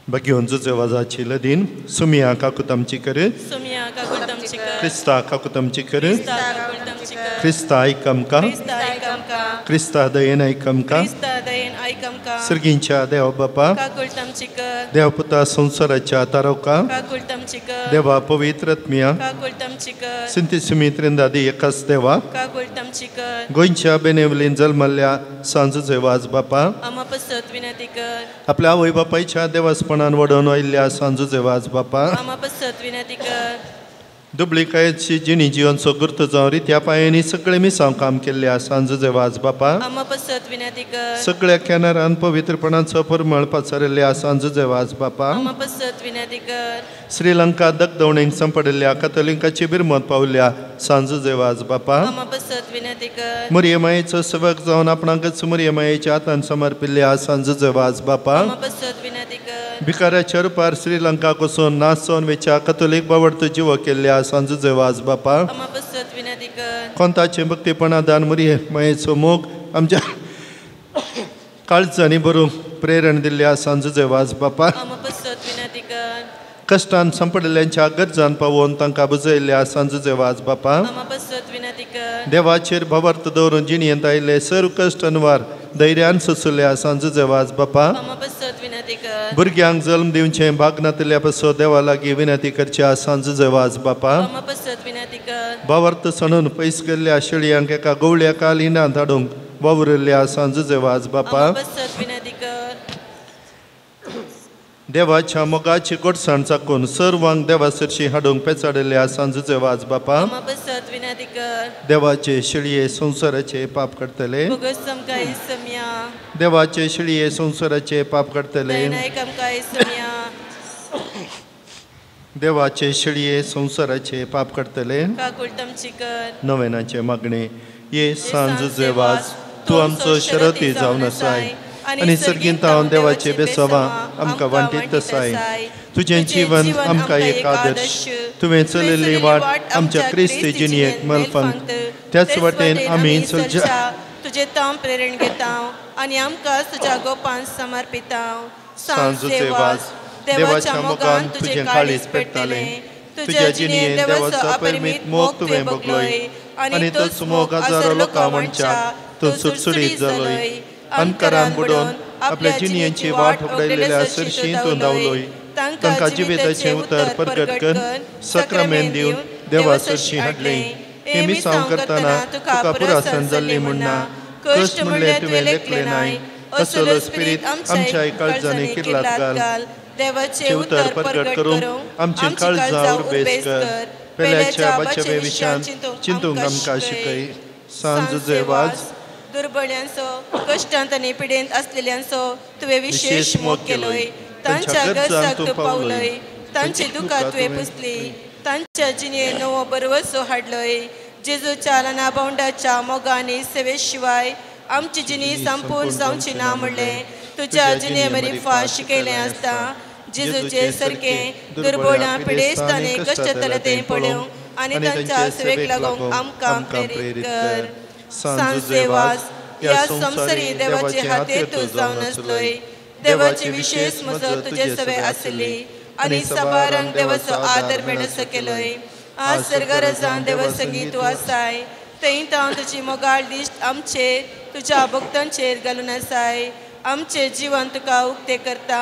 बघिवन जुजे वाजाची लदीन सुमिया काकूत आमची कर सुमिया काकुळ तमची कर क्रिस्ता काकू तमची कर क्रिस्ता काकुळ तमची कर क्रिस्ता ऐकमका क्रिस्ता ऐकमका क्रिस्ता दयेन ऐकमका क्रिस्ता दयेन ऐकमका सर्गींच्या देव बापा काकुळ तमची कर देवपुता संसाराच्या तारवका काकुळ तमची कर देवा पवित्र आत्मिया काकुळ तमची कर सिंती सुमित्रिंदादी एकाच देवा काकुळ तमची कर गोंयच्या बेनेवलीन जल्मल्ल्या सांजुचे वाज बापा आमा पसत विनंती कर आपल्या आवय बापायच्या देवासपणान वडोवन आयिल्ल्या सांजुचे वाज बापा आमा पसत विनंती कर दुबळीकायेची जिणी जिवनचो गुर्त जावं रित्या पायांनी सगळे मिसांव काम केल्ल्या सांजुचे वाज बापा आमा पसत विनंती कर सगळ्या कॅनरान पवित्रपणाचो परमळ पसरल्या सांजुचे वाज बापा आमा पसत विनंती कर श्रीलंका दगदवणेक संपडल्या कथोलिकाची बिरमत पावल्या सांजुचे वाज बापा आमा पसत विनंती कर मरियमायेचो सेवक जावन आपणाकच मरियमायेच्या हातान समर्पिल्ल्या सांजुचे वाज बापा आमा पसत विनंती कर भिकाऱ्याच्या रुपार श्रीलंका कोसून नाचोन वेच्या कथोलिक बावडत जिवो केल्ल्या सांजुचे वाज बापा आमा पसत विनंती कर कोंताचे भक्तीपणादान मरियमायेचो मोग आमच्या काळजांनी भरूंक प्रेरण दिल्ल्या सांजुचे वाज बापा आमा पसत विनंती कर कष्टान संपडल्यांच्या गरजान पावोवन तांकां बुजयल्ल्या सांजुचे वाज बापा आमा पसत विनंती कर देवाचेर भवर्त दवरून जिणयेंत आयिल्ले सर्व कश्ट अनवार धैर्यान सोंसुल्ल्या सांजुचे वाज बापा आमा पसत विनंती कर भुरग्यांक जल्म दिवचें भाग नातल्या पासो देवा लागीं विनंती करच्या सांजुचे वाज बापा आमा पसत विनंती कर भावार्थ सणून पयस गेल्ल्या शेळयांक एका गवळ्या कालिनांत धाडूंक वावुरल्ल्या सांजुचे वाज बापा आमा पसत विनंती कर देवाच्या मोगाची गोडसाण चाकून सर्वांक देवा सरशी हाडूंक पेचाडल्या सांजुचे वाज बापा आमा पसत विनंती कर देवाचे शिळये संसाराचे पाप करतले बोगस समकाई सम्या देवाचे शिळये संसाराचे पाप करतले दयनाय कमकाई सम्या देवाचे शिळये संसाराचे पाप करतले काकुळ तमची कर नवेनाचे मागणे ये सांजुचे वाज तूं आमचो शरती जावन आसाय आनी सर्गींत हांव देवाचे बेसवा आमकां वांटीत आसाय तुजें जीवन आमकां एक आदर्श तुवें चलिल्ली वाट आमच्या क्रिस्ती जिणयेक मलफंत त्याच वाटेन आमी चलच्या तुजे ताम प्रेरण घेता आनी आमकां तुज्या गोपान समर्पिता सांजुचे वाज देवाच्या मोगान तुजें काळीज पेटतले तुज्या जिणयेन देवाचो अपरिमीत मोग तुवें भोगलोय आनी तोच मोग हजारो लोकां वांगडा तूं सुटसुटीत जालोय अनकारान बुडोवन आपल्या जिणयेची वाट उगडयलेल्या सरशीं तूं धांवलोय तांकां जिविताचें उतर परगट कर सक्रामेंत दिवन देवा सरशी हाडलें हे मिसांव करतना तुका पुरासन जाल्ली म्हणना कश्ट म्हणलें तुवें लेखलें नाय असलो स्पिरीत आमच्या काळजांनी किर्लात घाल देवाचे उतर परगट करूंक आमची काळजां उर्बेस कर पेल्याच्या बाचवे विशान चिंतूंक आमकां शिकय सांजुचे वाज दुर्बळ्यांचो कश्टांत आनी पिडेंत असलेल्यांचो तुवें विशेष मोग केलोय तांच्या गरजाक तूं पावलय तांची दुखां तुवें पुसली तांच्या जिणेन नवो बरवसो हाडलोय जेजूच्या ल्हाना भावंडाच्या मोगांनी सेवे शिवाय आमची जिणी संपूर्ण जावची ना म्हणलें तुज्या जिणे मरी फाश शिकयलें आसता जेजूचे सारकें दुर्बळां पिडेस्त आनी कश्ट तें पळोवंक आनी तांच्या सेवेक लागूंक आमकां प्रेरीत कर सांजुचे वाज या संवसारी देवाचे हातीर तूं जावन आसलोय देवाची विशेष मजत तुजे सवे आसली आनी सबारांक देवाचो आदर मेळसो केलोय आज सर्गरजान देवा संगीत तूं आसाय थंय हांव तुजी मोगाळ दिश्ट आमचेर तुज्या भक्तांचेर घालून आसाय आमचें जिवन तुका उक्तें करता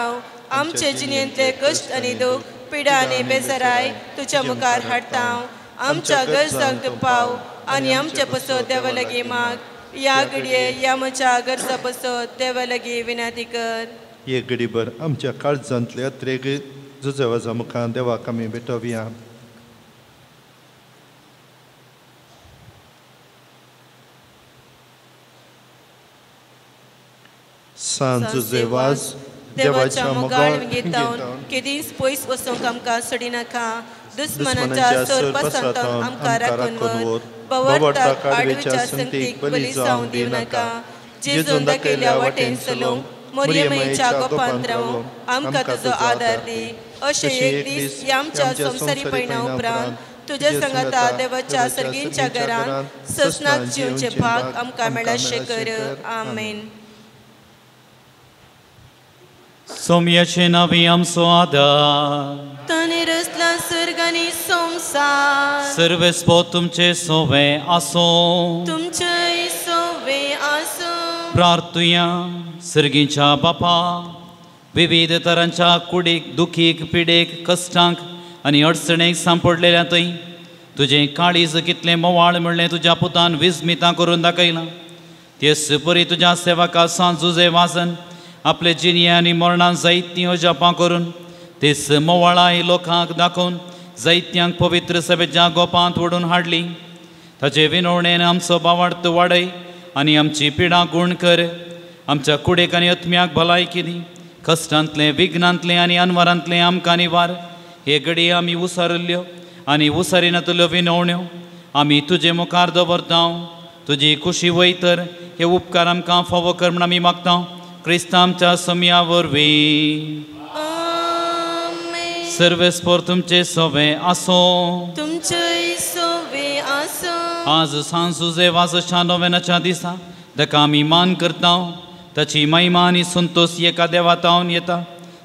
आमचे जिणेंतले कश्ट आनी दूख पिडा आनी बेजाराय तुज्या मुखार हाडटा आमच्या गरजांक तूं पाव आनी आमचे पसत देवा लागीं माग या घडये या म्हज्या गरजा पसत देवा लागीं विनंती कर हे घडीभर आमच्या काळजांतले अत्रेक जुजवाजा मुखार देवाक आमी भेटोवया सांजुचे वाज देवाच्या मोगाळ घेतावन केदींच पयस वचूंक आमकां सोडी नाका दुस्मनाच्या सोरपासांतावन आमकां राखून व्हर बवडटाक आडवेच्या संगतीक बली जावं दिव नाका जेजून दाखयल्या वाटेन चलोवंक मरियमेच्या गोपांत रावूंक आमकां तुजो आदार दी अशें एक दीस ह्या आमच्या संवसारी पयणा उपरांत तुज्या संगता देवाच्या सर्गींच्या घरांत ससनाक जिवचे भाग आमकां मेळशे कर आमेन सोम्याचे नावी आमचो आदार. ताणे रचला सर्ग आनी संसार. सर्वेस्पो तुमचे सोवे आसो. तुमचे सोवे आसो. प्रार्थुया सर्गीच्या बापा, विविध तरांच्या कुडीक, दुखीक, पिडेक, कश्टांक आनी अडचणेक सांपडलेल्या थंय तुजें काळीज कितलें मोवाळ म्हणलें तुज्या पुतान विस्मितां करून दाखयलां. तेच परी तुज्या सेवका सांजुजे वाजन आपले जिनिया आनी मरणान जायतीं अजापां करून तेच मोवाळाय लोकांक दाखोवन जायत्यांक पवित्र सभेच्या गोपांत ओडून हाडली. ताचे विनवणेन आमचो बावार्थ वाडय आनी आमची पिडा गूण कर. आमच्या कुडेक आनी आत्म्याक भलायकी दी. कश्टांतले, विघ्नांतले आनी अनवरांतले आमकां निवार. हे घडी आमी उसारिल्ल्यो आनी उसारिनातल्यो विनवण्यो आमी तुजे मुखार दवरता. तुजी खुशी वयतर हे उपकार आमकां फावो कर म्हूण आमी मागता. क्रिस्तांच्या समया वरवीं. सर्वेस्पोर तुमचे सोवे आसो. तुमचे सोवे आसो. आज सांजुजे वाजच्या नोवेनाच्या दिसा ताका आमी मान करता. ताची महिमा आनी संतोष एका देवातावन येता.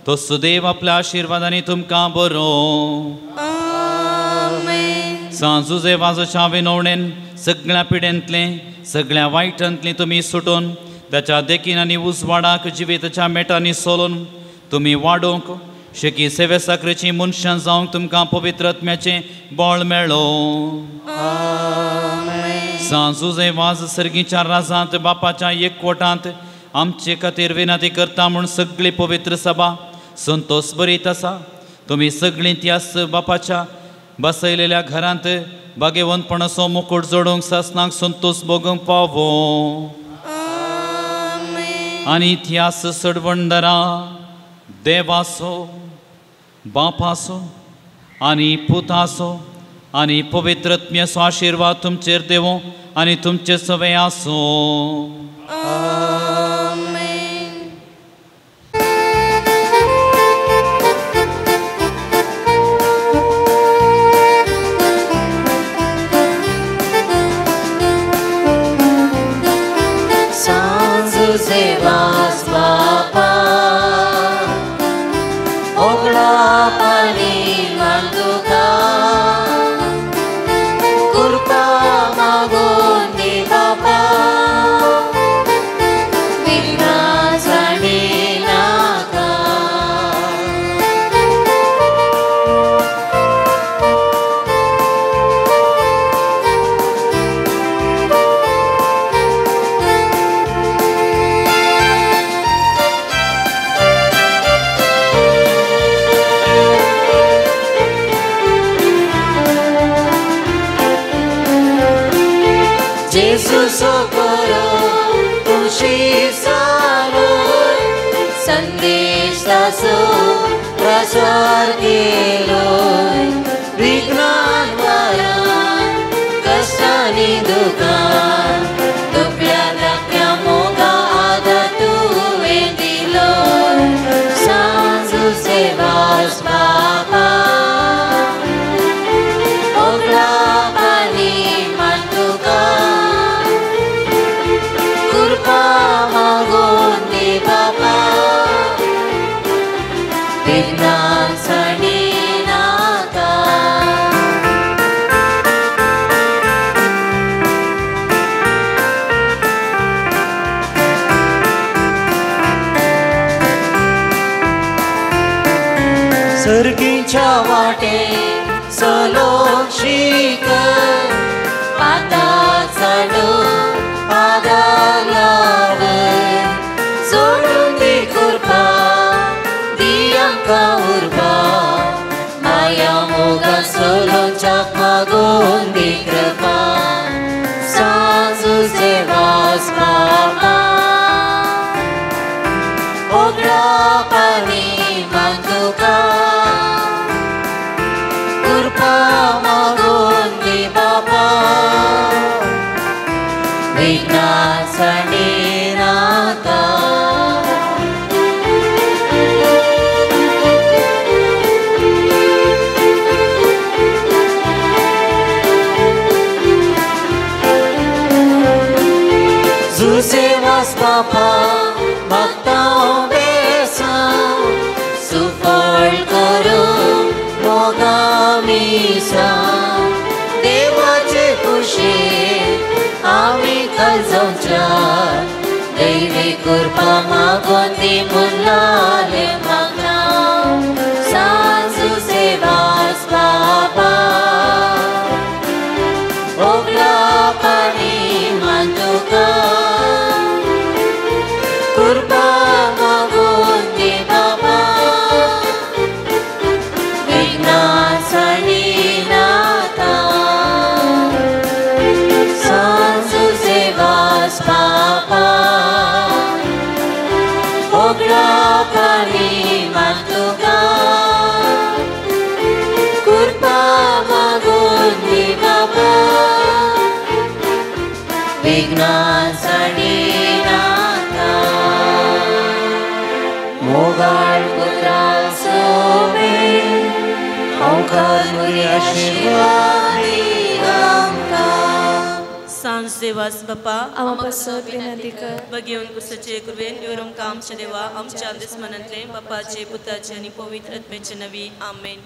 तो सुदेव आपल्या आशिर्वादांनी तुमकां बरो. सांजुजे वाजच्या विनवणेन सगळ्या पिडेंतले, सगळ्या वायटांतली तुमी सुटून ताच्या देखीन आनी उजवाडाक जिविताच्या मेटांनी सोलून तुमी वाडोवंक शेकी सेवे साकरेची मनशां जावंक तुमकां पवित्र आत्म्याचें बळ मेळ्ळो. सांजुजे वाज सर्गीच्या राजांत बापाच्या एकवटांत आमचे खातीर विनंती करता म्हूण सगळी पवित्र सभा संतोष बरीत आसा. तुमी सगळीं त्याच बापाच्या बसयलेल्या घरांत भाग्यवंतपणाचो मुकुट जोडूंक सासणाक संतोष भोगूंक पावो. आनी त्याच सडवंडरा देवासो, बापासो आनी पुतासो आनी पवित्र आत्म्याचो आशिर्वाद तुमचेर देवो आनी तुमचे सवे आसो. Zewas Bapa, Ogla Pani Manduka, Kurpa Magoni Bapa, Vigna Zaninaka. Jesus socorro, तुझी सारो संदेश दासो प्रचार केलो. विघ्नान वरान कष्टानी दुकान तुपल्या धाकट्या मोगा आदा तुवें दिलो. सांजुचे वास बापा, ओगला पानी मांडुका, कृपा मागून दे बाबा, विघ्नान सणी नाका. सर्गीच्या वाटे सलोक शीक, पाताळ चढून पादार लाव. सोडून दी कृपा, दी आमकां उर्बा, माया मोगा सोलोच्या मागून दी कृपा. सांजुचे वास बाबा, ओगला पानी मांडुका, कृपा मागून दी बाबा, दिसा देवाचे कुशीत आम्ही गरजोच्या दैवी कृपा मागून दी मुलाले मागना सांजू सेवास बाबा ओगला पाणी मांडुका कृपा मागून दे बाबा विघ्नासाठी नाता सांजू सेवास बाबा ओगला पाणी मांडुका कृपा मागून दे बाबा विघ्नासाठी नाता मोगाळ पुत्रा सोबे औकार मुरी आशीर्वाद सांज देवास बाप्पा आमपासत विनंती कर बघेवन कुसाचे कृपेन योरम कामचे देवा आमच्या दुश्मनांतले बापाचे पुताचे आणि पवित्र आत्म्याचे नवी आमेन.